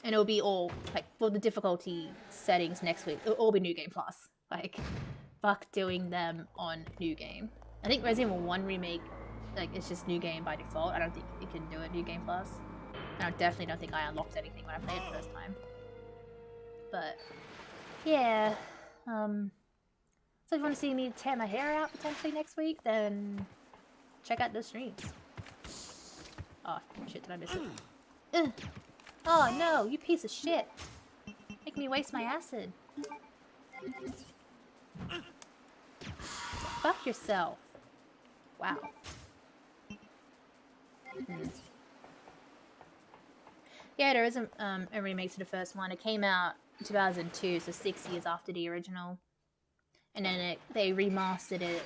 [SPEAKER 1] And it'll be all, like, for the difficulty settings next week, it'll all be New Game Plus. Like, fuck doing them on New Game. I think Resident Evil 1 Remake, like, it's just New Game by default. I don't think you can do it New Game Plus. And I definitely don't think I unlocked anything when I played it the first time. But, yeah. So if you want to see me tear my hair out potentially next week, then check out those streams. Oh, shit, did I miss it? Ugh. Oh no, you piece of shit. Make me waste my acid. Fuck yourself. Wow. Yeah, there is a remake to the first one. It came out in 2002, so 6 years after the original. And then they remastered it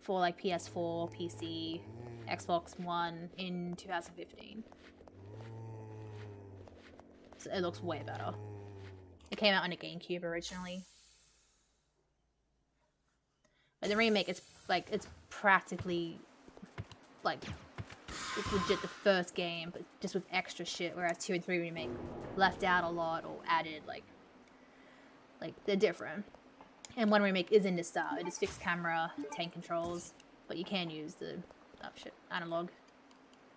[SPEAKER 1] for like PS4, PC, Xbox One in 2015. So it looks way better. It came out on a GameCube originally. But the remake, it's practically like, it's legit the first game, but just with extra shit, whereas 2 and 3 remake left out a lot or added, like they're different. And 1 remake is in this style. It is fixed camera, tank controls, but you can use the analog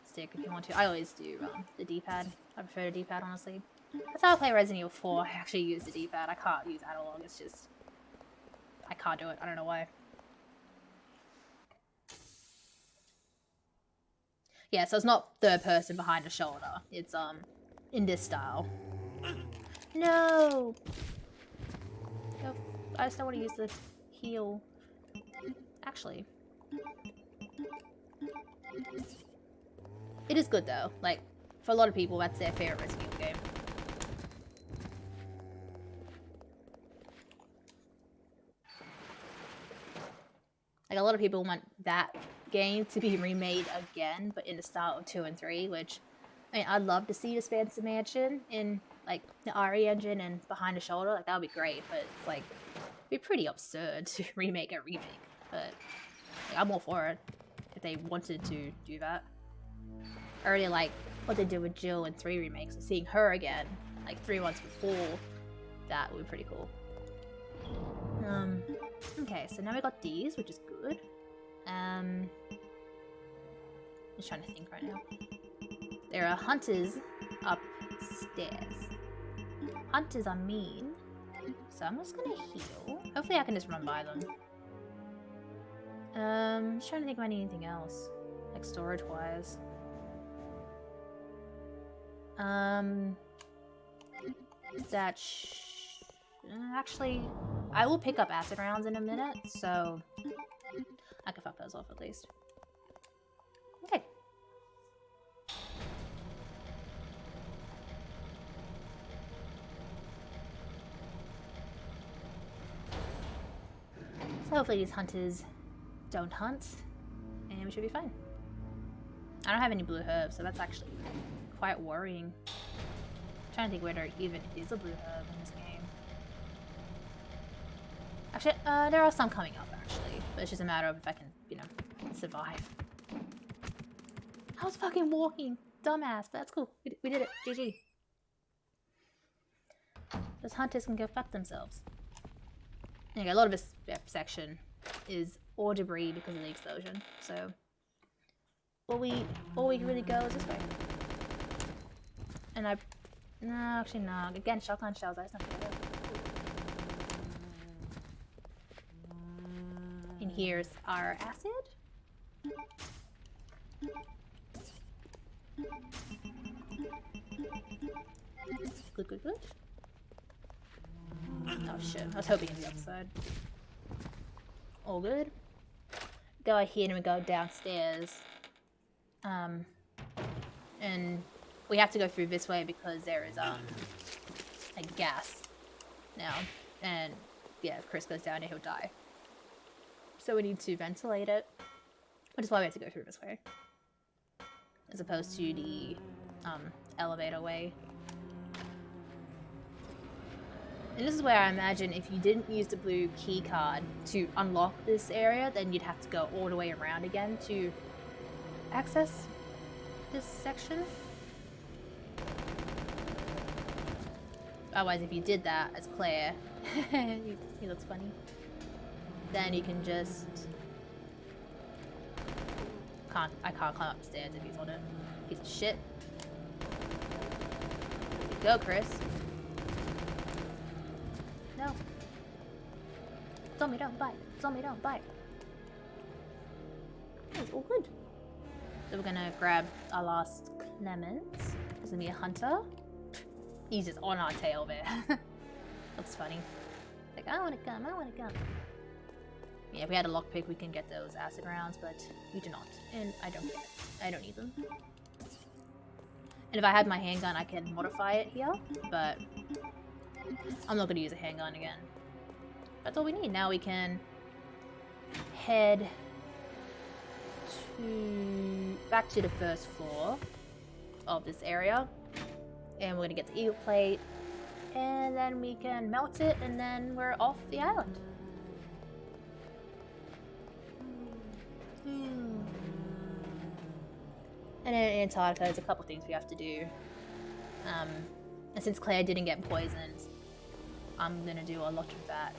[SPEAKER 1] stick if you want to. I always do the D-pad. I prefer the D-pad, honestly. That's how I play Resident Evil 4. I actually use the D-pad. I can't use analog. It's just, I can't do it. I don't know why. Yeah, so it's not third person behind the shoulder. It's in this style. No! I just don't want to use the heal. Actually. It is good though. Like, for a lot of people, that's their favorite Resident Evil game. Like, a lot of people want that game to be remade again, but in the style of 2 and 3, which, I mean, I'd love to see the Spencer Mansion in, like, the RE engine and behind the shoulder. Like, that would be great, but it's, like, it'd be pretty absurd to remake a remake. But, like, I'm all for it, if they wanted to do that. I really like what they did with Jill in 3 remakes, and seeing her again, like, 3 months before, that would be pretty cool. Okay, so now we got these, which is good. I'm just trying to think right now. There are hunters upstairs. Hunters are mean, so I'm just gonna heal. Hopefully I can just run by them. Just trying to think if I need anything else, like storage-wise. Actually, I will pick up acid rounds in a minute, so I can fuck those off at least. Okay. So hopefully these hunters don't hunt, and we should be fine. I don't have any blue herbs, so that's actually quite worrying. I'm trying to think where there even is a blue herb in this game. Actually, there are some coming up, actually. But it's just a matter of if I can, you know, survive. I was fucking walking. Dumbass, but that's cool. We did it. GG. Those hunters can go fuck themselves. Anyway, a lot of this section is all debris because of the explosion. So, all we really go is this way. And no, actually no. Again, shotgun shells. That's not good. And here's our acid. Good, good, good. Oh shit, I was hoping it'd be upside. All good. Go ahead and we go downstairs. And we have to go through this way because there is a gas now. And yeah, if Chris goes down here, he'll die. So we need to ventilate it. Which is why we have to go through this way. As opposed to the elevator way. And this is where I imagine if you didn't use the blue key card to unlock this area, then you'd have to go all the way around again to access this section. Otherwise, if you did that as Claire, he looks funny, then you can just... I can't climb up the stairs if he's on it. Piece of shit. Go, Chris. No. Zombie, don't bite. Zombie, don't bite. It's all good. So we're gonna grab our last Clemens. There's gonna be a hunter. He's just on our tail there. Looks funny. Like, I wanna come, I wanna come. Yeah, if we had a lockpick, we can get those acid rounds, but we do not. And I don't get it. I don't need them. And if I had my handgun, I can modify it here, but I'm not gonna use a handgun again. That's all we need. Now we can head back to the first floor of this area. And we're gonna get the eagle plate, and then we can melt it, and then we're off the island. And in Antarctica, there's a couple things we have to do. And since Claire didn't get poisoned, I'm gonna do a lot of that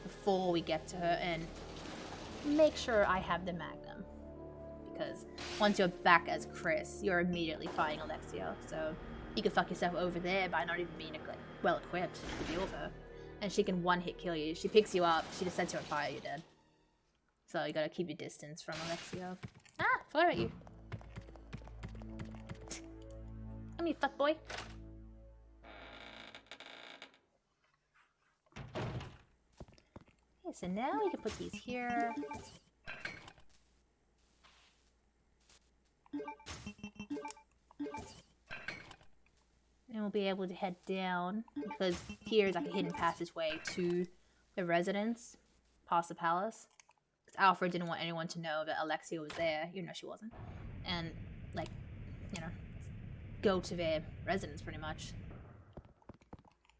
[SPEAKER 1] before we get to her and make sure I have the Magnum. Because once you're back as Chris, you're immediately fighting Alexia. So you can fuck yourself over there by not even being well equipped to deal with her. And she can one-hit kill you. She picks you up, she just sets you on fire, you're dead. So you gotta keep your distance from Alexia. Ah, forgot about you. Come here, fuckboy. Okay, so now we can put these here. And we'll be able to head down, because here is like a hidden passageway to the residence, past the palace. Because Alfred didn't want anyone to know that Alexia was there, even though she wasn't. And, like, you know, go to their residence pretty much.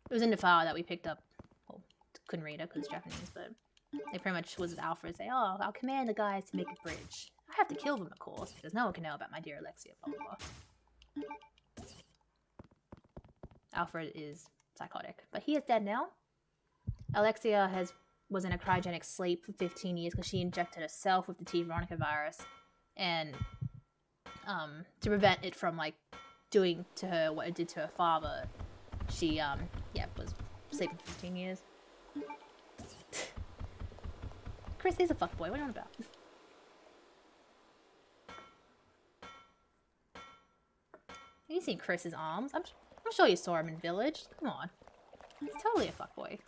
[SPEAKER 1] It was in the file that we picked up. Well, couldn't read it because it's Japanese, but it pretty much was Alfred say, oh, I'll command the guys to make a bridge. I have to kill them, of course, because no one can know about my dear Alexia, blah, blah, blah. Alfred is psychotic, but he is dead now. Alexia was in a cryogenic sleep for 15 years because she injected herself with the T. Veronica virus, and to prevent it from like doing to her what it did to her father, she was sleeping for 15 years. Chris is a fuckboy. What are you on about? Have you seen Chris's arms? I'm sure you saw him in Village. Come on. He's totally a fuckboy.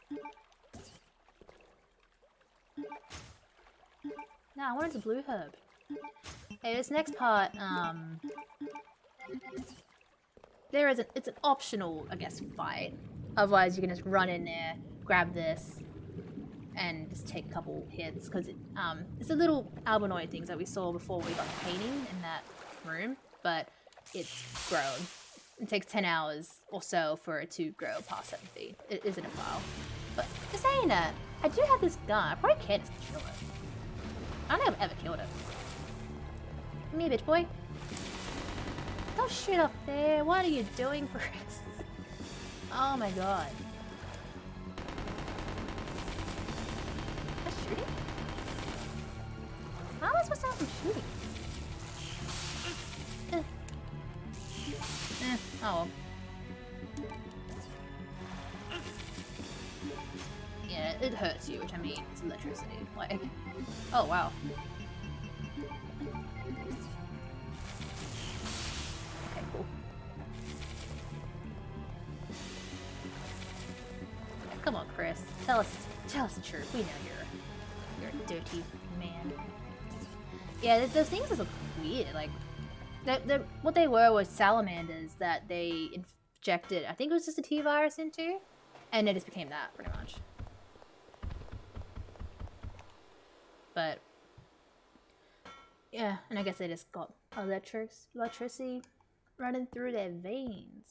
[SPEAKER 1] No, I wanted the blue herb. Hey, this next part, it's an optional, I guess, fight. Otherwise, you can just run in there, grab this, and just take a couple hits. Because it's the little albinoid things that we saw before we got the painting in that room, but it's grown. It takes 10 hours or so for it to grow past 7 feet. It isn't a file. But just saying that, I do have this gun. I probably can't just kill it. I don't think I've ever killed it. Come here, bitch boy. Don't shoot up there. What are you doing, Chris? Oh my god. Is that shooting? How am I supposed to have him shooting? Oh. Yeah, it hurts you, which I mean, it's electricity. Like, oh wow. Okay, cool. Come on, Chris. Tell us the truth. We know you're a dirty man. Yeah, those things look weird. Like, what they were was salamanders that they injected. I think it was just a T virus into, and it just became that pretty much. But yeah, and I guess they just got electricity running through their veins.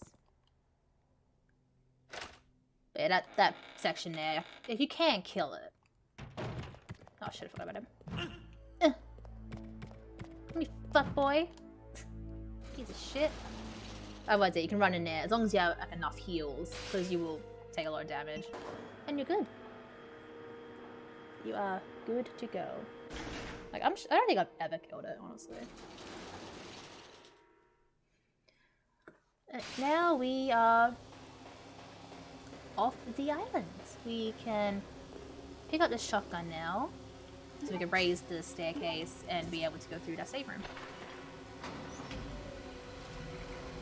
[SPEAKER 1] But yeah, that section there, if you can kill it. Oh shit, I forgot about him. Come here, fuck boy. Piece of shit. I would say you can run in there as long as you have like, enough heals, because you will take a lot of damage, and you're good. You are good to go. Like I don't think I've ever killed it, honestly. Now we are off the island. We can pick up the shotgun now, so we can raise the staircase and be able to go through that safe room.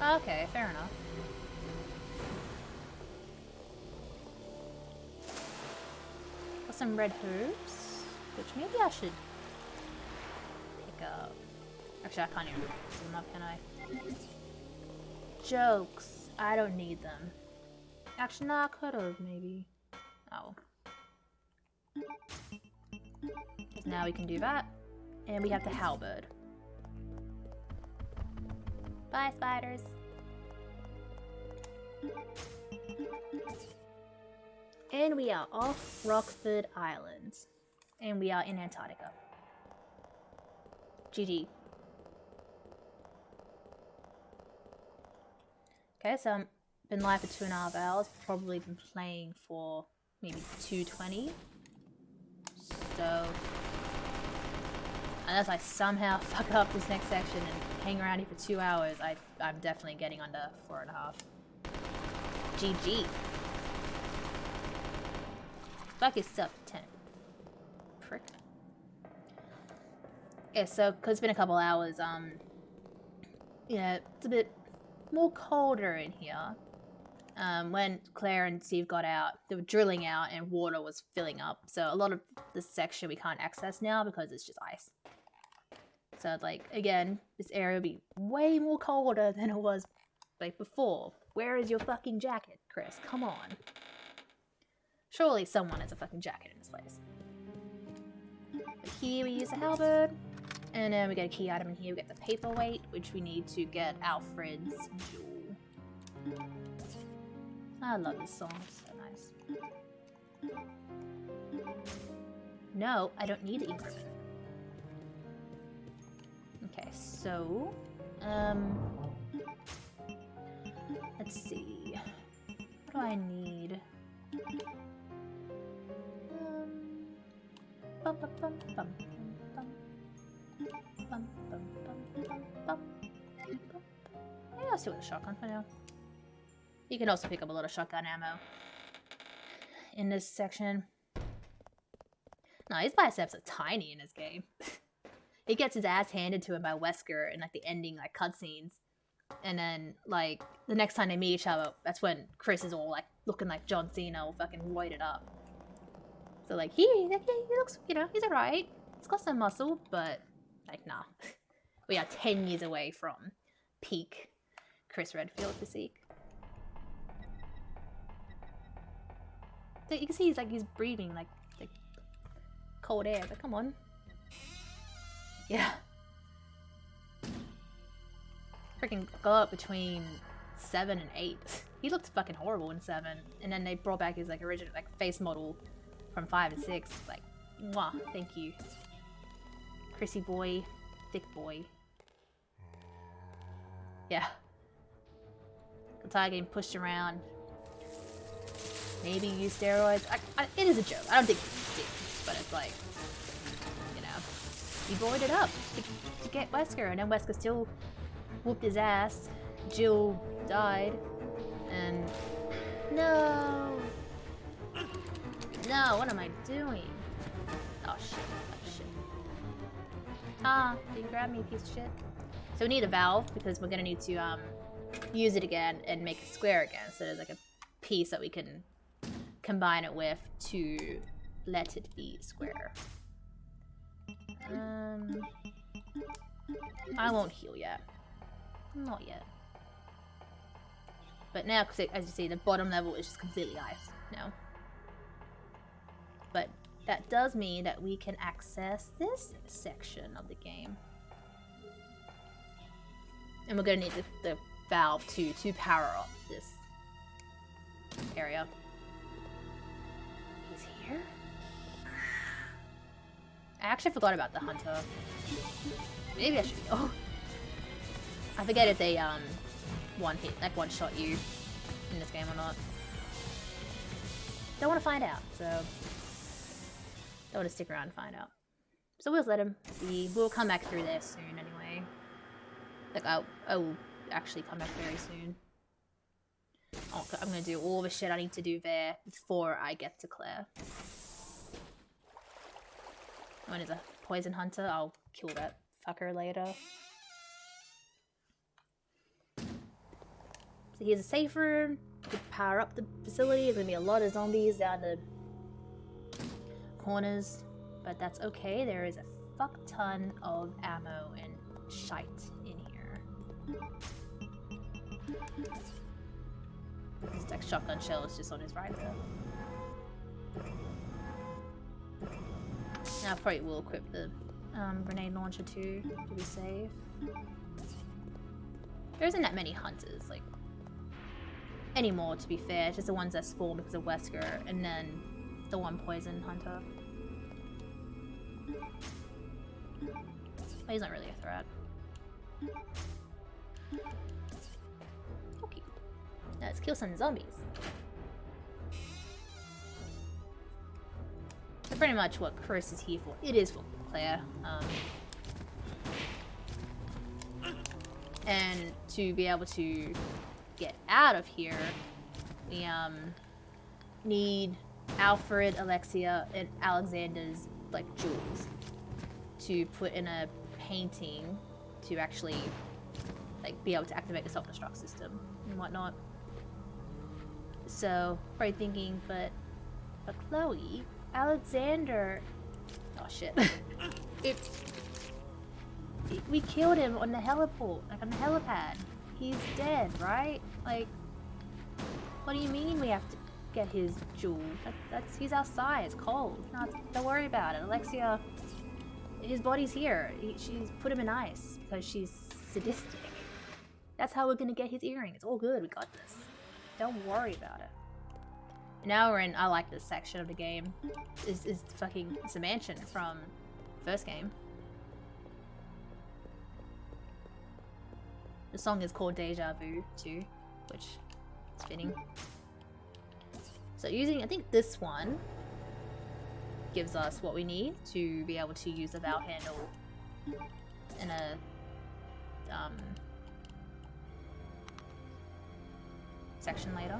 [SPEAKER 1] Okay, fair enough. Got some red herbs, which maybe I should pick up. Actually, I can't even pick them up, can I? Jokes. I don't need them. Actually, no, I could've, maybe. Oh. Because now we can do that. And we have the halberd. Bye, spiders. And we are off Rockford Island. And we are in Antarctica. GG. Okay, so I've been live for 2.5 hours. Probably been playing for maybe 2:20. So, unless I somehow fuck up this next section and hang around here for 2 hours, I'm definitely getting under 4.5. GG. Fuck yourself, Lieutenant. Prick. Yeah, so, cause it's been a couple hours, yeah, it's a bit more colder in here. When Claire and Steve got out, they were drilling out and water was filling up. So a lot of this section we can't access now because it's just ice. So like, again, this area will be way more colder than it was like before. Where is your fucking jacket, Chris? Come on. Surely someone has a fucking jacket in this place. But here we use a halberd. And then we get a key item in here. We get the paperweight, which we need to get Alfred's jewel. I love this song, it's so nice. No, I don't need the ink ribbon. Okay, so let's see. What do I need? Bum, bum, bum, bum, bum, bum, bum, bum, bum. Maybe I'll stick with a shotgun for now. You can also pick up a lot of shotgun ammo in this section. No, his biceps are tiny in this game. He gets his ass handed to him by Wesker in like the ending like cutscenes, and then like the next time they meet each other, that's when Chris is all like looking like John Cena, all fucking roided up. So like he looks, you know, he's alright. He's got some muscle, but like nah, we are 10 years away from peak Chris Redfield physique. So you can see he's breathing like cold air, but come on. Yeah. Freaking go up between 7 and 8. He looked fucking horrible in 7. And then they brought back his like original like face model from 5 and 6. It's like, mwah, thank you. Chrissy boy, thick boy. Yeah. The tiger getting pushed around. Maybe use steroids. It is a joke. I don't think he did, but it's like, you know, he voided up to get Wesker, and then Wesker still whooped his ass, Jill died, and no, what am I doing? Oh shit! Oh shit! Ah, didn't grab me, piece of shit. So we need a valve because we're gonna need to use it again and make a square again. So there's like a piece that we can combine it with to let it be square. I won't heal yet. Not yet. But now, because as you see, the bottom level is just completely ice now. But that does mean that we can access this section of the game. And we're going to need the valve to power up this area. He's here? I actually forgot about the hunter. Maybe I should. Oh, I forget if they one shot you in this game or not. Don't want to find out, so don't want to stick around and find out. So we'll just let him be. We'll come back through there soon anyway. Like I will actually come back very soon. Oh, I'm gonna do all the shit I need to do there before I get to Claire. When is a poison hunter? I'll kill that fucker later. So here's a safe room. To power up the facility, there's gonna be a lot of zombies down the corners, but that's okay. There is a fuck ton of ammo and shite in here. This like shotgun shell is just on his right there. Now I probably will equip the grenade launcher too to be safe. There isn't that many hunters, like, anymore, to be fair. It's just the ones that spawn because of Wesker, and then the one poison hunter. But he's not really a threat. Okay. Now let's kill some zombies. That's pretty much what Chris is here for. It is for Claire. And to be able to get out of here, we need Alfred, Alexia, and Alexander's like jewels to put in a painting to actually like be able to activate the self-destruct system and whatnot. So probably thinking, but Chloe, Alexander, oh shit, we killed him on the heliport, like on the helipad. He's dead, right? Like, what do you mean we have to get his jewel? He's outside. It's cold. No, don't worry about it. Alexia, his body's here. She's put him in ice because she's sadistic. That's how we're gonna get his earring. It's all good. We got this. Don't worry about it. Now we're in. I like this section of the game. It's a mansion from the first game. The song is called Deja Vu too, which is fitting. So using, I think this one gives us what we need to be able to use the valve handle in a section later.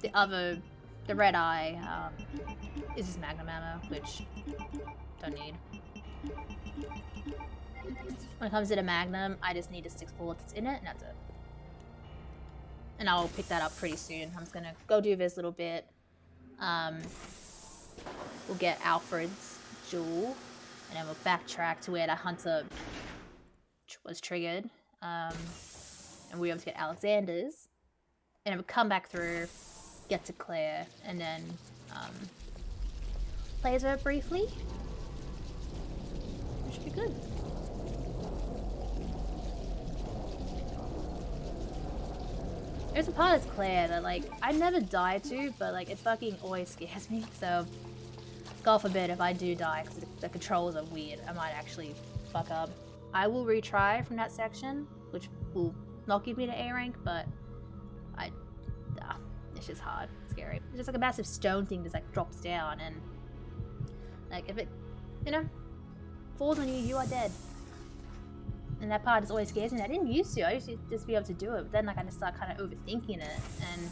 [SPEAKER 1] The red eye is just magnum ammo, which don't need. When it comes to the magnum, I just need the 6 bullets that's in it, and that's it. And I'll pick that up pretty soon. I'm just gonna go do this little bit. We'll get Alfred's jewel, and then we'll backtrack to where the hunter was triggered. And we'll be able to get Alexander's. And then we'll come back through, get to Claire, and then play as her briefly. It should be good. There's a part of Claire that, like, I never die to, but, like, it fucking always scares me. So, God forbid if I do die, because the controls are weird, I might actually fuck up. I will retry from that section, which will not give me the A rank, but it's just hard. It's scary. It's just like a massive stone thing just, like, drops down, and, like, if it, falls on you, you are dead. And that part is always scares me. I didn't used to. I used to just be able to do it, but then like I just start kind of overthinking it, and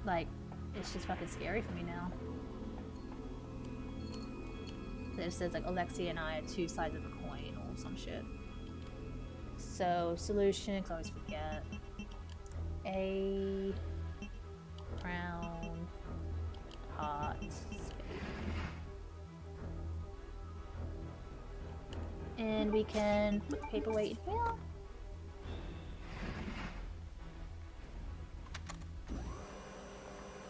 [SPEAKER 1] like it's just fucking scary for me now. It says like Alexia and I are two sides of a coin or some shit. So solution, cause I always forget. A crown, heart, spade. And we can put the paperweight in here.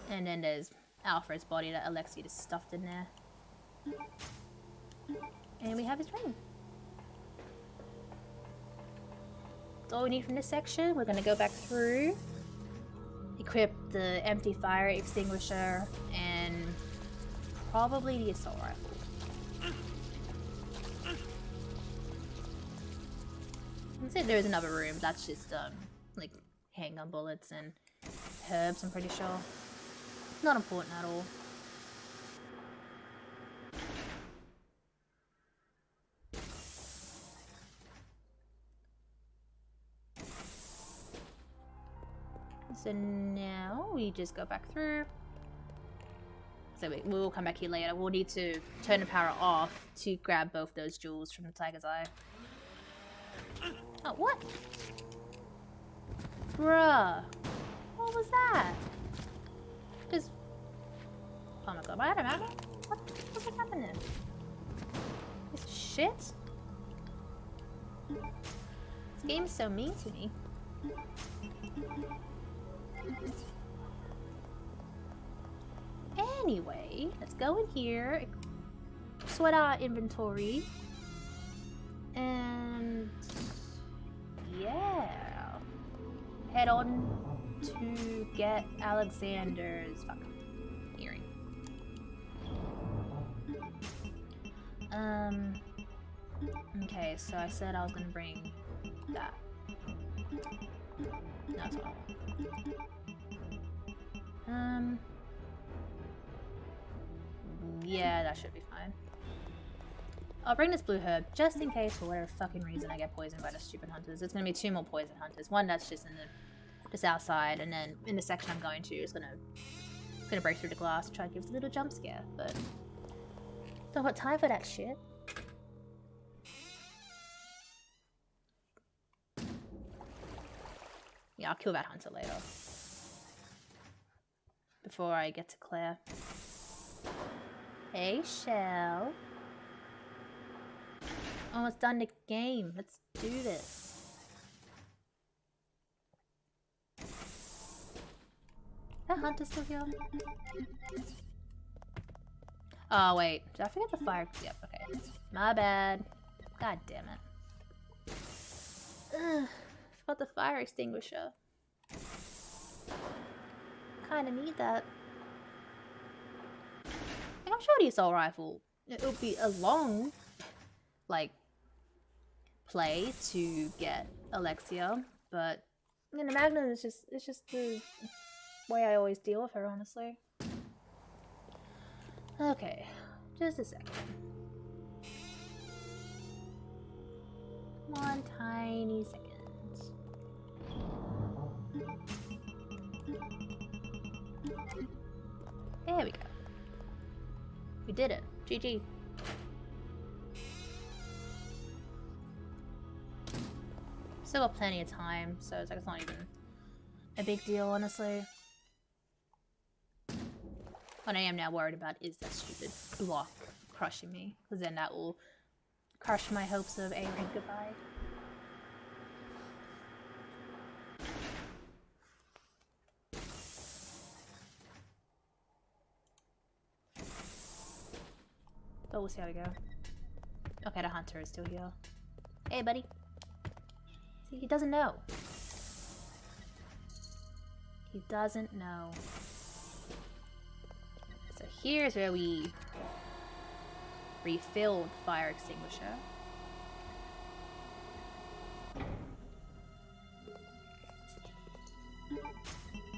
[SPEAKER 1] And then there's Alfred's body that Alexia just stuffed in there. And we have his ring. That's all we need from this section. We're gonna go back through, equip the empty fire extinguisher, and probably the assault rifle. Let's say there's another room. That's just like handgun bullets and herbs. I'm pretty sure. Not important at all. So now we just go back through. So we will come back here later. We'll need to turn the power off to grab both those jewels from the tiger's eye. Oh, what? Bruh. What was that? Just... Oh my god, why did I matter? What's happening? This shit? This game is so mean to me. Anyway, let's go in here, sort our inventory, and yeah, head on to get Alexander's fucking earring. Okay, so I said I was gonna bring that. That's all. Yeah, that should be fine. I'll bring this blue herb just in case for whatever fucking reason I get poisoned by the stupid hunters. It's gonna be 2 more poison hunters. One that's just in the south side, and then in the section I'm going to is gonna break through the glass and try to give us a little jump scare, but don't got time for that shit. Yeah, I'll kill that hunter later. Before I get to Claire. Hey, Shell. Almost done the game. Let's do this. That hunter still here? Oh, wait. Did I forget the fire? Yep, okay. My bad. God damn it. Ugh. Forgot the fire extinguisher. Kinda need that. I'm sure the assault rifle, it'll be a long, like, play to get Alexia, but I mean, the Magnum is it's just the way I always deal with her, honestly. Okay, just a second. One tiny second. There we go. We did it. GG. Still got plenty of time, so it's like it's not even a big deal, honestly. What I am now worried about is that stupid block crushing me, because then that will crush my hopes of a rank goodbye. But we'll see how we go. Okay, the hunter is still here. Hey, buddy. See, he doesn't know. He doesn't know. So here's where we refilled the fire extinguisher.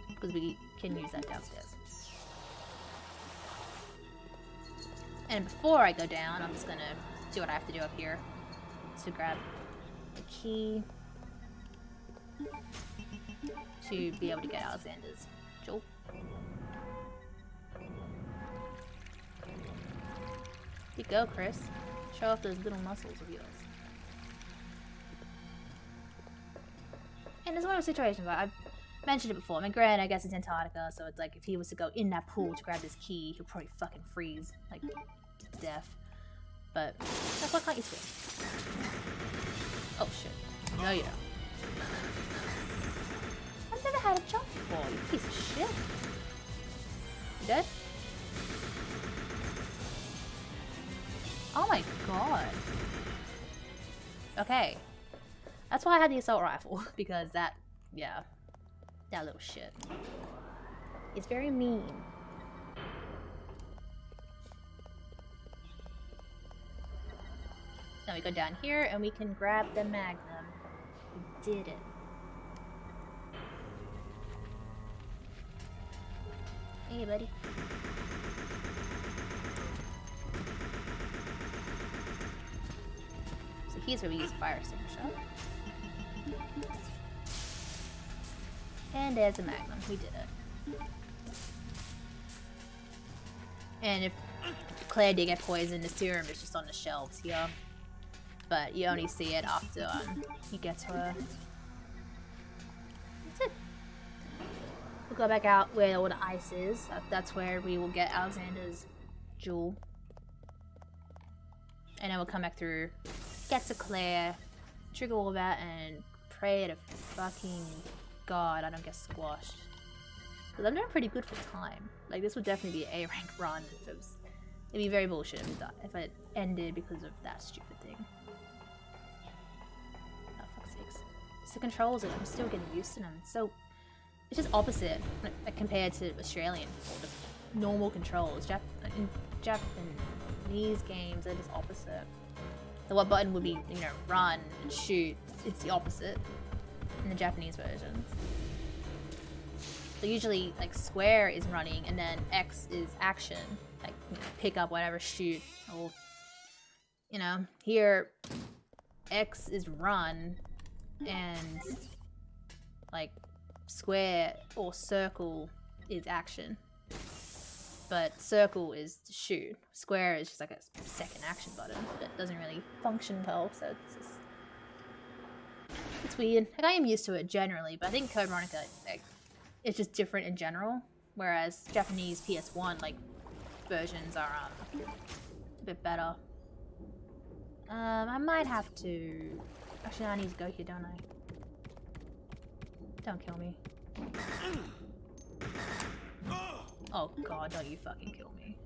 [SPEAKER 1] Because we can use that downstairs. And before I go down, I'm just gonna do what I have to do up here to grab the key to be able to get Alexander's jewel. You go, Chris. Show off those little muscles of yours. And there's one of the situations where I've mentioned it before. I mean, granted, I guess it's Antarctica, so it's like if he was to go in that pool to grab this key, he'll probably fucking freeze, like, to death. But, like, why can't you swim? Oh shit. No, you don't. I've never had a jump before, you piece of shit. You dead? Oh my god. Okay. That's why I had the assault rifle, because that, yeah. That little shit. It's very mean. Now we go down here and we can grab the magnum. We did it. Hey, buddy. So here's where we use a fire extinguisher. And there's a magnum. We did it. And if Claire did get poisoned, the serum is just on the shelves here. But you only see it after you get to her. That's it. We'll go back out where all the ice is. That's where we will get Alexander's jewel. And then we'll come back through, get to Claire, trigger all that, and pray to fucking God I don't get squashed. Because I'm doing pretty good for time. Like, this would definitely be an A rank run if it was. It'd be very bullshit if it ended because of that stupid thing. Oh, fuck's sakes. It's the controls, I'm still getting used to them. So, it's just opposite like, compared to Australian or just normal controls. In Japanese games, they're just opposite. So what button would be, you know, run and shoot? It's the opposite in the Japanese versions. So usually, like, square is running and then X is action. Like, you know, pick up whatever, shoot, or, you know, here, X is run and, like, square or circle is action. But circle is to shoot. Square is just like a second action button that doesn't really function well, so it's just... It's weird. Like, I am used to it generally, but I think Code Veronica, like, it's just different in general. Whereas Japanese PS1, like, versions are a bit better. I might have to... Actually, I need to go here, don't I? Don't kill me. Oh god, don't you fucking kill me.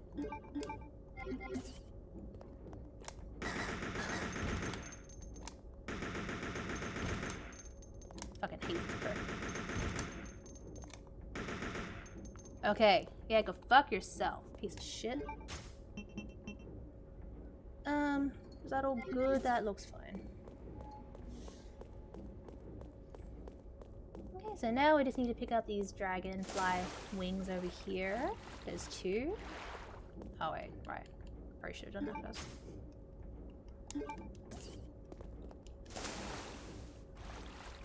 [SPEAKER 1] Fucking hate this bird. Okay, yeah, go fuck yourself, piece of shit. Is that all good? That looks fine. Okay, so now we just need to pick up these dragonfly wings over here. There's two. Oh wait, right. Probably should have done that first.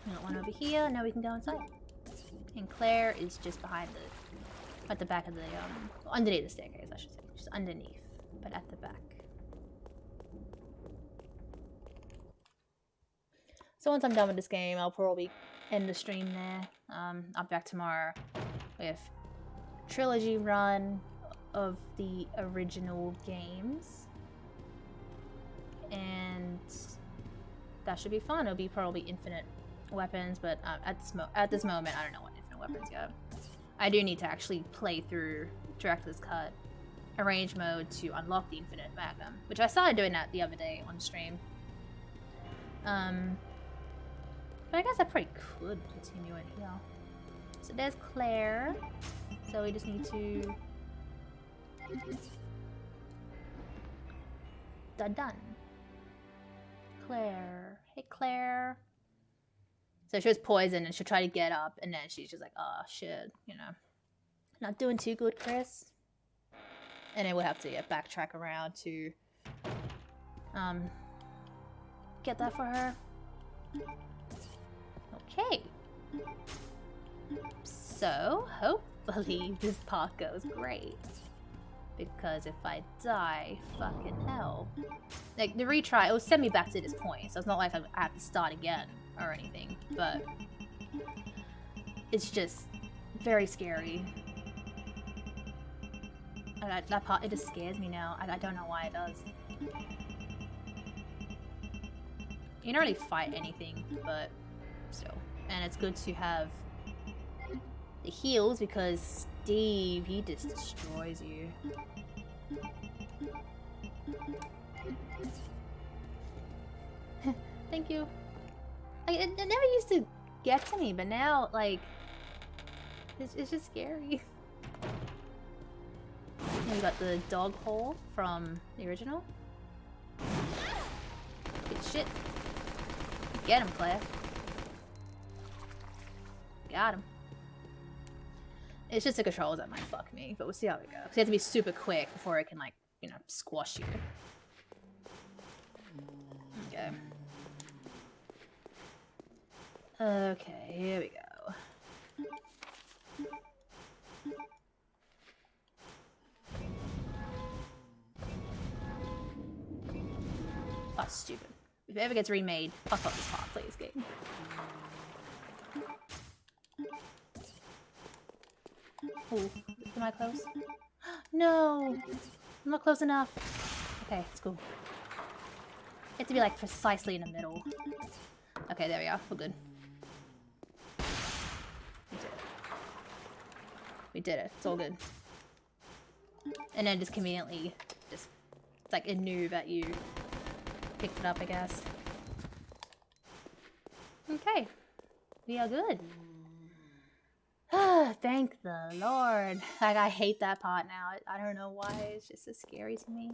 [SPEAKER 1] Got one over here, now we can go inside. And Claire is just behind the, at the back of the, underneath the staircase, I should say. Just underneath, but at the back. So once I'm done with this game, I'll probably end the stream there. I'm back tomorrow with trilogy run of the original games. And that should be fun. It'll be probably infinite weapons, but at this moment, I don't know what infinite weapons go. I do need to actually play through Director's Cut arrange mode to unlock the infinite magnum, which I started doing that the other day on stream. But I guess I probably could continue it here. So there's Claire. So we just need to... Done. Claire. Hey, Claire. So she was poisoned and she'll try to get up and then she's just like, oh shit, you know. Not doing too good, Chris. And then we'll have to backtrack around to get that for her. Okay. So, hopefully this part goes great. Because if I die, fucking hell. Like, the retry, it will send me back to this point, so it's not like I have to start again or anything, but it's just very scary. And that part, it just scares me now. I don't know why it does. You don't really fight anything, but still. And it's good to have the heals because Steve, he just destroys you. Thank you. Like, it never used to get to me, but now, like, it's just scary. And we got the dog hole from the original. Good shit. Get him, Claire. Got him. It's just the controls that might fuck me, but we'll see how it goes. You have to be super quick before it can, like, you know, squash you. Okay. Okay, here we go. Oh, stupid. If it ever gets remade, fuck up this part, please, game. Ooh, am I close? No! I'm not close enough. Okay, it's cool. You have to be, like, precisely in the middle. Okay, there we are. We're good. We did it. We did it. It's all good. And then just conveniently, just, it's like a noob that you picked it up, I guess. Okay. We are good. Thank the Lord. Like, I hate that part now. I don't know why. It's just so scary to me.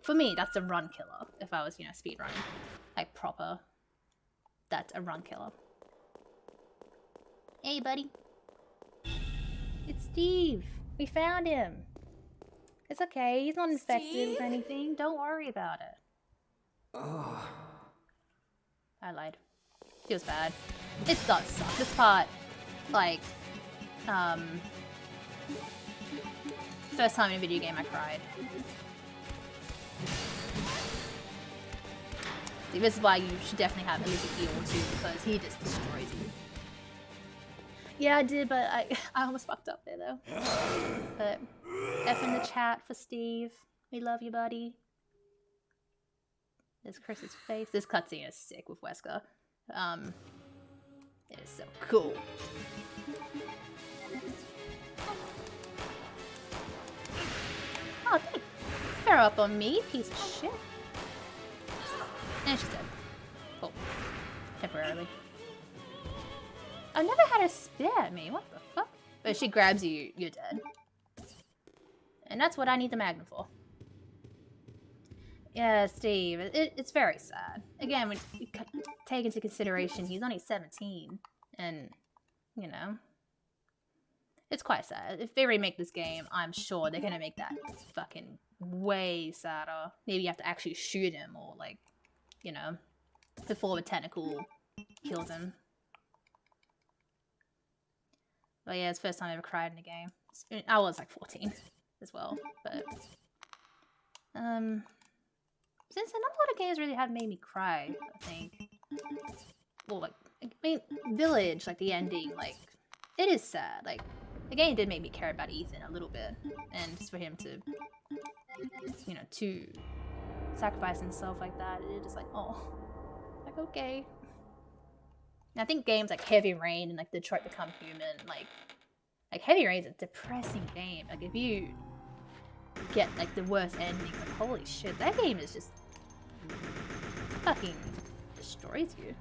[SPEAKER 1] For me, that's a run killer. If I was, you know, speedrunning. Like, proper. That's a run killer. Hey, buddy. It's Steve. We found him. It's okay. He's not infected with anything. Don't worry about it.
[SPEAKER 3] Oh.
[SPEAKER 1] I lied. Feels bad. It does suck. This part, like, first time in a video game I cried. This is why you should definitely have at least a heal or two, because he just destroys you. Yeah, I did, but I almost fucked up there, though. But F in the chat for Steve. We love you, buddy. There's Chris's face. This cutscene is sick with Wesker. It is so cool. Oh, thanks. Throw up on me, piece of shit. And she's dead. Cool. Temporarily. I've never had her spit at me. What the fuck? But if she grabs you, you're dead. And that's what I need the Magnum for. Yeah, Steve, it's very sad. Again, when you take into consideration he's only 17, and, you know, it's quite sad. If they remake this game, I'm sure they're gonna make that fucking way sadder. Maybe you have to actually shoot him, or, like, you know, before the tentacle kills him. But yeah, it's the first time I ever cried in a game. I was, like, 14 as well, but, since not a lot of games really have made me cry, I think. Well, like, I mean, Village, like, the ending, like, it is sad. Like, the game did make me care about Ethan a little bit. And just for him to, you know, to sacrifice himself like that, it's just like, oh, like, okay. And I think games like Heavy Rain and, like, Detroit Become Human, like Heavy Rain is a depressing game. Like, if you get, like, the worst endings, like, holy shit, that game is just fucking destroys you.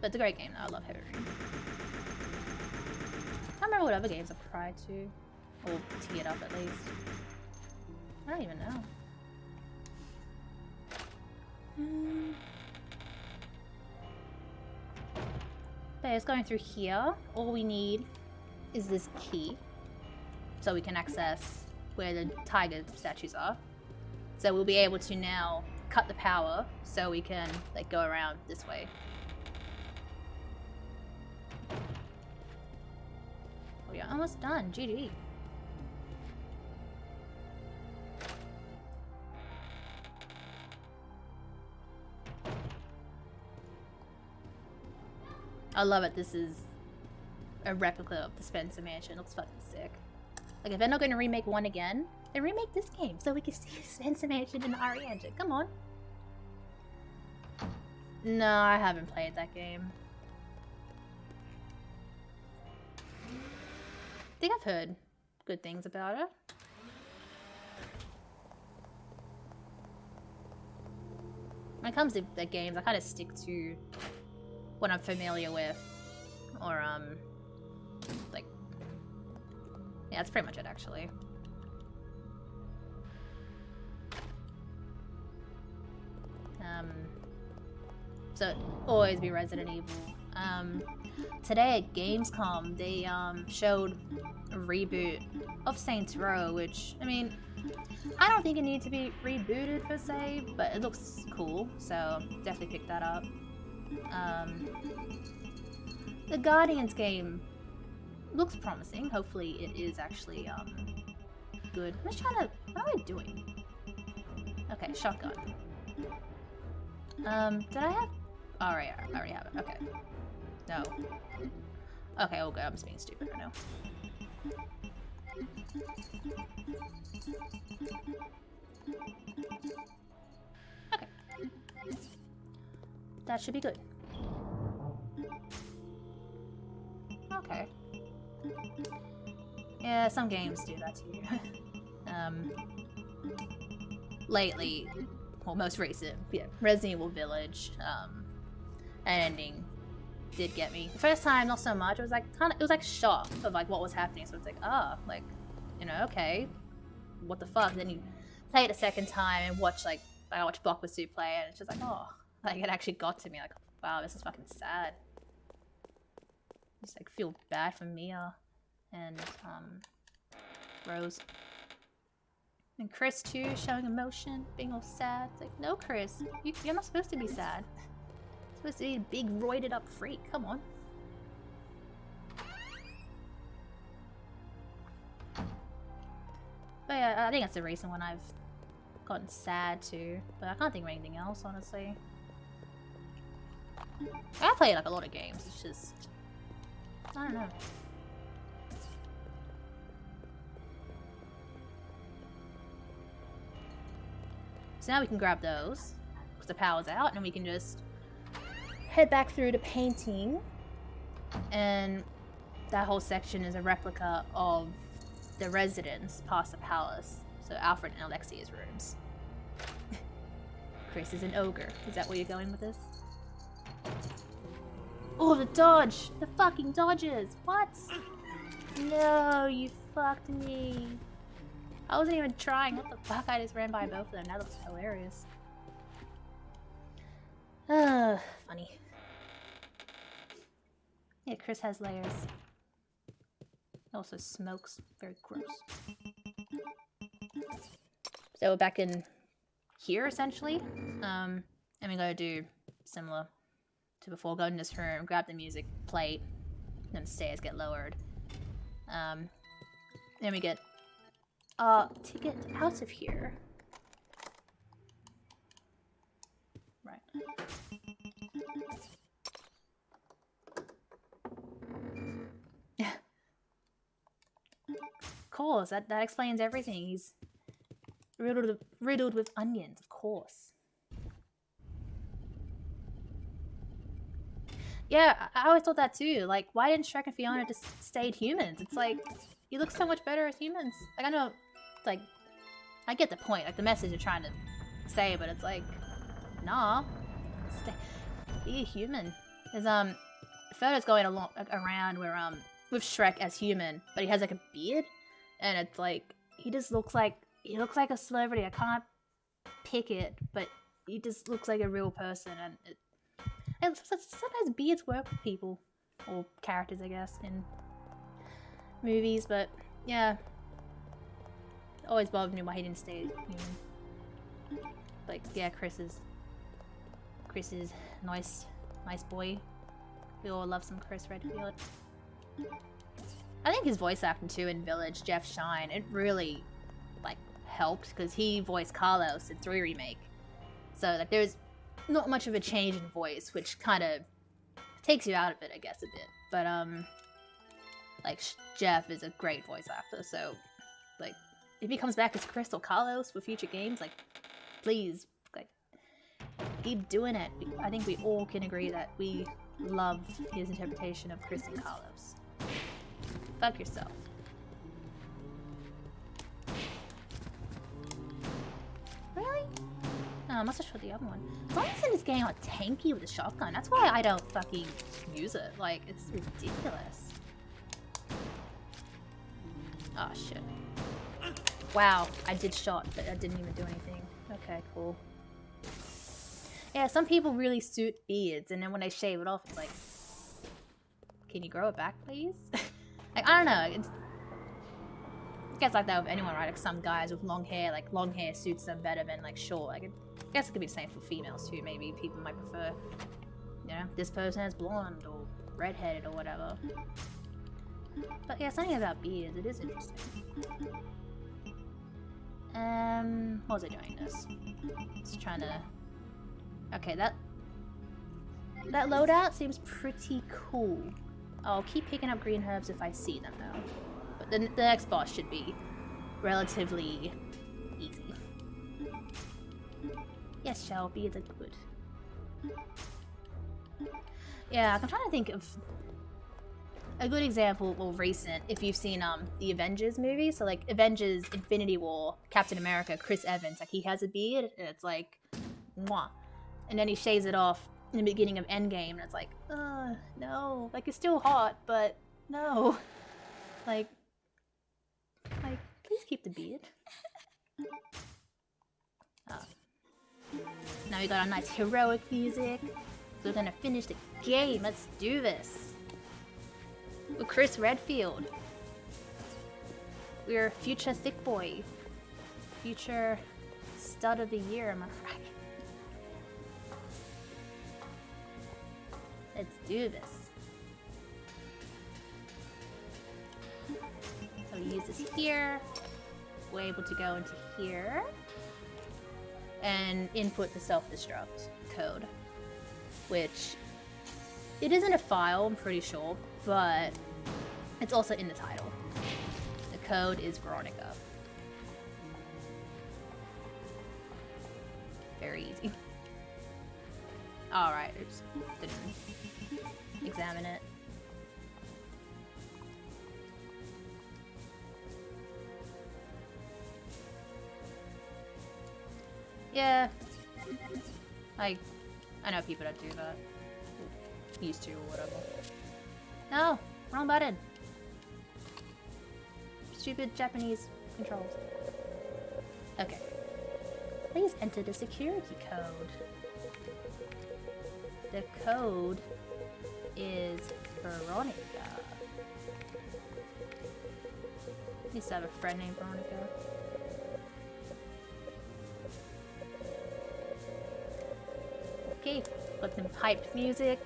[SPEAKER 1] But it's a great game though, I love Heavy Rain. I don't remember what other games I've cried to. Or teared up at least. I don't even know. But it's going through here. All we need is this key. So we can access where the tiger statues are. So we'll be able to now cut the power so we can like go around this way. We are almost done. GG. I love it. This is a replica of the Spencer Mansion. It looks fucking sick. Like, if they're not going to remake one again, then remake this game so we can see Spencer Mansion in the RE engine. Come on. No, I haven't played that game. I think I've heard good things about it. When it comes to the games, I kind of stick to what I'm familiar with. Or, like... yeah, that's pretty much it, actually. So, always be Resident Evil. Today at Gamescom, they, showed a reboot of Saints Row, which, I mean, I don't think it needs to be rebooted per se, but it looks cool, so definitely pick that up. The Guardians game looks promising. Hopefully it is actually, good. I'm just trying to... what am I doing? Okay, shotgun. Did I have... oh, right, I already have it. Okay. No. Okay, oh good, I'm just being stupid right now. Okay. That should be good. Okay. Yeah, some games do that too. Lately, well, most recent, yeah, Resident Evil Village, an ending did get me. The first time, not so much. It was like it was like shock of like what was happening. So it's like, ah, like, you know, okay, what the fuck? Then you play it a second time and watch like I watched Blockbuster play, and it's just like, oh, like it actually got to me. Like, wow, this is fucking sad. Just like feel bad for Mia and Rose. And Chris too, showing emotion, being all sad. It's like, no, Chris, you're not supposed to be sad. You're supposed to be a big, roided up freak. Come on. But yeah, I think that's the reason when I've gotten sad too. But I can't think of anything else, honestly. I play like a lot of games. It's just, I don't know. So now we can grab those, because the power's out, and we can just head back through to painting. And that whole section is a replica of the residence past the palace. So Alfred and Alexia's rooms. Chris is an ogre. Is that where you're going with this? Oh, the dodge! The fucking dodges! What? No, you fucked me. I wasn't even trying. What the fuck? I just ran by both of them. That looks hilarious. Funny. Yeah, Chris has layers. He also smokes. Very gross. So we're back in here, essentially. And we're gonna do similar to before. Go in this room, grab the music plate, then the stairs get lowered. Then we get to get out of here. Right. Of course, that explains everything. He's riddled with onions, of course. Yeah, I always thought that too. Like, why didn't Shrek and Fiona just stayed humans? It's like, you look so much better as humans. Like, I know, like, I get the point, like the message you're trying to say, but it's like, nah, be a human. There's photos going around where with Shrek as human, but he has like a beard, and it's like he looks like a celebrity. I can't pick it, but he just looks like a real person, and sometimes beards work with people or characters, I guess, in movies, but yeah. Always bothered me why he didn't stay human. Like, yeah, Chris is nice boy. We all love some Chris Redfield. I think his voice acting too in Village, Jeff Shine, it really, like, helped because he voiced Carlos in 3 Remake. So, like, there's not much of a change in voice, which kind of takes you out of it, I guess, a bit. But, like, Jeff is a great voice actor, so, like, if he comes back as Chris or Carlos for future games, like, please, like, keep doing it. I think we all can agree that we love his interpretation of Chris and Carlos. Fuck yourself. Really? No, I must have shot the other one. As long as it's getting like tanky with a shotgun, that's why I don't fucking use it. Like, it's ridiculous. Oh shit. Wow, I did shot, but I didn't even do anything. Okay, cool. Yeah, some people really suit beards, and then when they shave it off, it's like, can you grow it back, please? Like, I don't know. It gets like that with anyone, right? Like some guys with long hair, like long hair suits them better than like short. Like, I guess it could be the same for females too. Maybe people might prefer, you know, this person is blonde or redheaded or whatever. But yeah, something about beards. It is interesting. What was I doing this? Just trying to. Okay, that loadout seems pretty cool. I'll keep picking up green herbs if I see them though. But the next boss should be relatively easy. Yes, shall be the good. Yeah, I'm trying to think of a good example, well, recent, if you've seen the Avengers movie. So like Avengers Infinity War, Captain America, Chris Evans, like he has a beard and it's like, mwah. And then he shaves it off in the beginning of Endgame, and it's like, no. Like, it's still hot, but no. Like, please keep the beard. Now we got a nice heroic music. We're gonna finish the game. Let's do this. We're Chris Redfield. We're future thick boy. Future stud of the year, am I right? Let's do this. So we use this here. We're able to go into here and input the self-destruct code, which it isn't a file, I'm pretty sure, but it's also in the title. The code is Veronica. Very easy. Alright, oops. Didn't examine it. Yeah. I know people that do that. Used to or whatever. No! Wrong button! Stupid Japanese controls. Okay. Please enter the security code. The code is Veronica. I used to have a friend named Veronica. Okay, got them piped music.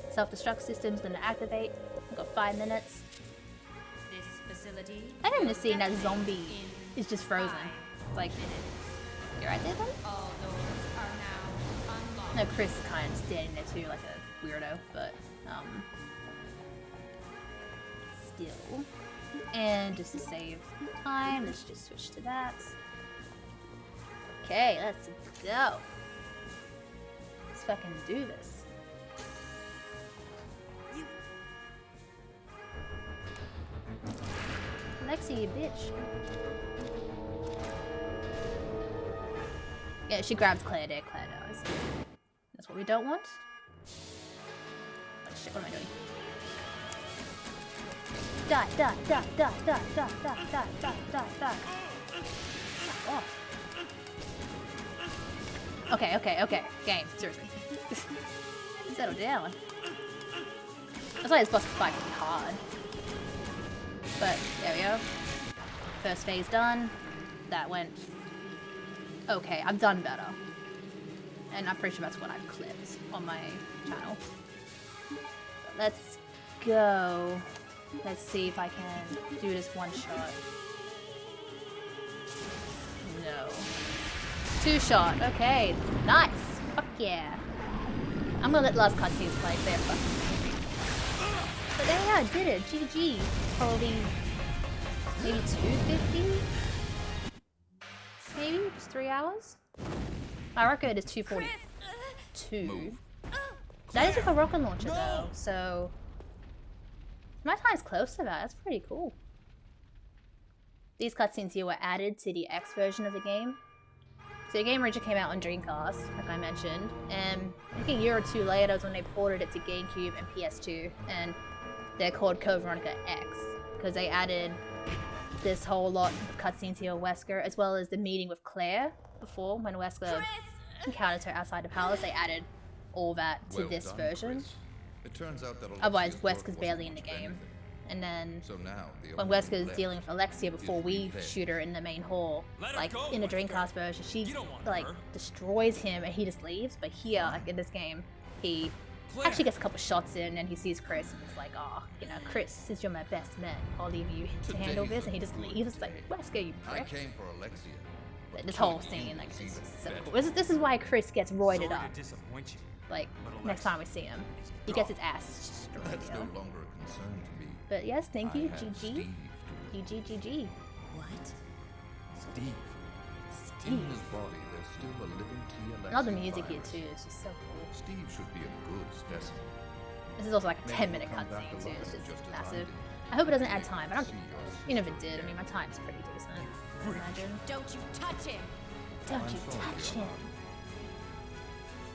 [SPEAKER 1] Self-destruct system's gonna activate. We've got 5 minutes.
[SPEAKER 2] This facility.
[SPEAKER 1] I didn't miss seeing that zombie is just frozen. It's like, you're right there, buddy?
[SPEAKER 2] All doors are now unlocked.
[SPEAKER 1] No, Chris is kind of standing there too, like a weirdo, but still. And just to save time, let's just switch to that. Okay, let's go. Let's fucking do this. Lexi, you bitch. Yeah, she grabs Claire there, Claire dies. That's what we don't want. Oh shit, what am I doing? Die, die, die, die, die, die, die, die, die, die, die. Fuck off. Okay, okay, okay. Game, seriously. Settle down. That's why this boss fight can be hard. But, there we go. First phase done. That went... Okay, I've done better. And I'm pretty sure that's what I've clipped on my channel. Let's go. Let's see if I can do this one shot. No. Two shot. Okay. Nice. Fuck yeah. I'm gonna let last cutscenes play. They're fucking amazing. But there we go. I did it. GG. Probably maybe 250? Maybe? Just 3 hours? My record is 242. That is with a rocket launcher though, so my time's close to that. That's pretty cool. These cutscenes here were added to the X version of the game. So the game originally came out on Dreamcast, like I mentioned, and I think a year or two later was when they ported it to GameCube and PS2, and they're called Code Veronica X, because they added this whole lot of cutscenes here with Wesker, as well as the meeting with Claire before, when Wesker encountered her outside the palace. They added all that to this version.
[SPEAKER 7] It turns out that
[SPEAKER 1] Otherwise, Wesker's barely in the game. And then, when Wesker's dealing with Alexia before we shoot her in the main hall, like in the Dreamcast version, she like destroys him and he just leaves. But here, like in this game, he actually gets a couple shots in and he sees Chris and he's like, "Oh, you know, Chris, since you're my best man, I'll leave you to handle this." And he just leaves. It's like, Wesker, you prick.
[SPEAKER 7] I came for Alexia.
[SPEAKER 1] This whole scene, like, it's just so cool. This is why Chris gets roided up. Like, next time we see him, he gets his ass destroyed.
[SPEAKER 7] That's no longer a concern to me.
[SPEAKER 1] But yes, thank you, GG.
[SPEAKER 7] Steve
[SPEAKER 1] GG.
[SPEAKER 2] What?
[SPEAKER 6] Steve.
[SPEAKER 7] In his body, there's still a living T-Alexia
[SPEAKER 1] And all the music here
[SPEAKER 7] virus.
[SPEAKER 1] too is just so cool.
[SPEAKER 7] Steve should be a good specimen.
[SPEAKER 1] This is also like a
[SPEAKER 7] Maybe
[SPEAKER 1] 10-minute
[SPEAKER 7] he'll come back
[SPEAKER 1] cutscene too.
[SPEAKER 7] alive
[SPEAKER 1] It's just
[SPEAKER 7] just as I
[SPEAKER 1] massive.
[SPEAKER 7] did.
[SPEAKER 1] I hope it doesn't add time. I don't think it will. Even if it did, I mean, my time's pretty decent. I imagine.
[SPEAKER 4] Don't you touch him!
[SPEAKER 1] Don't
[SPEAKER 7] I'm
[SPEAKER 1] you
[SPEAKER 7] sorry,
[SPEAKER 1] touch
[SPEAKER 7] dear
[SPEAKER 1] him.
[SPEAKER 7] Heart.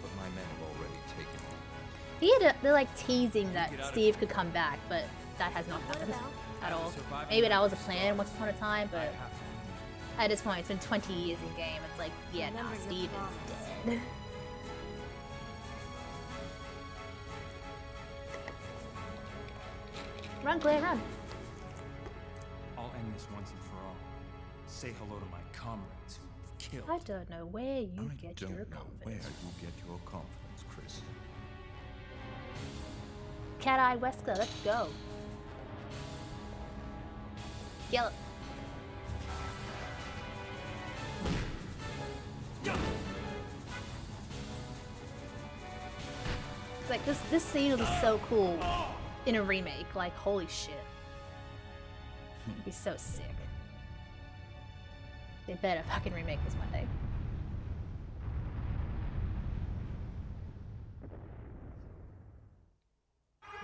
[SPEAKER 7] But my men have already taken him.
[SPEAKER 1] They're like teasing that Steve could come back, but that has not happened at all. Maybe that was a plan once upon a time, but at this point, it's been 20 years in game. It's like, yeah, nah, Steve is dead. Run, Claire, run.
[SPEAKER 6] I'll end this once and for all. Say hello to my comrades who you've killed.
[SPEAKER 1] I don't know where you
[SPEAKER 7] I
[SPEAKER 1] get
[SPEAKER 7] don't
[SPEAKER 1] your
[SPEAKER 7] know where
[SPEAKER 1] confidence.
[SPEAKER 7] you get your confidence, Chris.
[SPEAKER 1] Cat-Eye Wesker, let's go. Yell. It's like this scene will be so cool in a remake. Like, holy shit. It'd be so sick. They better fucking remake this one day.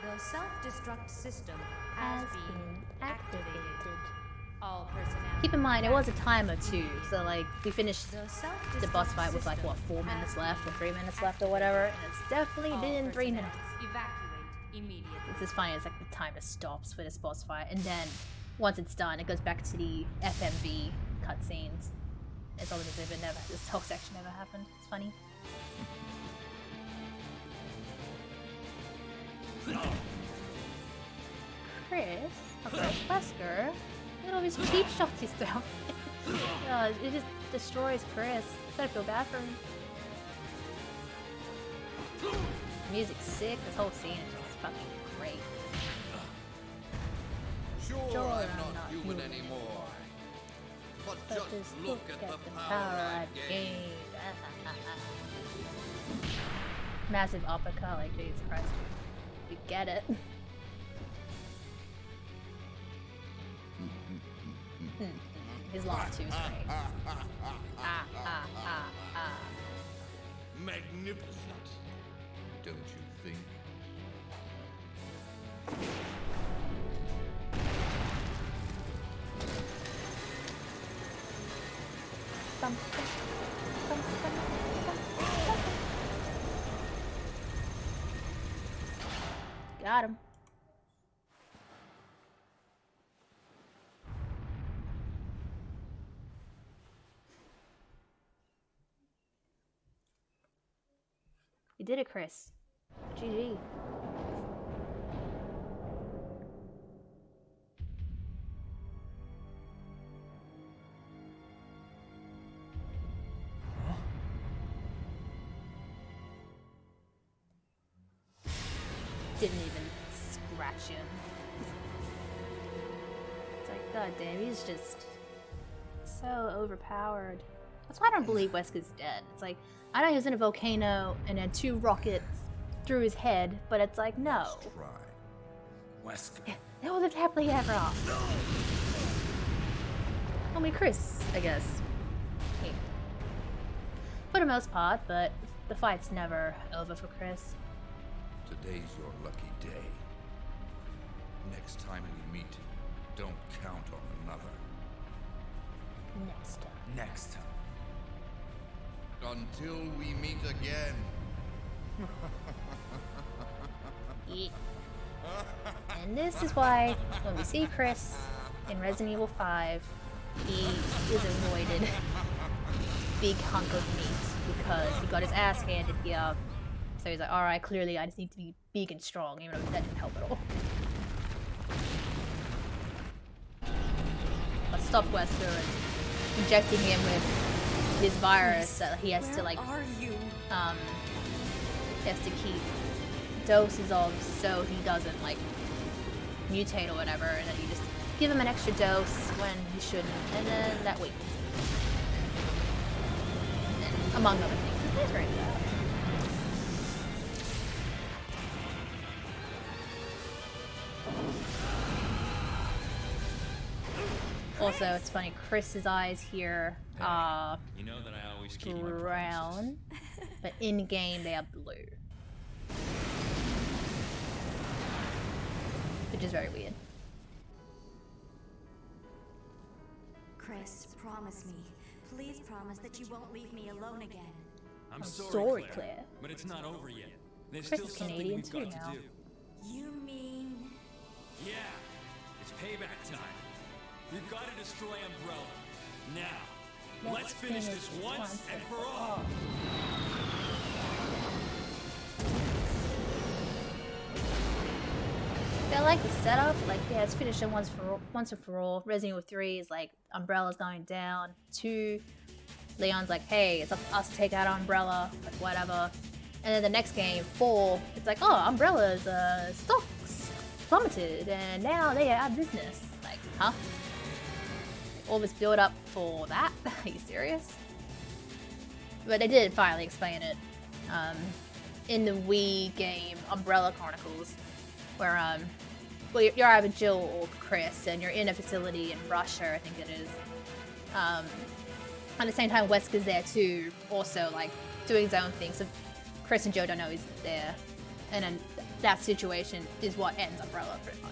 [SPEAKER 2] The self-destruct system has been activated. All personnel.
[SPEAKER 1] Keep in mind, it was a timer too, so like, we finished
[SPEAKER 2] The
[SPEAKER 1] the
[SPEAKER 2] self-destruct
[SPEAKER 1] boss fight with like,
[SPEAKER 2] system
[SPEAKER 1] what, 4 minutes
[SPEAKER 2] has
[SPEAKER 1] left or
[SPEAKER 2] been
[SPEAKER 1] 3 minutes left or whatever, and it's definitely
[SPEAKER 2] All
[SPEAKER 1] been 3
[SPEAKER 2] personnel
[SPEAKER 1] minutes.
[SPEAKER 2] Evacuate immediately.
[SPEAKER 1] This is funny, it's like the timer stops for this boss fight, and then once it's done, it goes back to the FMV cutscenes. It's all as if it never, this whole section never happened. It's funny. Chris Wesker, look at all these cheap shots he's throwing. It just destroys Chris. I feel bad for him. The music's sick, this whole scene is just fucking great.
[SPEAKER 7] Sure,
[SPEAKER 1] I'm
[SPEAKER 7] I'm
[SPEAKER 1] not
[SPEAKER 7] not human
[SPEAKER 1] human
[SPEAKER 7] anymore. But
[SPEAKER 1] But
[SPEAKER 7] just look at the power I've gained.
[SPEAKER 1] Massive uppercut, like Jesus Christ. We get it. His laugh too is great.
[SPEAKER 7] Magnificent, don't you think?
[SPEAKER 1] Bum, bum, bum, bum, bum, bum. Got him. You did it, Chris. GG. didn't even scratch him. It's like, god damn, he's just so overpowered. That's why I don't believe Wesker's dead. It's like, I know he was in a volcano and then 2 rockets through his head, but it's like, no.
[SPEAKER 5] Try.
[SPEAKER 6] Wesker.
[SPEAKER 1] Yeah, they all lived happily ever after. Only Chris, I guess. Yeah. For the most part, but the fight's never over for Chris.
[SPEAKER 7] Today's your lucky day. Next time we meet, don't count on another.
[SPEAKER 1] Next time.
[SPEAKER 6] Next time.
[SPEAKER 7] Until we meet again.
[SPEAKER 1] Yeah. And this is why when we see Chris in Resident Evil 5, he is avoided big hunk of meat because he got his ass handed here. So he's like, alright, clearly I just need to be big and strong, even though that didn't help at all. But stop Wesker and injecting him with his virus that he has to like he has to keep doses of so he doesn't like mutate or whatever, and then you just give him an extra dose when he shouldn't, and then that weakens him. And among other things. That's very bad. Also, it's funny, Chris's eyes here are
[SPEAKER 6] You know that I always keep my promises.
[SPEAKER 1] brown, but in game they are blue. Which is very weird.
[SPEAKER 4] Chris, promise me. Please promise that you won't leave me alone again.
[SPEAKER 6] I'm
[SPEAKER 1] sorry,
[SPEAKER 6] Claire,
[SPEAKER 1] Claire.
[SPEAKER 6] but it's not over yet. There's
[SPEAKER 1] Chris
[SPEAKER 6] still
[SPEAKER 1] is
[SPEAKER 6] something
[SPEAKER 1] Canadian
[SPEAKER 6] we've
[SPEAKER 1] too
[SPEAKER 6] got
[SPEAKER 1] now.
[SPEAKER 6] to do.
[SPEAKER 4] You mean...
[SPEAKER 6] Yeah, it's payback time. We've got to destroy Umbrella. Now, let's finish this once and for all.
[SPEAKER 1] I like the setup, like, yeah, let's finish it once and for all. Resident Evil 3 is like, Umbrella's going down. 2, Leon's like, hey, it's up to us to take out Umbrella, like, whatever. And then the next game, 4, it's like, oh, Umbrella's stocks plummeted, and now they are out of business. Like, huh? All this build up for that? Are you serious? But they did finally explain it in the Wii game Umbrella Chronicles, where well, you're either Jill or Chris, and you're in a facility in Russia, I think it is. At the same time, Wesker's there too, also like doing his own thing. So Chris and Joe don't know he's there, and then that situation is what ends Umbrella pretty much.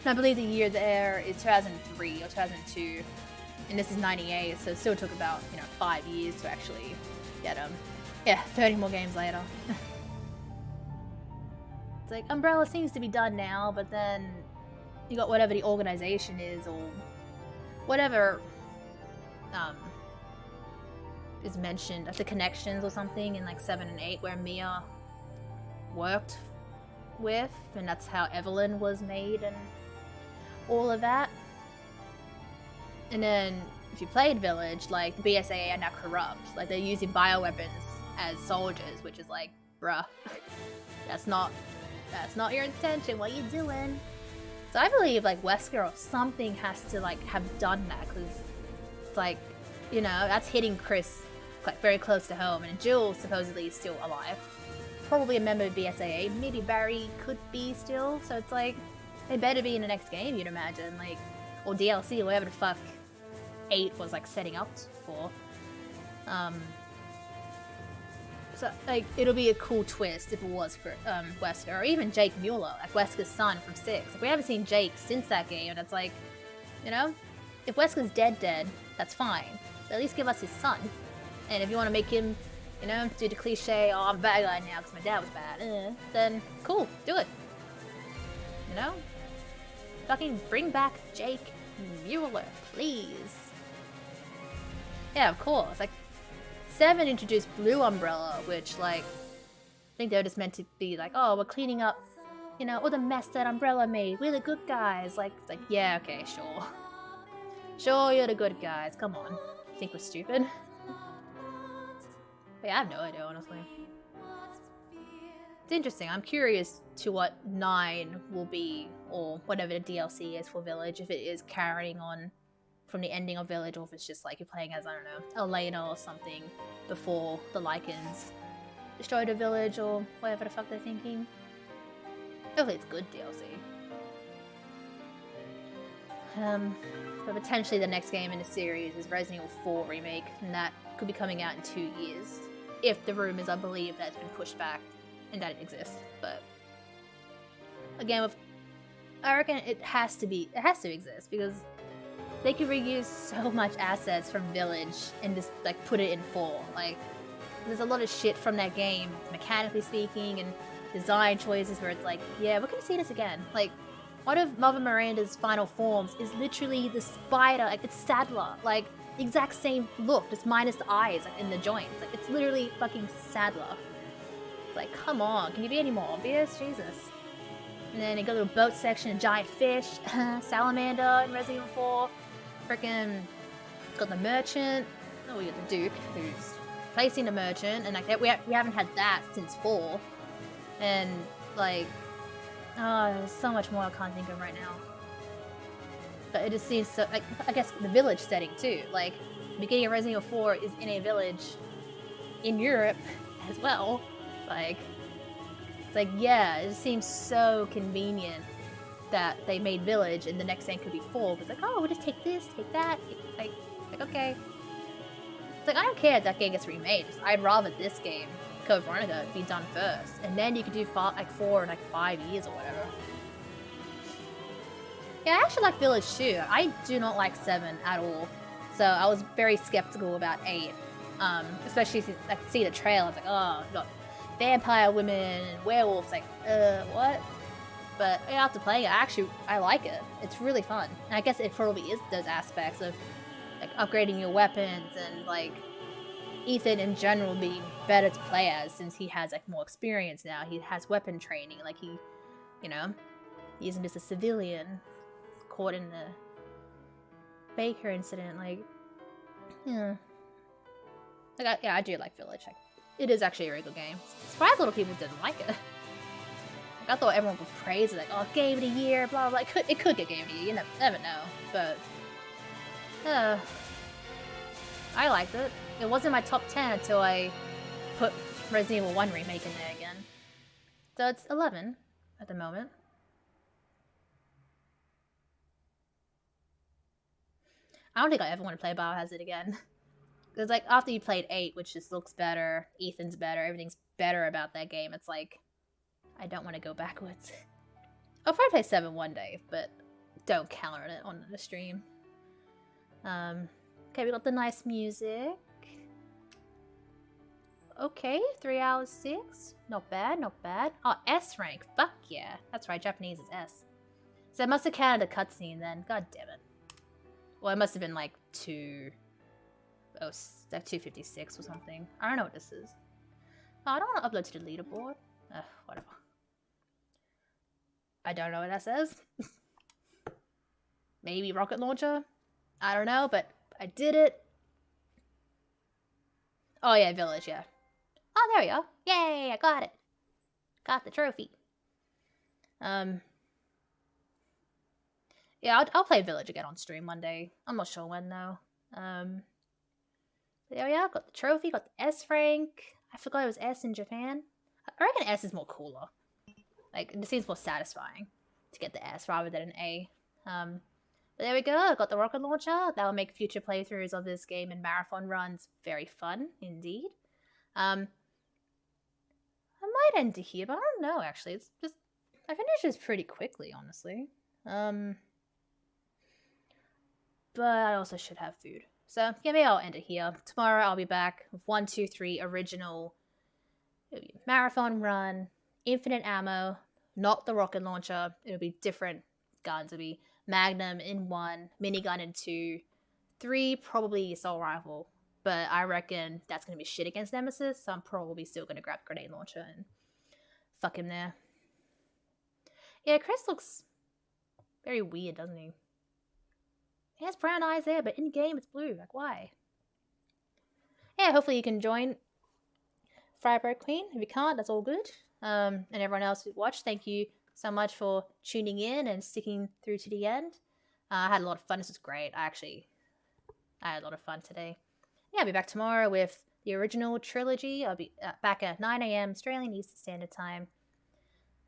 [SPEAKER 1] And I believe the year there is 2003 or 2002, and this is 98, so it still took about 5 years to actually get him. Yeah, 30 more games later. It's like, Umbrella seems to be done now, but then you got whatever the organization is, or whatever is mentioned at the connections or something in like 7 and 8, where Mia worked with, and that's how Evelyn was made and all of that. And then if you played Village, like the BSAA are now corrupt. Like they're using bioweapons as soldiers, which is like, bruh, that's not your intention. What you doing? So I believe like Wesker or something has to like have done that, because it's like, that's hitting Chris like very close to home, and Jill supposedly is still alive. Probably a member of BSAA. Maybe Barry could be still. So it's like, they better be in the next game, you'd imagine, like, or DLC, whatever the fuck 8 was like setting up for. So, like, it'll be a cool twist if it was for Wesker, or even Jake Mueller, like Wesker's son from 6. Like, we haven't seen Jake since that game, and it's like, if Wesker's dead, that's fine. But at least give us his son. And if you want to make him, do the cliche, oh, I'm a bad guy now because my dad was bad, then cool, do it. Fucking bring back Jake Mueller, please. Yeah, of course. Like, 7 introduced Blue Umbrella, which, like, I think they're just meant to be like, oh, we're cleaning up, all the mess that Umbrella made. We're the good guys. Like, it's like, yeah, okay, sure. Sure, you're the good guys. Come on. You think we're stupid? But yeah, I have no idea, honestly. It's interesting. I'm curious to what 9 will be, or whatever the DLC is for Village, if it is carrying on from the ending of Village, or if it's just like you're playing as, I don't know, Elena or something before the Lycans destroy the village, or whatever the fuck they're thinking. Hopefully it's good DLC. But potentially the next game in the series is Resident Evil 4 Remake, and that could be coming out in 2 years. If the rumors, I believe, that it's been pushed back and that it exists. But again, I reckon it has to exist, because they could reuse so much assets from Village and just like put it in 4. Like, there's a lot of shit from that game, mechanically speaking, and design choices where it's like, yeah, we're gonna see this again. Like, one of Mother Miranda's final forms is literally the spider, like it's Sadler, like the exact same look, just minus the eyes like, in the joints. Like, it's literally fucking Sadler. It's like, come on, can you be any more obvious? Jesus. And then you go to the boat section, a giant fish, salamander in Resident Evil 4, freaking got the merchant. Oh, we got the Duke, who's placing the merchant, and like we haven't had that since 4. And like, oh, there's so much more I can't think of right now. But it just seems so, like, I guess the village setting too. Like, the beginning of Resident Evil 4 is in a village in Europe as well. Like, it's like, yeah, it just seems so convenient that they made Village and the next thing could be 4. It's like, oh, we'll just take this, take that. Like okay. It's like, I don't care if that game gets remade. I'd rather this game, Code Veronica, be done first. And then you could do 4 in like 5 years or whatever. Yeah, I actually like Village too. I do not like 7 at all. So I was very skeptical about 8. Especially if you like, see the trailer. I was like, oh, you got vampire women and werewolves. Like, what? But yeah, after playing it, I like it. It's really fun. And I guess it probably is those aspects of like upgrading your weapons and like Ethan in general being better to play as, since he has like more experience now. He has weapon training. Like he, you know, he isn't just a civilian caught in the Baker incident. Like, yeah. Like, I do like Village. Like, it is actually a very good game. Surprised a lot of people didn't like it. Like, I thought everyone would praise it, like, oh, Game of the Year, blah, blah, blah. It could get Game of the Year, you never know. But, I liked it. It wasn't my top 10 until I put Resident Evil 1 Remake in there again. So it's 11 at the moment. I don't think I ever want to play Biohazard again. Because, like, after you played 8, which just looks better, Ethan's better, everything's better about that game, it's like, I don't want to go backwards. I'll probably play 7 one day, but don't count on it on the stream. Okay, we got the nice music. Okay, 3 hours 6. Not bad, not bad. Oh, S rank. Fuck yeah. That's right, Japanese is S. So I must have counted a cutscene then. God damn it. Well, it must have been like 256 or something. I don't know what this is. Oh, I don't want to upload to the leaderboard. Whatever. I don't know what that says. Maybe rocket launcher? I don't know, but I did it. Oh yeah, Village, yeah. Oh, there we go. Yay, I got it. Got the trophy. Yeah, I'll play Village again on stream one day. I'm not sure when though. There we are. Got the trophy. Got the S rank. I forgot it was S in Japan. I reckon S is more cooler. Like, it seems more satisfying to get the S rather than an A. But there we go. I got the rocket launcher. That will make future playthroughs of this game and marathon runs very fun indeed. I might end it here, but I don't know actually. It's just I finished this pretty quickly, honestly. But I also should have food. So, yeah, maybe I'll end it here. Tomorrow I'll be back with 1, 2, 3 original marathon run, infinite ammo, not the rocket launcher. It'll be different guns. It'll be Magnum in 1, minigun in 2, 3 probably assault rifle. But I reckon that's going to be shit against Nemesis, so I'm probably still going to grab grenade launcher and fuck him there. Yeah, Chris looks very weird, doesn't he? He has brown eyes there, but in-game it's blue. Like, why? Yeah, hopefully you can join Firebird Queen. If you can't, that's all good. And everyone else who watched, thank you so much for tuning in and sticking through to the end. I had a lot of fun. This was great. I had a lot of fun today. Yeah, I'll be back tomorrow with the original trilogy. I'll be back at 9 a.m. Australian Eastern Standard Time.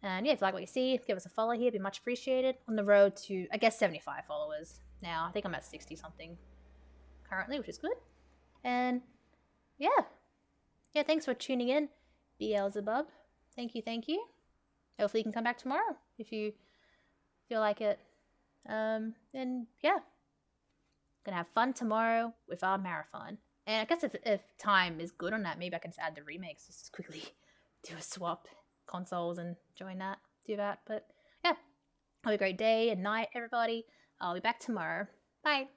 [SPEAKER 1] And yeah, if you like what you see, give us a follow here. It'd be much appreciated. On the road to, I guess, 75 followers now. I think I'm at 60 something currently, which is good. And yeah. Yeah, thanks for tuning in, Beelzebub. Thank you. Hopefully you can come back tomorrow if you feel like it. And yeah. Gonna have fun tomorrow with our marathon. And I guess if time is good on that, maybe I can just add the remakes. Just quickly do a swap consoles and do that. But yeah, have a great day and night, everybody. I'll be back tomorrow. Bye.